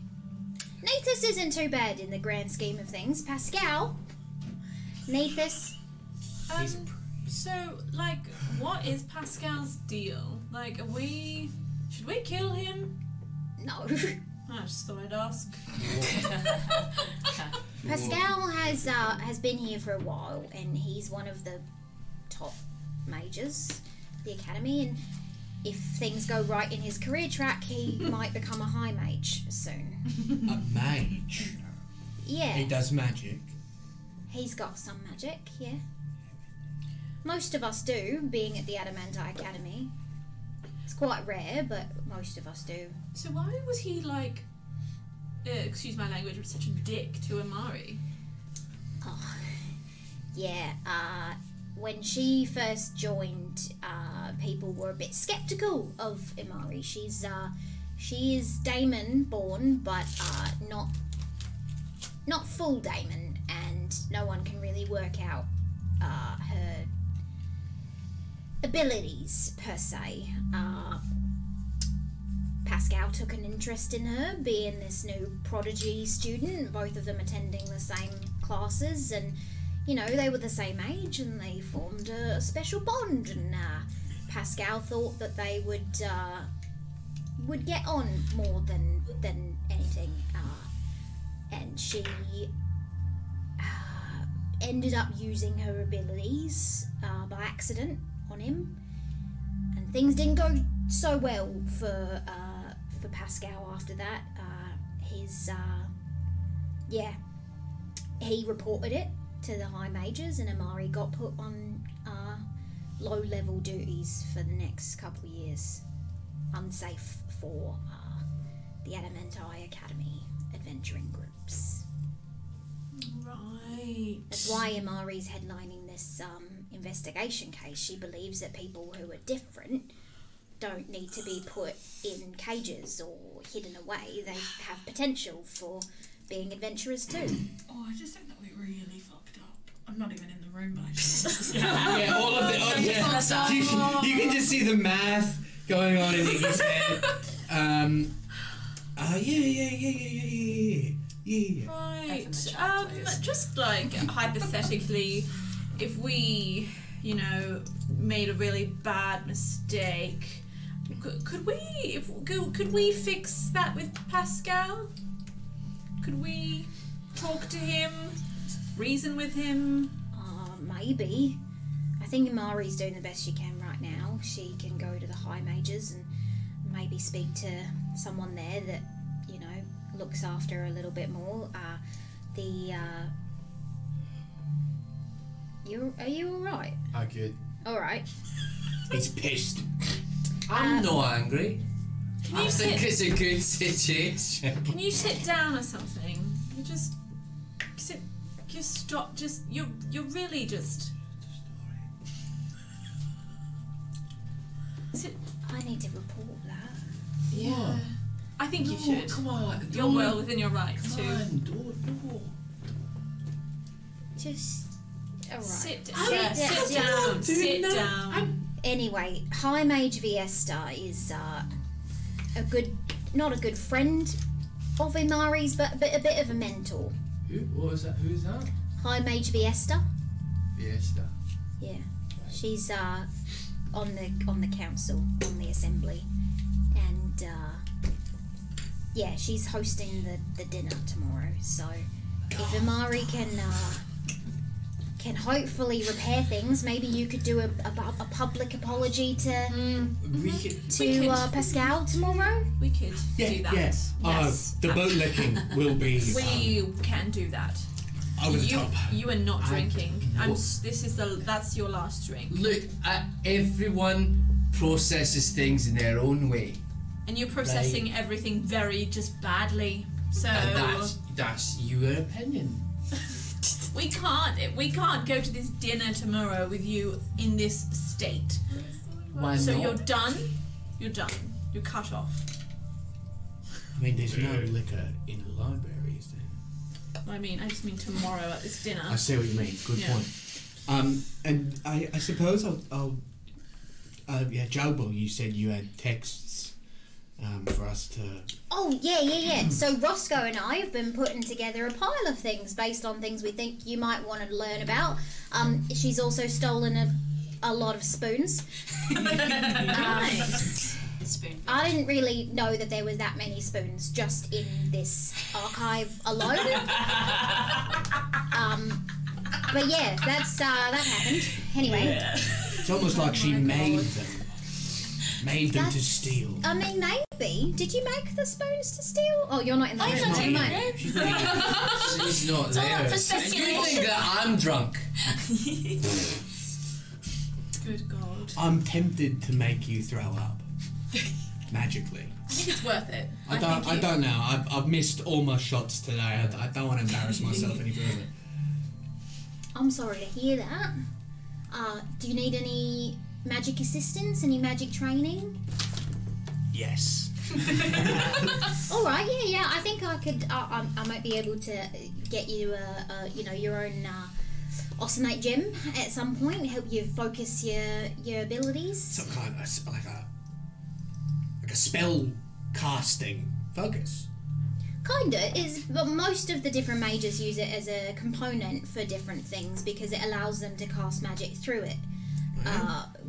Nathus isn't too bad in the grand scheme of things. Pascal. Nathus. So, like, what is Pascal's deal? Like, should we kill him? No. I just thought I'd ask. Pascal has been here for a while, and he's one of the top mages of the academy, and if things go right in his career track, he might become a high mage soon. A mage? Yeah. He does magic? He's got some magic, yeah. Most of us do, being at the Adamantine Academy. It's quite rare, but most of us do. So why was he like, excuse my language, such a dick to Imari? Oh, yeah, when she first joined, people were a bit skeptical of Imari. She is Daemon born, but not full Daemon, and no one can really work out her abilities per se. Pascal took an interest in her, being this new prodigy student, both of them attending the same classes, and they were the same age, and they formed a special bond, and Pascal thought that they would get on more than anything, and she ended up using her abilities by accident on him, and things didn't go so well for Pascal after that. He reported it to the High Mages, and Imari got put on low-level duties for the next couple of years, unsafe for the Adamanti Academy adventuring groups. Right. That's why Imari's headlining this investigation case. She believes that people who are different don't need to be put in cages or hidden away. They have potential for being adventurers too. Oh, I just think that we really fucked up. I'm not even in the room, but I just... Yeah, all of the... Oh, yeah. You can just see the math going on in Iggy's head. Yeah. Right. Just like hypothetically, if we, made a really bad mistake, could we fix that with Pascal? Could we talk to him, reason with him? Maybe. I think Imari's doing the best she can right now. She can go to the High Mages and maybe speak to someone there that, looks after her a little bit more. Are you alright? I'm good. Alright. He's pissed. I'm not angry. Can you think it's a good situation. Can you sit down or something? You just sit. Just stop. Just you're really just. Sit. I need to report that. Yeah. I think you should. Come on. You're well within your rights Come to. on, do it. Just. Alright. Sit down. Sit down. Anyway, High Mage Viesta is not a good friend of Imari's, but a bit of a mentor. Who? What was that? Who is that? High Mage Viesta. Fiesta. Yeah, she's on the council, on the assembly, and she's hosting the dinner tomorrow. So if Imari can hopefully repair things, maybe you could do a public apology to Pascal tomorrow. We could do that. Yes. The boat licking will be. We can do that. Over the top. You are not drinking. That's your last drink. Look, everyone processes things in their own way. And you're processing everything very just badly. So that's your opinion. We can't go to this dinner tomorrow with you in this state. Why so not? You're done. You're cut off. I mean, there's no liquor in the library, is there? I just mean tomorrow at this dinner. I see what you mean. Good point. And I suppose I'll Jobo, you said you had texts for us to... Oh, yeah. So Roscoe and I have been putting together a pile of things based on things we think you might want to learn about. She's also stolen a lot of spoons. Nice. I didn't really know that there was that many spoons just in this archive alone. But yeah, that happened. Anyway. Yeah. It's almost like she made them to steal. I mean, maybe. Did you make the spoons to steal? Oh, you're not in the room. She's not there. And you think that I'm drunk? Good God. I'm tempted to make you throw up. Magically. I think it's worth it. I don't know. I've missed all my shots today. I don't want to embarrass myself any further. I'm sorry to hear that. Do you need any magic assistance? Any magic training? Yes. All right. Yeah. I think I could. I might be able to get you your own oscinate gem at some point. Help you focus your abilities. Some kind of like a spell casting focus. Kinda is, but most of the different mages use it as a component for different things because it allows them to cast magic through it.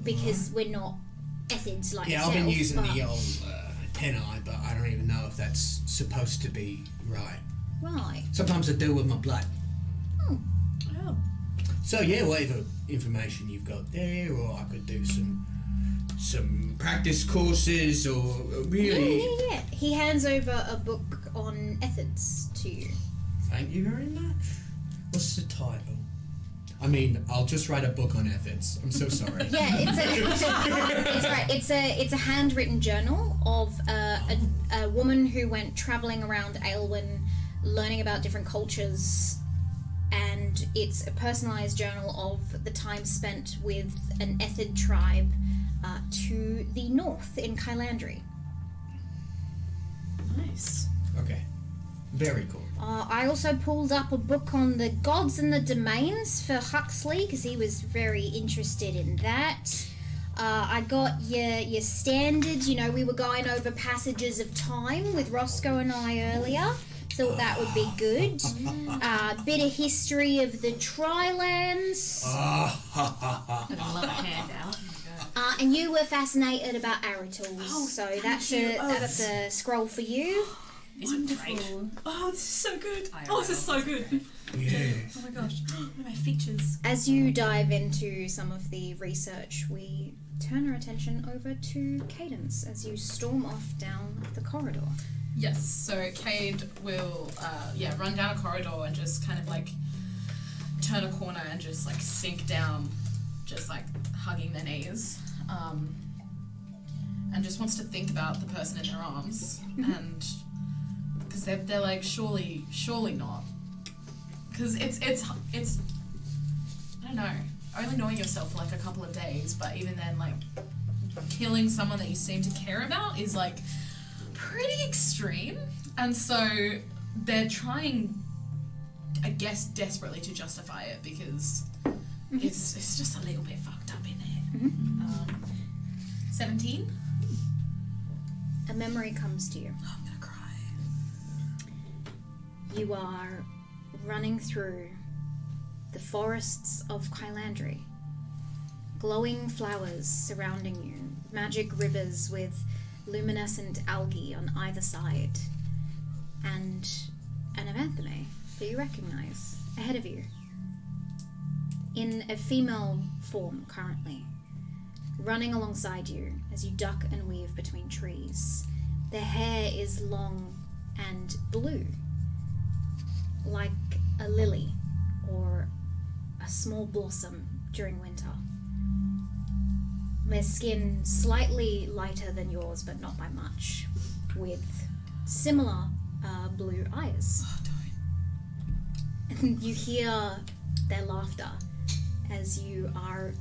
Because we're not ethids like yourself. I've been using the old 10-eye, but I don't even know if that's supposed to be right. Right. Sometimes I do with my blood. Oh. So yeah, whatever information you've got there, or I could do some practice courses, or really. Yeah. He hands over a book on ethics to you. Thank you very much. What's the title? I mean, I'll just write a book on ethics. I'm so sorry. Yeah, it's a handwritten journal of a woman who went traveling around Aelwyn, learning about different cultures, and it's a personalized journal of the time spent with an Ethid tribe to the north in Kylandry. Nice. Okay. Very cool. I also pulled up a book on the gods and the domains for Huxley because he was very interested in that. I got your standards. You know, we were going over passages of time with Roscoe and I earlier. Thought that would be good. Bit of history of the Trilands. I'd love a handout. And you were fascinated about Aritals, so that's a scroll for you. Wonderful. Oh, this is so good. This is so good. Yeah. Oh my gosh. One of my features. As you dive into some of the research, we turn our attention over to Cadence as you storm off down the corridor. Yes, so Cade will run down a corridor and just kind of like turn a corner and just like sink down, just like hugging their knees, and just wants to think about the person in their arms, and because they're like surely not, because it's I don't know, only knowing yourself for like a couple of days, but even then like killing someone that you seem to care about is like pretty extreme, and so they're trying, I guess, desperately to justify it because it's just a little bit fucked up in there. 17. A memory comes to you. Oh, I'm gonna cry. You are running through the forests of Kylandry. Glowing flowers surrounding you, magic rivers with luminescent algae on either side, and an avanthome that you recognize ahead of you. In a female form currently, running alongside you as you duck and weave between trees. Their hair is long and blue, like a lily or a small blossom during winter. Their skin slightly lighter than yours, but not by much, with similar blue eyes. Oh, don't. And you hear their laughter as you are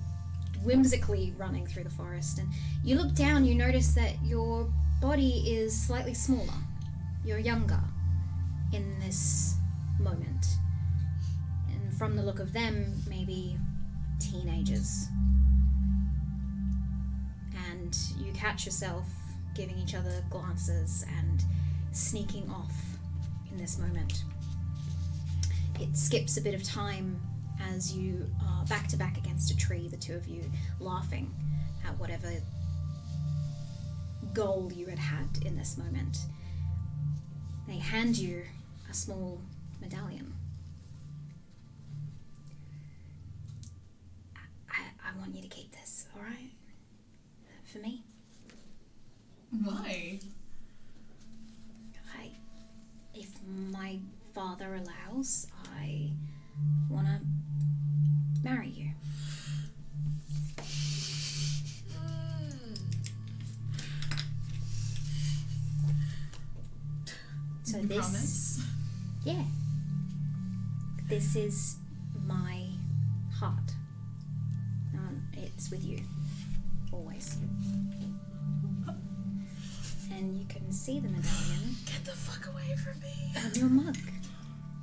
whimsically running through the forest, and you look down, you notice that your body is slightly smaller. You're younger in this moment, and from the look of them, maybe teenagers. And you catch yourself giving each other glances and sneaking off in this moment. It skips a bit of time as you are back to back against a tree, the two of you laughing at whatever goal you had had in this moment. They hand you a small medallion. I want you to keep this, alright? For me. Why? If my father allows, I want to marry you. So this, promise? Yeah, this is my heart. It's with you, always. And you can see the medallion. Get the fuck away from me! On your mug.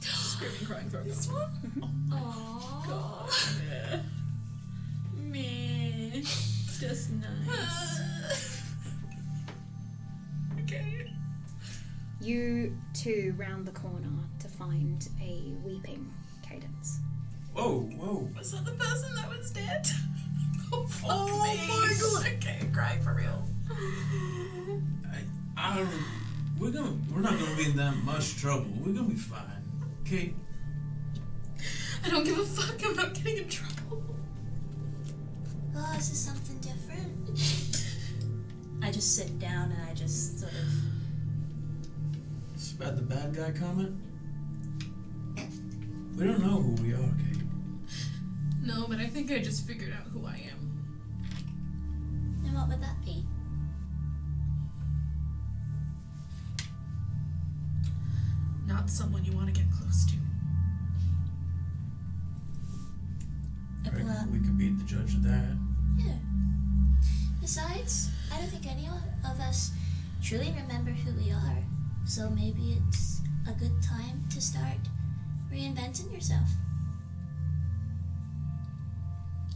Screaming, crying, throwing This up. one? Aww. God. Man. Just nice. Okay. You two round the corner to find a weeping Cadence. Whoa. Was that the person that was dead? Oh, fuck Oh me. my God. Okay, I'm crying for real. We're not gonna be in that much trouble. We're gonna be fine. Okay. I don't give a fuck about getting in trouble. Oh, is this something different? I just sit down and I just sort of... It's about the bad guy comment? We don't know who we are, Kate. No, but I think I just figured out who I am. And what would that be? Not someone you want to get close to. Reckon we could beat the judge of that. Yeah. Besides, I don't think any of us truly remember who we are. So maybe it's a good time to start reinventing yourself.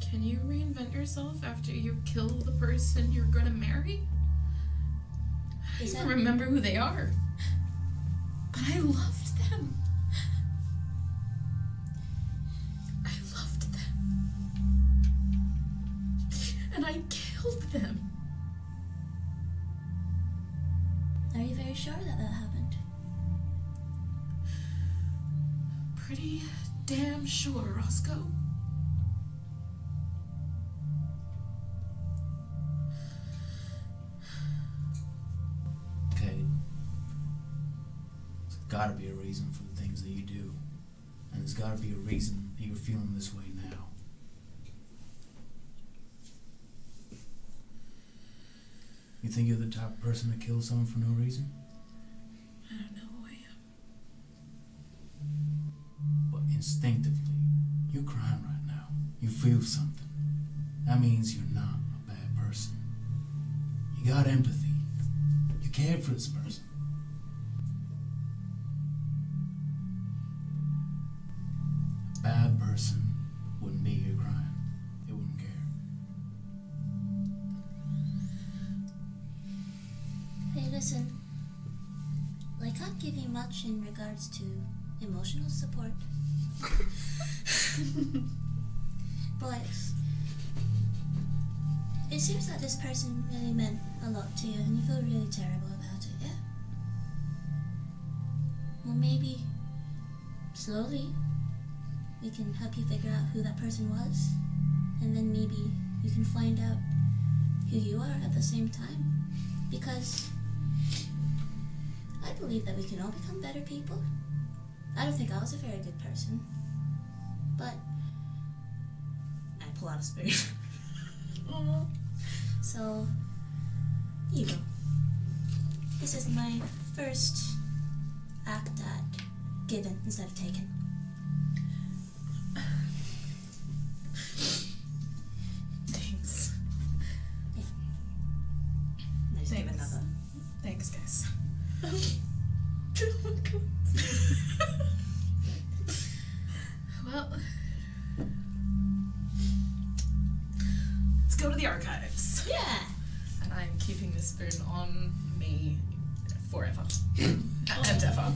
Can you reinvent yourself after you kill the person you're gonna marry? I don't even remember who they are. But I loved them. I loved them. And I killed them. Are you very sure that happened? Pretty damn sure, Roscoe. Kate, there's gotta be a reason for the things that you do. And there's gotta be a reason that you're feeling this way now. You think you're the type of person to kill someone for no reason? I don't know who I am. But instinctively, you're crying right now. You feel something. That means you're not a bad person. You got empathy. You cared for this person. A bad person wouldn't be here crying. They wouldn't care. Hey, listen. I can't give you much in regards to emotional support. But it seems that this person really meant a lot to you and you feel really terrible about it, yeah? Well, maybe slowly we can help you figure out who that person was, and then maybe you can find out who you are at the same time. Because I believe that we can all become better people. I don't think I was a very good person, but I pull out a spoon. So, here you go. This is my first act at given instead of taken. Thanks. Yeah. There's Thanks. another. Thanks, guys. Well, let's go to the archives. Yeah. And I'm keeping this spoon on me forever and ever.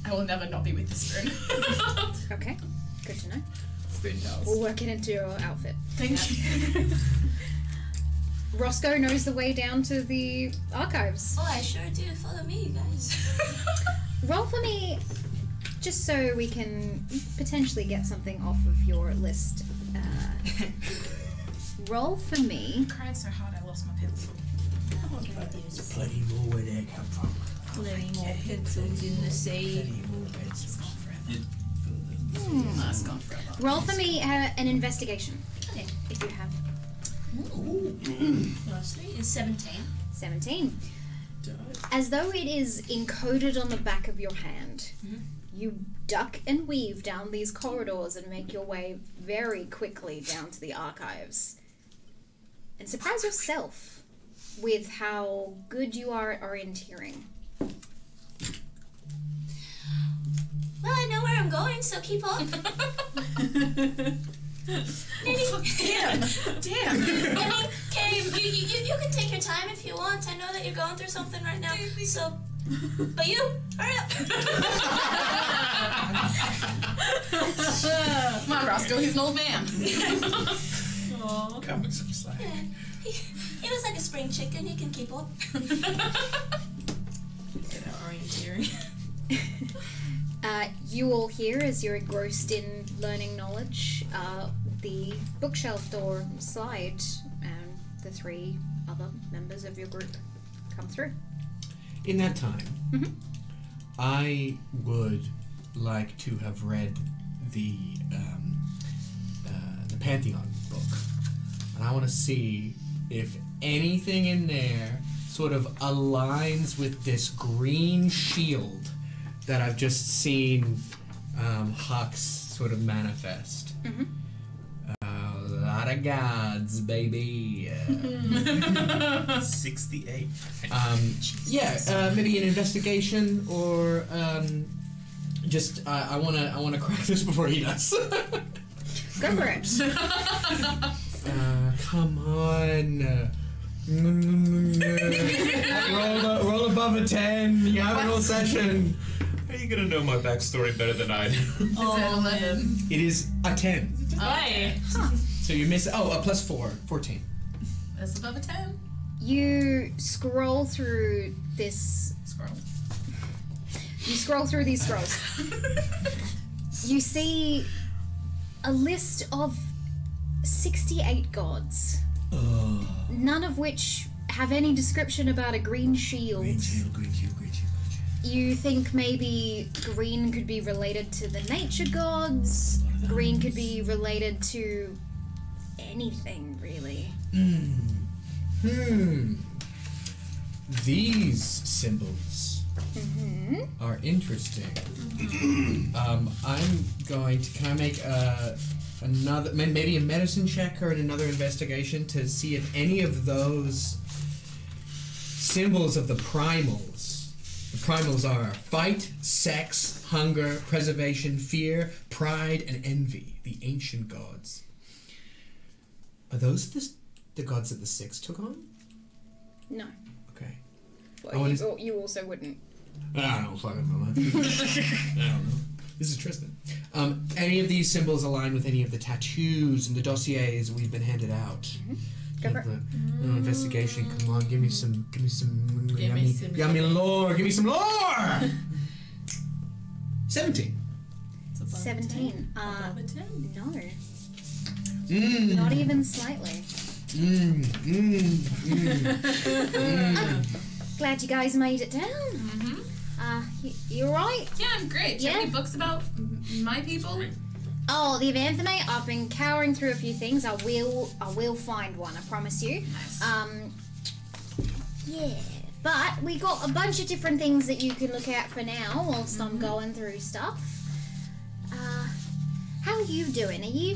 I will never not be with the spoon. Okay, good to know. Spoon bells. We'll work it into your outfit. Thank you. Roscoe knows the way down to the archives. Oh, I sure do. Follow me, you guys. Roll for me, just so we can potentially get something off of your list. Roll for me. I cried so hard I lost my pencil. Plenty more where they come from. Plenty more pencils in the sea. That's gone forever. Roll for me an investigation. Okay. If you have Plus 3 is 17. 17. As though it is encoded on the back of your hand, you duck and weave down these corridors and make your way very quickly down to the archives. And surprise yourself with how good you are at orienteering. Well, I know where I'm going, so keep up. Damn! I mean, Kay, you can take your time if you want. I know that you're going through something right now. So, but you, hurry up. Come on, Roscoe, he's an old man. Come with some slack. Yeah, he was like a spring chicken. He can keep up. Orienteering. you all here, as you're engrossed in learning knowledge, the bookshelf door slide, and the 3 other members of your group come through. In that time, I would like to have read the Pantheon book, and I want to see if anything in there sort of aligns with this green shield that I've just seen Hux sort of manifest. A lot of gods, baby. 68. Maybe an investigation or just I wanna crack this before he does. Go for it. Come on. roll above a 10. You have an all session. How are you gonna know my backstory better than I do? It is a 10. Aye. So you miss. Oh, a plus 4. 14. That's above a 10. You scroll through this. You scroll through these scrolls. You see a list of 68 gods. None of which have any description about a green shield. Green shield. You think maybe green could be related to the nature gods. Green could be related to anything, really. These symbols are interesting. I'm going to. Can I make another, maybe a medicine check or another investigation to see if any of those symbols of the primals. The primals are fight, sex, hunger, preservation, fear, pride, and envy. The ancient gods. Are those the gods that the 6 took on? No. Okay. Well, you also wouldn't. I don't fucking know. I don't know. This is Tristan. Any of these symbols align with any of the tattoos and the dossiers we've been handed out? Go for it. Investigation. Come on, give me some yummy lore. Give me some lore. 17. 17. Above a 10. No. Not even slightly. Glad you guys made it down. You alright? Yeah, I'm great. Do you have any books about my people? Oh, the Evanthemate, I've been cowering through a few things. I will find one, I promise you. Nice. Yeah. But we got a bunch of different things that you can look at for now whilst I'm going through stuff. How are you doing? Are you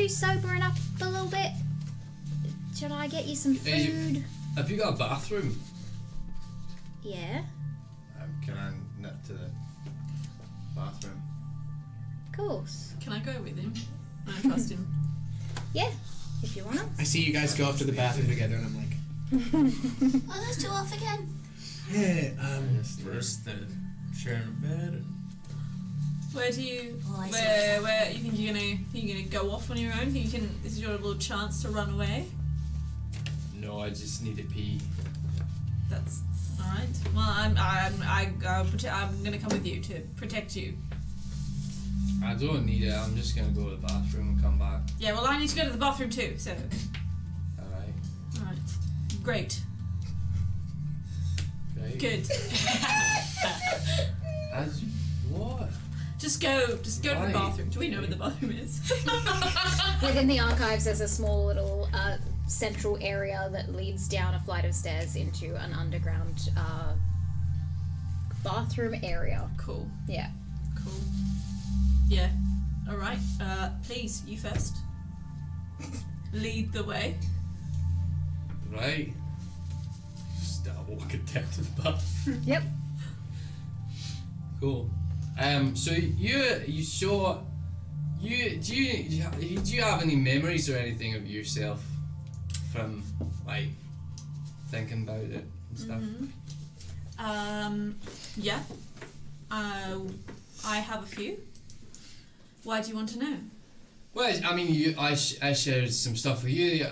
sobering up a little bit? Should I get you some food? Have you got a bathroom? Yeah. Can I nip to the bathroom? Of course. Can I go with him? I trust him. Yeah, if you want to. I see you guys go off to the bathroom together, and I'm like, Oh, those 2 off again. yeah. First, sharing a bed. Where do you? Oh, I see. Where you think you're gonna go off on your own? Think you can? This is your little chance to run away. No, I just need to pee. That's all right. Well, I'm gonna come with you to protect you. I don't need it. I'm just gonna go to the bathroom and come back. Yeah. Well, I need to go to the bathroom too. So. All right. All right. Great. Good. What? Just go to the bathroom. Do we know where the bathroom is? Within the archives, there's a small little central area that leads down a flight of stairs into an underground bathroom area. Cool. Yeah. Cool. Yeah. All right. Please, you first. Lead the way. Right. Start walking down to the bathroom. Yep. Cool. So do you have any memories or anything of yourself from like thinking about it and stuff? Yeah. I have a few. Why do you want to know? Well, I mean, I shared some stuff with you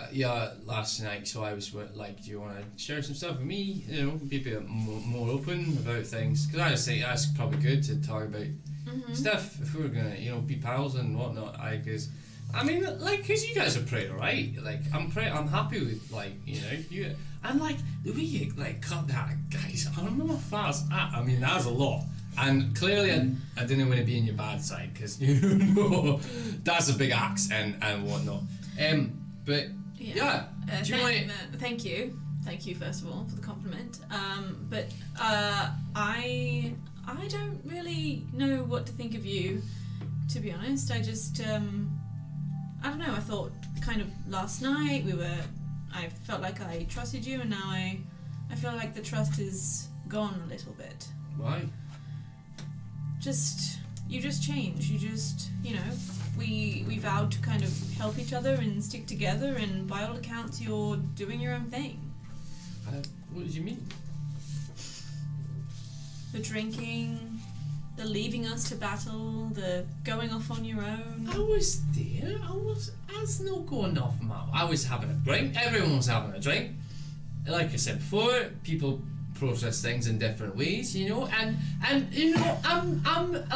last night, so I was like, do you want to share some stuff with me? You know, be a bit more open about things. Because I just think that's probably good to talk about Steph, if we were gonna, be pals and whatnot, cause you guys are pretty alright. Like, I'm happy with, you, and the way you, cut that guy's arm off fast. That was a lot. And clearly, I didn't want to be in your bad side, because, that's a big axe and whatnot. But, yeah. Do you mind? Thank you. Thank you, first of all, for the compliment. But I don't really know what to think of you, to be honest. I just, I don't know, I thought kind of last night I felt like I trusted you, and now I feel like the trust is gone a little bit. Why? You just change. You just, we vowed to kind of help each other and stick together, and by all accounts, you're doing your own thing. What did you mean? The drinking, the leaving us to battle, the going off on your own. I was there. I was not going off, man. I was having a drink. Everyone was having a drink. Like I said before, people process things in different ways, and I'm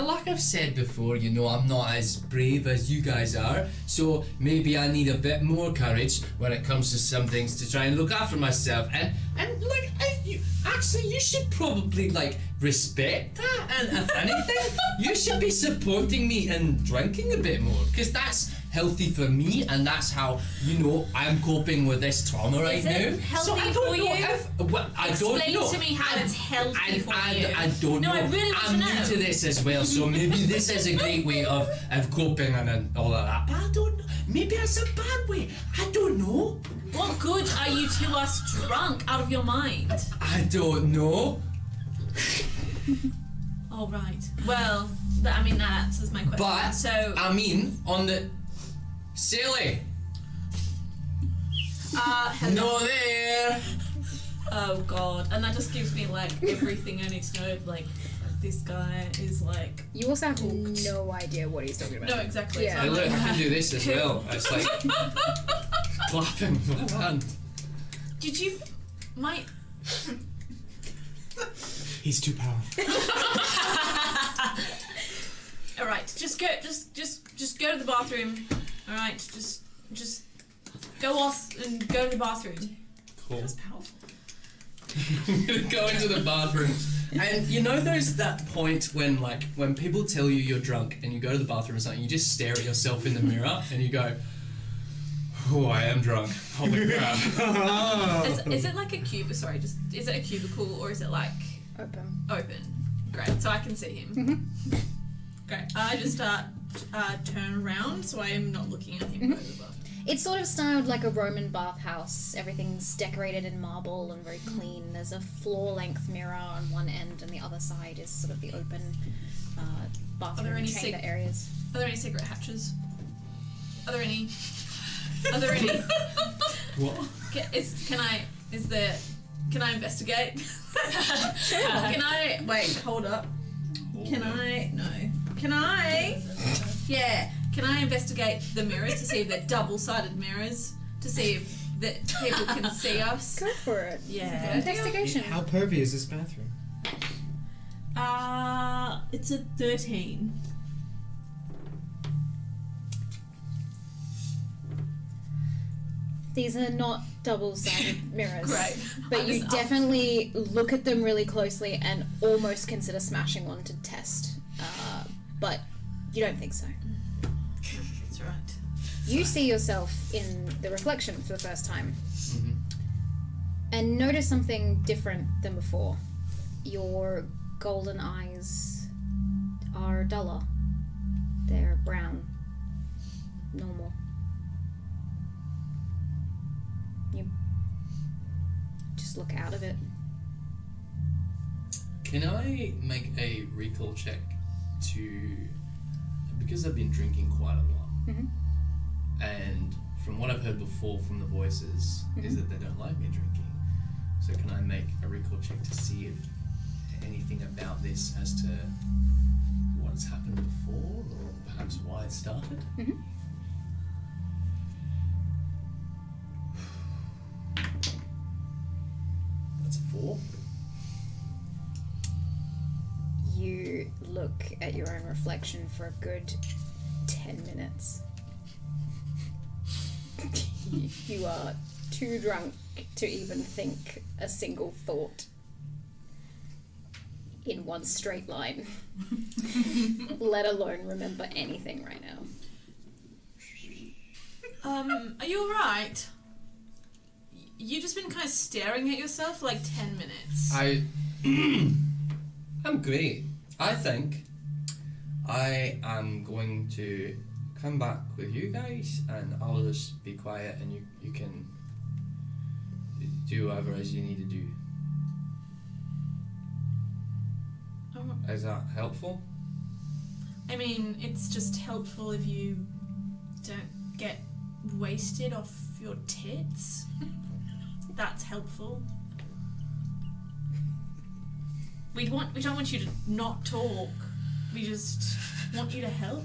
like I've said before, I'm not as brave as you guys are, so maybe I need a bit more courage when it comes to some things to try and look after myself, and you should probably respect that, and if anything you should be supporting me in drinking a bit more, because that's healthy for me, and that's how I'm coping with this trauma right now. Is it healthy for you? I don't know. Explain to me how it's healthy for you. I don't know. I really want I'm to know. new to this as well, so maybe this is a great way of coping and all of that. But I don't know. Maybe it's a bad way. I don't know. What good are you to us drunk out of your mind? I don't know. All right. Well, that answers my question. But so on the silly. Hello. No there. Oh God, and that just gives me everything I need to know. This guy is You also have no idea what he's talking about. No, exactly. Yeah. So Look, I can do this as well. It's clapping with my hand. Did you? He's too powerful. All right, just go to the bathroom. All right, just go off and go to the bathroom. Cool. That's powerful. I'm gonna go into the bathroom, and there's that point when people tell you you're drunk and you go to the bathroom or something, you just stare at yourself in the mirror and you go, "Oh, I am drunk. Holy crap!" Is it like a cube? Sorry, is it a cubicle or is it open? Open. Great, so I can see him. Mm-hmm. Great. I just turn around so I am not looking at him over the bathroom. It's sort of styled like a Roman bathhouse. Everything's decorated in marble and very clean. There's a floor-length mirror on one end, and the other side is sort of the open bathroom chamber areas. Are there any secret hatches? Are there any? What? Can I investigate? Sure. Can I wait? Hold up. Can I? No. Can I? Yeah. Can I investigate the mirrors to see if they're double-sided mirrors to see if that people can see us? Go for it. Yeah. Investigation. How pervy is this bathroom? It's a 13. These are not double-sided mirrors. Great. But you definitely look at them really closely and almost consider smashing one to test. But you don't think so. That's right. You see yourself in the reflection for the first time. Mm-hmm. And notice something different than before. Your golden eyes are duller. They're brown. Normal. You just look out of it. Can I make a recall check because I've been drinking quite a lot, and from what I've heard before from the voices is that they don't like me drinking. So can I make a recall check to see if anything about this as to what has happened before, or perhaps why it started? That's a 4. You look look at your own reflection for a good 10 minutes. You are too drunk to even think a single thought in one straight line, let alone remember anything right now. Are you alright? You've just been kind of staring at yourself for like 10 minutes. I'm great. I think I am going to come back with you guys, and I'll just be quiet, and you can do whatever it is you need to do. Is that helpful? I mean, it's just helpful if you don't get wasted off your tits. That's helpful. We don't want you to not talk. We just want you to help.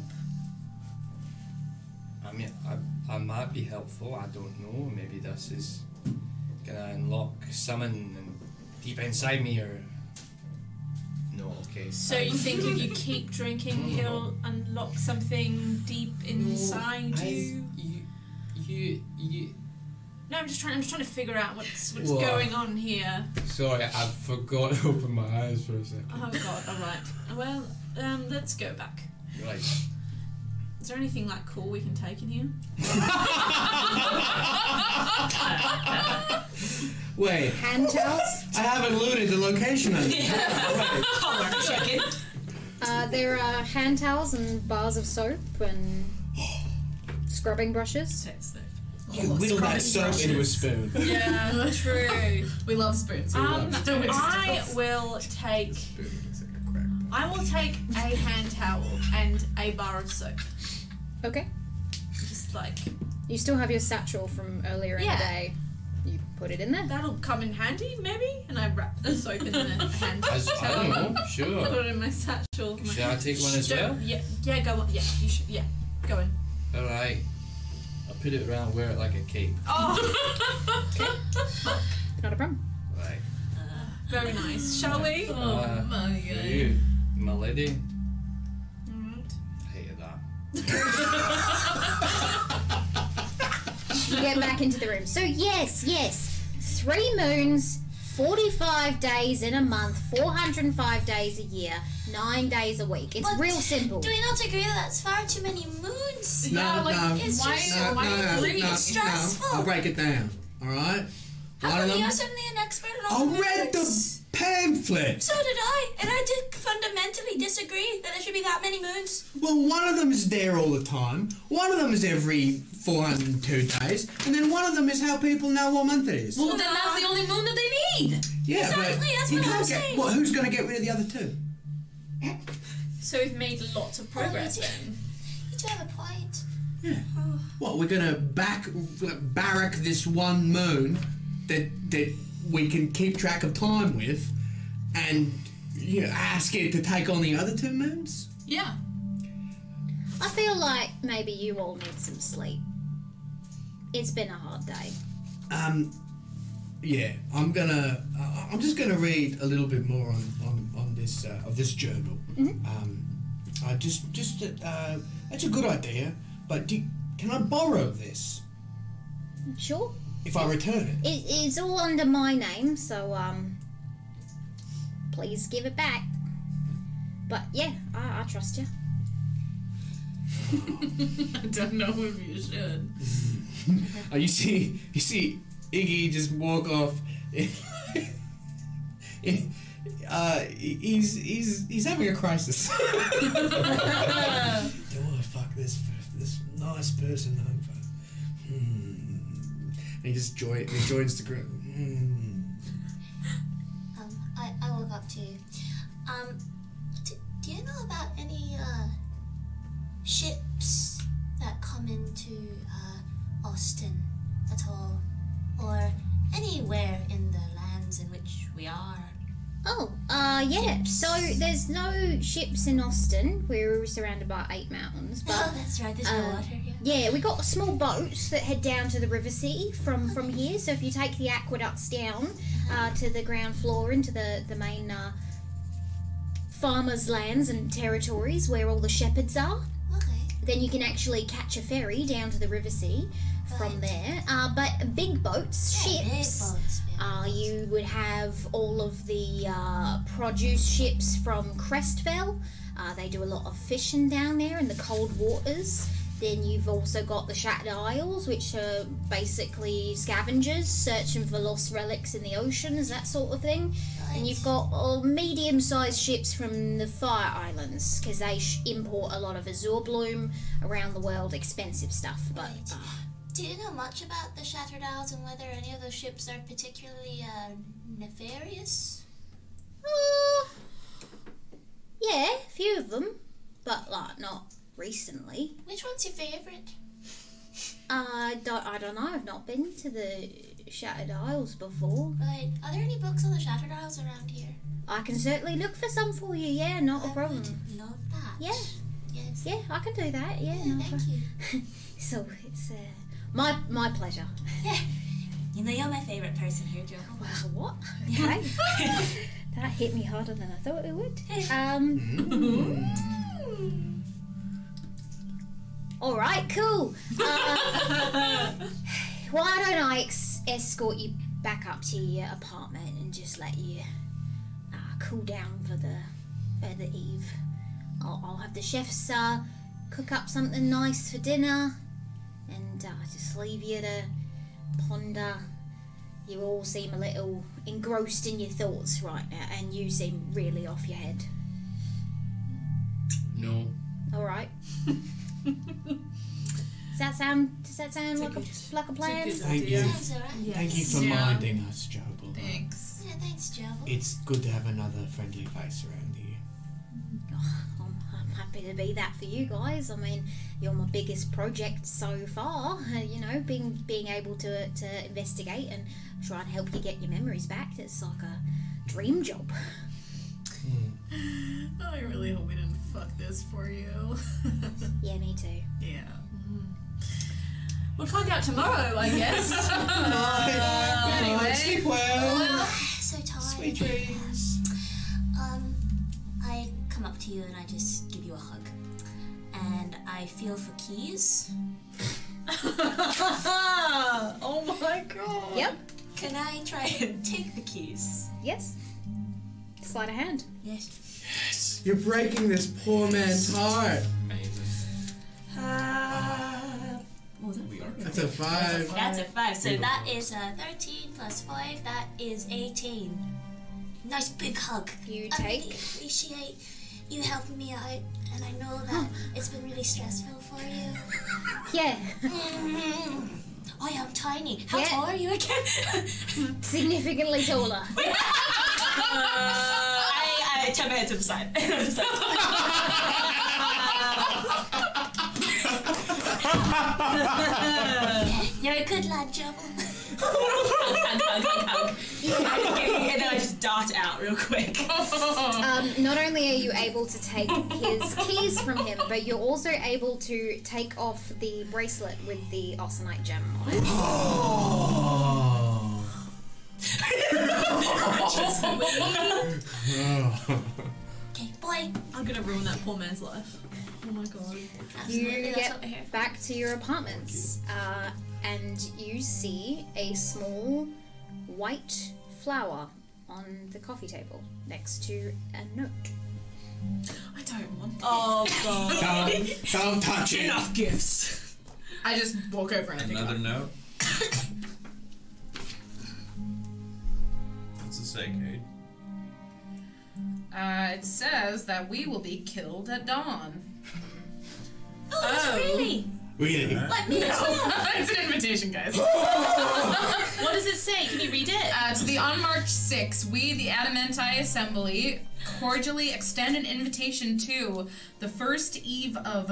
I mean, I might be helpful. I don't know. Maybe this is gonna unlock something deep inside me, or no. Okay. So you think if you keep drinking, it'll unlock something deep inside you? No, I'm just trying to figure out what's going on here. Sorry, I forgot to open my eyes for a second. Oh God! All right. Well, let's go back. Right. Is there anything like cool we can take in here? Wait. Hand towels? I haven't looted the location of it. Hold on a second. There are hand towels and bars of soap and scrubbing brushes. You whittle that soap into a spoon. Yeah, true. We love spoons. I will take a hand towel and a bar of soap. Okay. Just like... You still have your satchel from earlier in the day. You put it in there. That'll come in handy, maybe? And I wrap the soap in the hand towel. I don't know, sure. Put it in my satchel. Should I take one as well? Yeah, go on. Yeah, you should. Yeah, go on. Alright. I'll put it around, wear it like a cape. Oh! Okay. Not a problem. Right. Very nice. Shall we? Oh my For god. you, my lady. Alright. I hated that. You get back into the room. So yes. 3 moons, 45 days in a month, 405 days a year, 9 days a week. It's real simple. Do we not agree that that's far too many moons? No. It's stressful. I'll break it down. Alright? How come you're suddenly an expert in all I read the pamphlet. So did I, and I did fundamentally disagree that there should be that many moons. Well, one of them is there all the time. One of them is every 402 days, and then one of them is how people know what month it is. Well, then that's the only moon that they need. Yeah, exactly, but that's you what I'm can't saying. who's going to get rid of the other two? So we've made lots of progress then. You do have a point. Yeah. What, we're going to barrack this one moon that we can keep track of time with, and ask it to take on the other 2 moons? Yeah. I feel like maybe you all need some sleep. It's been a hard day. Yeah, I'm just gonna read a little bit more on this of this journal. That's a good idea, but can I borrow this Sure. if I return it? It's all under my name, so please give it back. But yeah, I trust you. I don't know if you should. You see Iggy just walk off. He's having a crisis. Don't want to fuck this nice person over. And he just joins the group. I woke up too. Do you know about any ships that come into Austin at all, or anywhere in the lands in which we are? Oh, yeah. So there's no ships in Austin. We're surrounded by 8 mountains. But, Oh, that's right. There's no water here. yeah, we got small boats that head down to the River City from here. So if you take the aqueducts down to the ground floor into the main farmers' lands and territories where all the shepherds are. Okay. Then you can actually catch a ferry down to the River Sea from there. But big boats, ships. You would have all of the produce ships from Crestfell. They do a lot of fishing down there in the cold waters. Then you've also got the Shattered Isles, which are basically scavengers searching for lost relics in the oceans, that sort of thing. Right. And you've got medium-sized ships from the Fire Islands, because they import a lot of azure bloom around the world, expensive stuff. But Right. Do you know much about the Shattered Isles and whether any of those ships are particularly nefarious? Yeah, a few of them, but like not recently. Which one's your favourite? I don't know. I've not been to the Shattered Isles before. Right. Are there any books on the Shattered Isles around here? I can certainly look for some for you. Yeah, not a problem. Would love that. Yeah. Yes. Yeah, I can do that. Yeah, no Thank problem. you. So it's my pleasure. Yeah. You know you're my favourite person here, Joe. Wow, what? Okay. That hit me harder than I thought it would. All right, cool. Why don't I escort you back up to your apartment and just let you cool down for the eve. I'll have the chefs cook up something nice for dinner, and just leave you to ponder. You all seem a little engrossed in your thoughts right now, and you seem really off your head. No. All right. Does that sound like a plan? Thank you. Sounds alright. Yes. Thank you for Yeah. minding us, Jobble. Thanks. Yeah, thanks, Joe. It's good to have another friendly face around here. I'm happy to be that for you guys. I mean, you're my biggest project so far. You know, being able to investigate and try to help you get your memories back. It's like a dream job. I really hope we didn't fuck this for you. Yeah, me too. Yeah. We'll find out tomorrow, I guess. Anyway. Sleep well. So tired. Sweet dreams. I come up to you and I just give you a hug. And I feel for keys. Oh my god. Yep. Can I try and take the keys? Yes. Sleight of hand. Yes. Yes. You're breaking this poor man's heart. Amazing. What was that? That's a 5. That's a 5. So that is 13 plus 5. That is 18. Nice big hug. You I take. really appreciate you helping me out, and I know that it's been really stressful for you. Yeah. I am tiny. How Yeah. tall are you again? Significantly taller. I turn my head to the side. You're a good lad, Jubble. hug. And then I just dart out real quick. Not only are you able to take his keys from him, but you're also able to take off the bracelet with the Osanite gem on it. Okay, boy. I'm gonna ruin that poor man's life. Oh my god. Absolutely, You that's what we're here get for. back to your apartments, and you see a small white flower on the coffee table next to a note. I don't want that. Oh god. Don't touch it. Enough gifts. I just walk over and I pick it Another up. note. What's it say, Kate? It says that we will be killed at dawn. Oh, really? Really? Let me know. It's an invitation, guys. What does it say? Can you read it? To the on March 6th, we, the Adamanti Assembly, cordially extend an invitation to the first eve of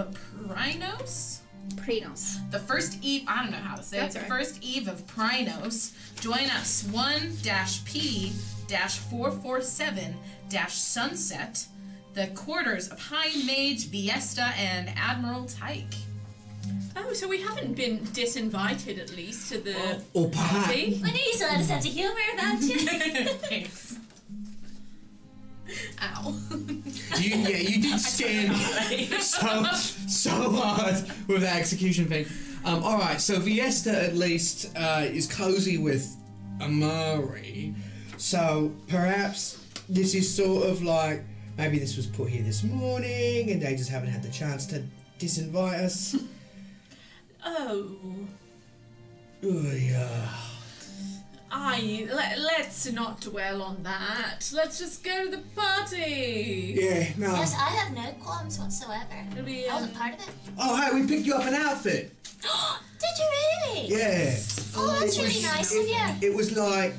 Prinos. Prinos. The first eve, I don't know how to say That's it. The right. first eve of Prinos. Join us 1-P-447-Sunset, the quarters of High Mage Viesta and Admiral Tyke. Oh, so we haven't been disinvited at least to the Or perhaps. party? I knew you still had a sense of humor about you. Thanks. Ow. You did stand so hard with that execution thing. Alright, so Viesta at least is cozy with Imari. So perhaps this is sort of like, maybe this was put here this morning and they just haven't had the chance to disinvite us. Oh. Oh, yeah. Let's not dwell on that. Let's just go to the party. Yeah, no. Yes, I have no qualms whatsoever. It'll be, I wasn't part of it. Oh, hey, we picked you up an outfit. Did you really? Yeah. Oh, that's really nice of you. It was like,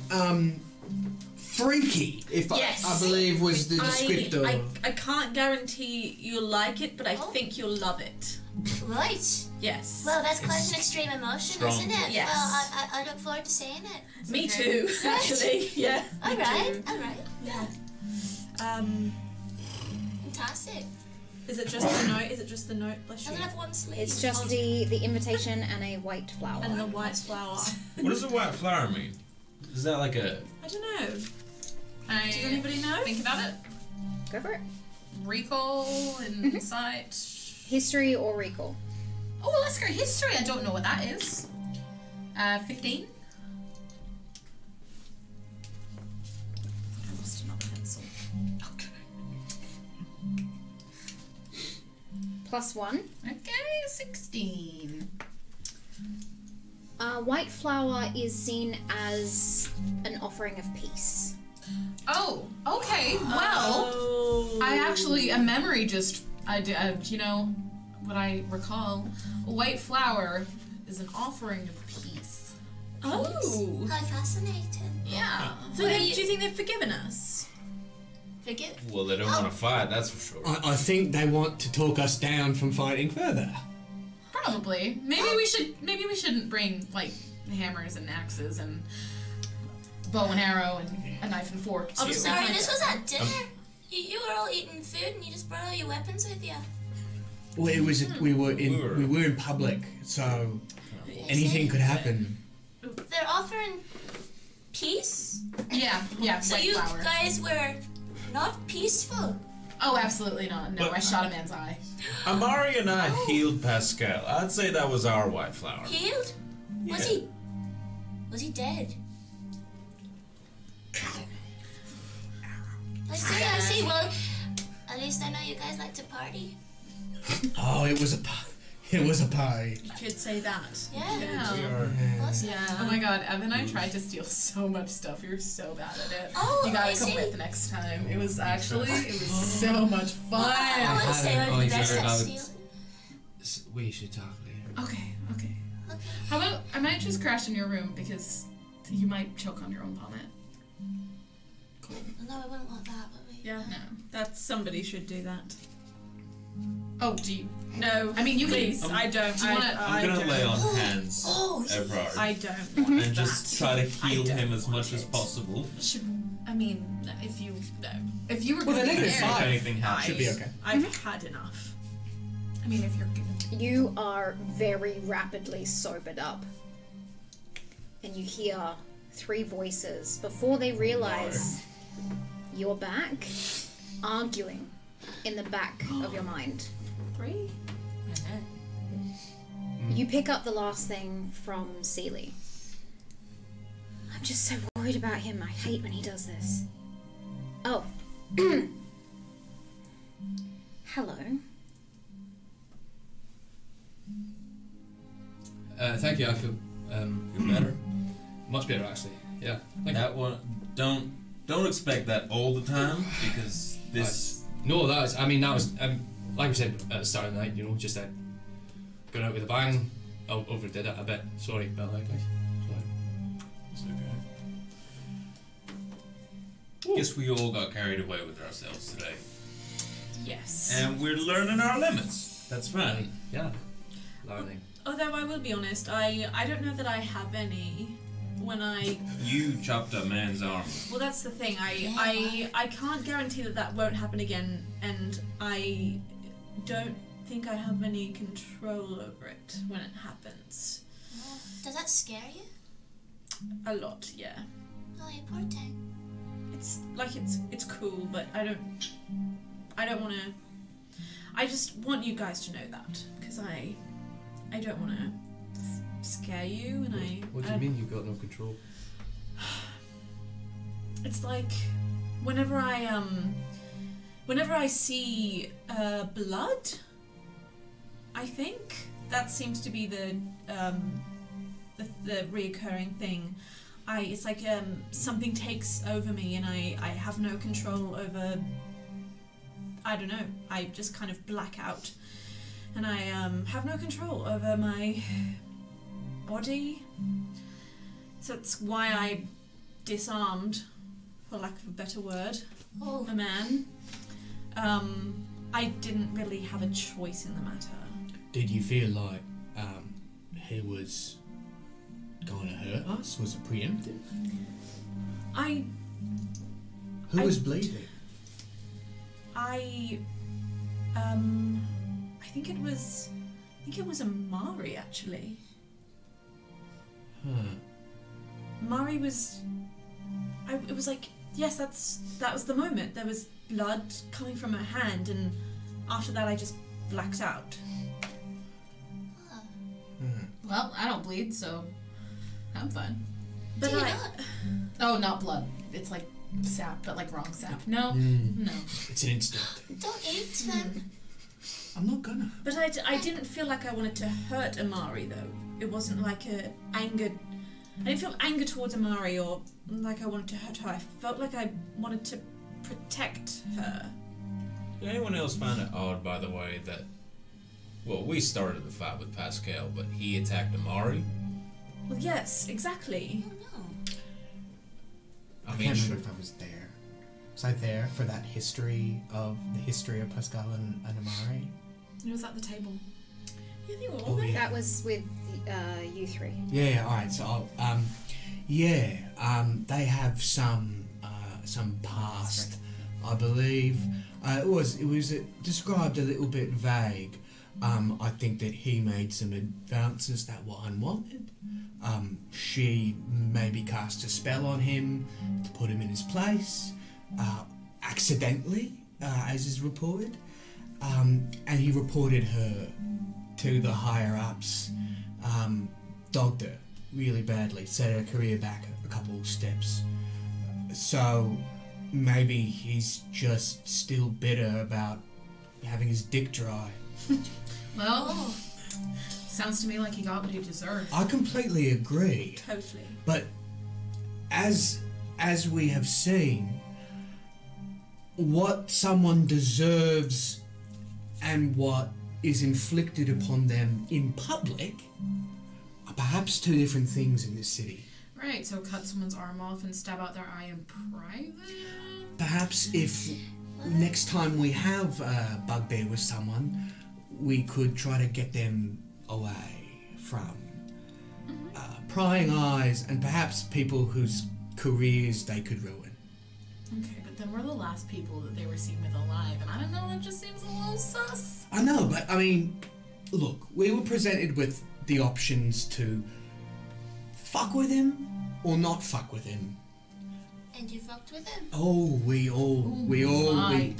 freaky, if Yes. I believe was the descriptor. I can't guarantee you'll like it, but I think you'll love it. Right. Yes. Well, that's quite an extreme emotion, strong. isn't it? Yes. Well, I look forward to seeing it. Me too, actually. Yeah. All me right. too. All right. Yeah. Fantastic. Is it just the note? Is it just the note? Bless you. Doesn't have one sleeve. It's just the invitation and a white flower. And the white flower. What does a white flower mean? Is that like a... I don't know. Does anybody know? Think about it. Go for it. Recall, insight. History or recall? Oh, well, let's go history. I don't know what that is. 15. I lost another pencil. Okay. +1. Okay, 16. White flower is seen as an offering of peace. Oh, okay. Well, I actually, a memory just, you know, what I recall, a white flower is an offering of peace. Oh. How fascinating. Yeah. So do you think they've forgiven us? Forgive? Well, they don't want to fight, that's for sure. I think they want to talk us down from fighting further. Probably. Maybe we shouldn't bring, like, hammers and axes and bow and arrow and a knife and fork too. I'm sorry, this was at dinner. You were all eating food and you just brought all your weapons with you. Well, it was we were in public, so anything could happen. They're offering peace? Yeah, So white you flower. guys were not peaceful? Oh, absolutely not. No, But- I shot a man's eye. Imari and I healed Pascal. I'd say that was our white flower. Healed? Was Yeah. he dead? I see. Well, at least I know you guys like to party. Oh, it was a party. You could say that. Yeah. Awesome. Oh my god, Evan and I tried to steal so much stuff. We were so bad at it. Oh, you gotta I come see. with next time. It was so much fun. I wouldn't say I'm the best at stealing. We should talk later. Okay. How about I might just crash in your room because you might choke on your own vomit. No, I wouldn't want that, would we? Yeah. No. That's somebody should do that. Oh, do you? No. I mean, you please. can. I don't. Do you wanna- I'm gonna lay on hands, Everard, I don't want and just try to heal him as much as possible. I mean, if you were Well, the going negative there, five If anything happens. should be okay. I've had enough. I mean, if you're You are very rapidly sobered up. And you hear 3 voices before they realize you're back, arguing in the back of your mind. 3? You pick up the last thing from Seeley. I'm just so worried about him. I hate when he does this. Oh. Hello. Thank you. I feel better. Much better, actually. Yeah. Thank That one, don't expect that all the time because this. No, that was. I mean, that was. Like we said at the start of the night, you know, just going out with a bang. I overdid it a bit. Sorry about that, guys. Sorry. It's okay. Guess we all got carried away with ourselves today, Yes. and we're learning our limits. That's fine. Yeah. Learning. Although I will be honest, I don't know that I have any. When I You chopped a man's arm. well, that's the thing. I can't guarantee that won't happen again, and I don't think I have any control over it when it happens. Does that scare you? A lot, yeah. Oh, you poor thing. it's cool, but I don't want to. I just want you guys to know that, because I don't want to scare you, and What do you mean you got no control? It's like whenever I see blood, I think that seems to be the reoccurring thing. It's like something takes over me, and I have no control over. I don't know. I just kind of black out, and I have no control over my body. So that's why I disarmed, for lack of a better word, a man. I didn't really have a choice in the matter. Did you feel like he was going to hurt us? Was it preemptive? Who was bleeding? I think it was Imari, actually. Huh. Imari was. It was like, yes, that was the moment. There was blood coming from her hand, and after that, I just blacked out. Well, I don't bleed, so I'm fine. But Do you not? Oh, not blood. It's like sap, but like wrong sap. No, no. It's an instinct. Don't eat then. I'm not gonna. But I didn't feel like I wanted to hurt Imari, though. It wasn't like anger. I didn't feel anger towards Imari or like I wanted to hurt her. I felt like I wanted to protect her. Did anyone else find it odd, by the way, that... Well, we started the fight with Pascal, but he attacked Imari? Well, yes, exactly. Oh no. I can't remember if I was there. Was I there for that history of Pascal and Imari? It was at the table. Yeah, I think we're all there. yeah. That was with you three. Yeah, alright, so they have some past, I believe. It was described a little bit vague. I think that he made some advances that were unwanted. She maybe cast a spell on him to put him in his place, accidentally, as is reported. And he reported her to the higher ups, dogged her really badly, set her career back a couple of steps. So maybe he's just still bitter about having his dick dry. Well, sounds to me like he got what he deserved. I completely agree. Totally. But as we have seen, what someone deserves and what is inflicted upon them in public are perhaps two different things in this city. Right, so cut someone's arm off and stab out their eye in private? Perhaps if next time we have a bugbear with someone, we could try to get them away from prying eyes and perhaps people whose careers they could ruin. Okay, but then we're the last people that they were seen with alive, and I don't know, that just seems a little sus. I know, but I mean, look, we were presented with the options to fuck with him or not fuck with him. And you fucked with him? Oh, we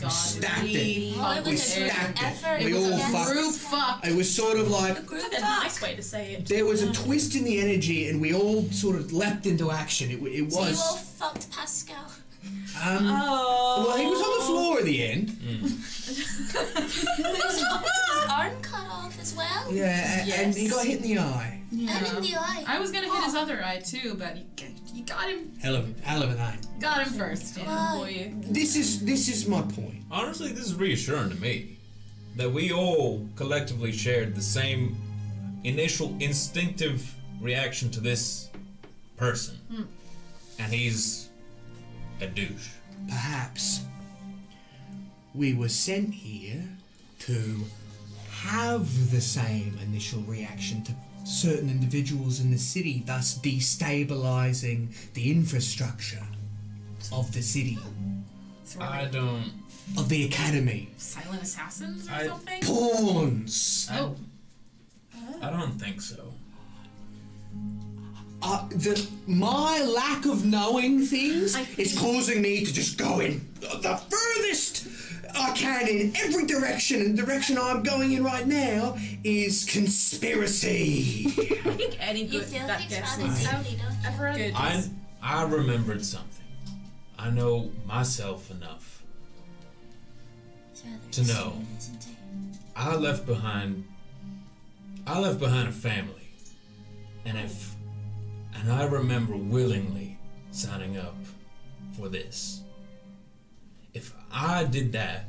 stacked it. Oh, We stacked it. We was all a fucked. Group fuck. It was sort of like Group That's a fuck. nice way to say it. there was a twist in the energy, and we all sort of leapt into action. It So you all was. fucked Pascal. Oh. Well, he was on the floor at the end. His arm cut off as well. Yeah, and he got hit in the eye. And in the eye. I was gonna hit his other eye too, but you got him. Hell of a name. Got him first. Yeah, Why? boy. This is my point. Honestly, this is reassuring to me. That we all collectively shared the same initial instinctive reaction to this person. And he's a douche. Perhaps we were sent here to have the same initial reaction to certain individuals in the city, thus destabilizing the infrastructure of the city, So we're I like don't... of the academy. silent assassins or something? Pawns! Oh. I don't think so. my lack of knowing things is causing me to just go in the furthest I can in every direction, and the direction I'm going in right now is conspiracy. I think any good that gets I remembered something. I know myself enough to know I left behind a family, and I remember willingly signing up for this. If I did that,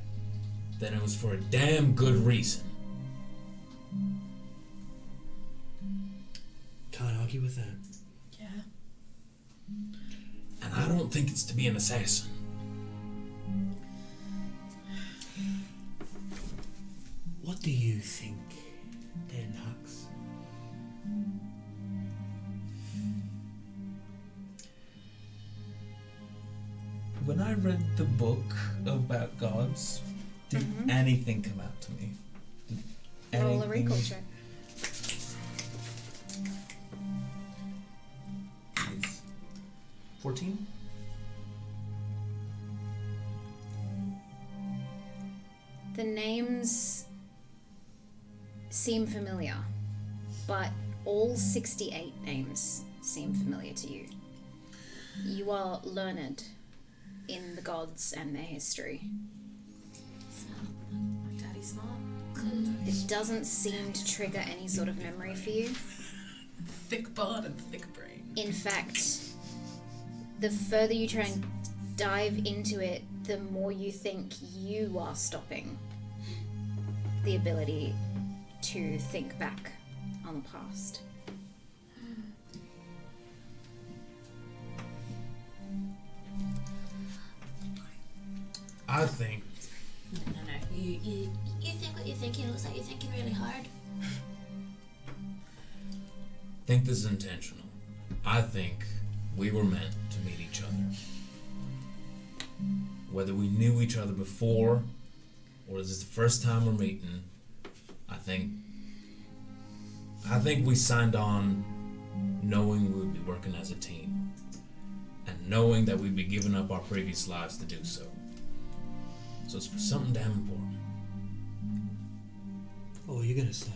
then it was for a damn good reason. Can't argue with that. Yeah. And I don't think it's to be an assassin. What do you think, then, Hux? When I read the book about gods, did anything come out to me? Roll a recall check. Please. 14? The names seem familiar, but all 68 names seem familiar to you. You are learned in the gods and their history. Daddy's smart. It doesn't seem to trigger any sort of memory for you. Thick bard and thick brain. In fact, the further you try and dive into it, the more you think you are stopping the ability to think back on the past. I think. No. You think what you're thinking. It looks like you're thinking really hard. Think this is intentional. I think we were meant to meet each other. Whether we knew each other before, or is this the first time we're meeting, I think we signed on knowing we would be working as a team, and knowing that we'd be giving up our previous lives to do so. So it's for something damn important. What were you gonna say?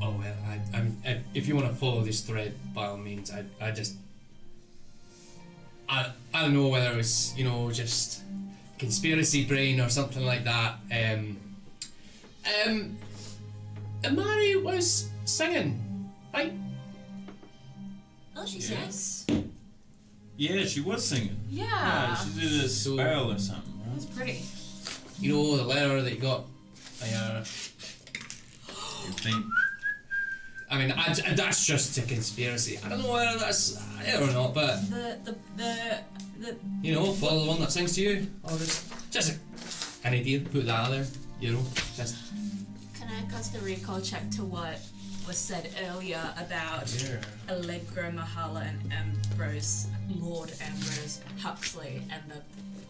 Oh well, if you want to follow this thread, by all means. I don't know whether it was, just conspiracy brain or something like that. Imari was singing, right? Oh, she sings. Yeah, she was singing. Yeah. She did a spell or something, right? That's pretty. The letter that you got. You think? I mean, that's just a conspiracy. I don't know whether that's it or not, but The follow the one that sings to you, or just an idea. Put that out there. Just. Can I cast a recall check to what was said earlier about Allegra, Mahala, and Lord Ambrose Huxley, and the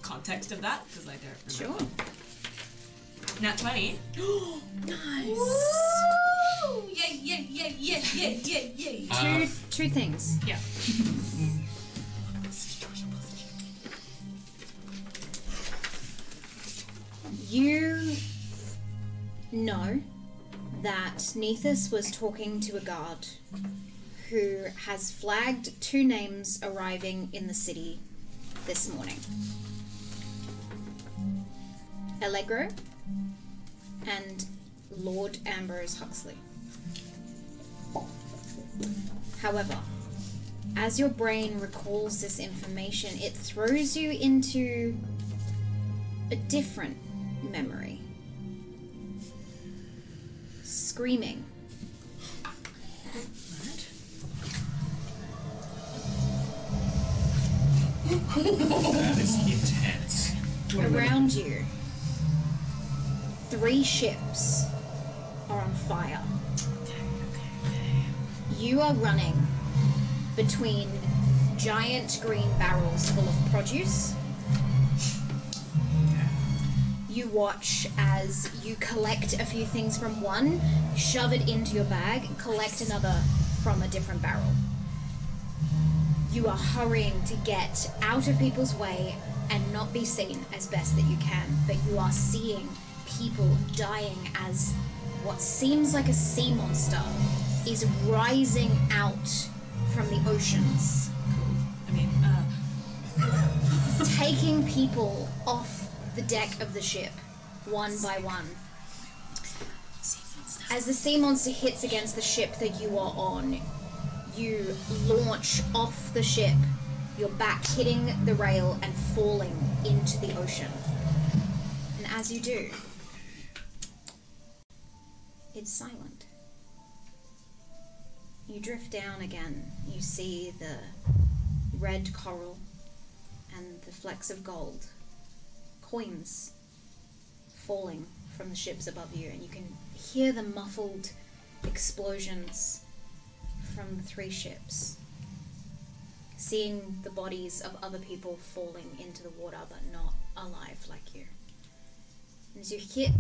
context of that? Because I don't remember. Sure. Nat 20. Nice. Woo! Yeah. Two things. Yeah. You know that Nethys was talking to a guard who has flagged 2 names arriving in the city this morning. Allegro and Lord Ambrose Huxley. However, as your brain recalls this information, it throws you into a different memory. Screaming. That is intense. Around you, 3 ships are on fire. You are running between giant green barrels full of produce You watch as you collect a few things from one, shove it into your bag, and collect another from a different barrel. You are hurrying to get out of people's way and not be seen as best that you can, but you are seeing people dying as what seems like a sea monster is rising out from the oceans. I mean, taking people off the deck of the ship, one by one. As the sea monster hits against the ship that you are on, you launch off the ship, your back hitting the rail and falling into the ocean. And as you do, it's silent. You drift down again. You see the red coral and the flecks of gold, coins falling from the ships above you, and you can hear the muffled explosions from the 3 ships. Seeing the bodies of other people falling into the water but not alive like you. And as you hit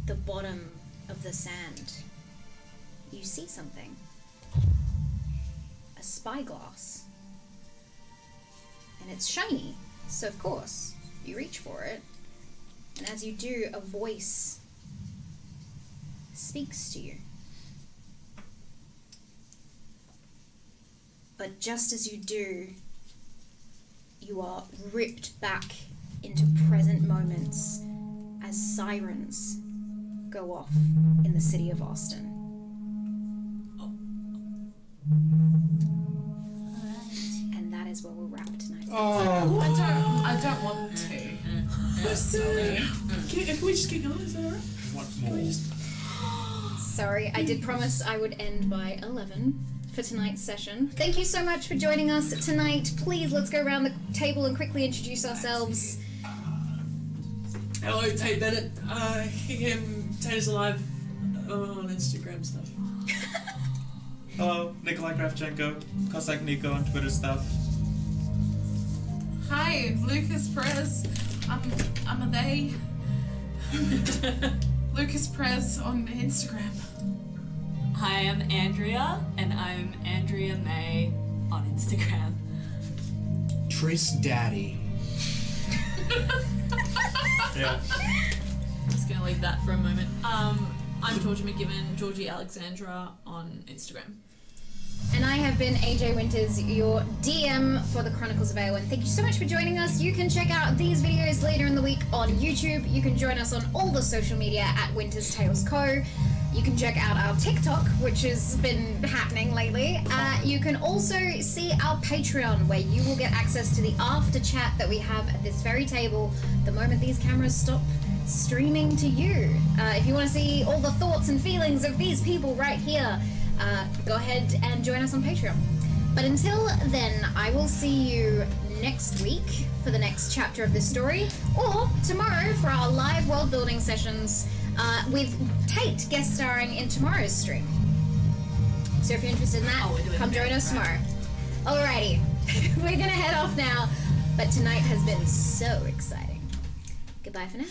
the bottom of the sand, you see something. A spyglass. And it's shiny, so of course you reach for it. And as you do, a voice speaks to you. But just as you do, you are ripped back into present moments as sirens go off in the city of Austin. And that is where we'll wrap tonight. Oh, I don't want to. Sorry. Can we just get going? Is that alright? What more? Sorry, I did promise I would end by 11 for tonight's session. Thank you so much for joining us tonight. Please, let's go around the table and quickly introduce ourselves. Hello, Tate Bennett. Tate is alive on Instagram stuff. Hello, Nikolai Kravchenko. Cossack Nico on Twitter stuff. Hi, Lukas, Perez. I'm a they. Lukas Perez on Instagram. Hi, I'm Andrea, and I'm Andrea May on Instagram. Tris Daddy. Yeah. I'm just gonna leave that for a moment. I'm Georgie McGivern, Georgie Alexandra on Instagram. And I have been AJ Winters, your DM for the Chronicles of Aelwyn. Thank you so much for joining us. You can check out these videos later in the week on YouTube. You can join us on all the social media at Winters Tales Co. You can check out our TikTok, which has been happening lately. You can also see our Patreon, where you will get access to the after chat that we have at this very table the moment these cameras stop streaming to you. If you want to see all the thoughts and feelings of these people right here, go ahead and join us on Patreon. But until then, I will see you next week for the next chapter of this story, or tomorrow for our live world building sessions with Tate guest starring in tomorrow's stream. So if you're interested in that, come join us tomorrow. Alrighty, we're gonna head off now, but tonight has been so exciting. Goodbye for now.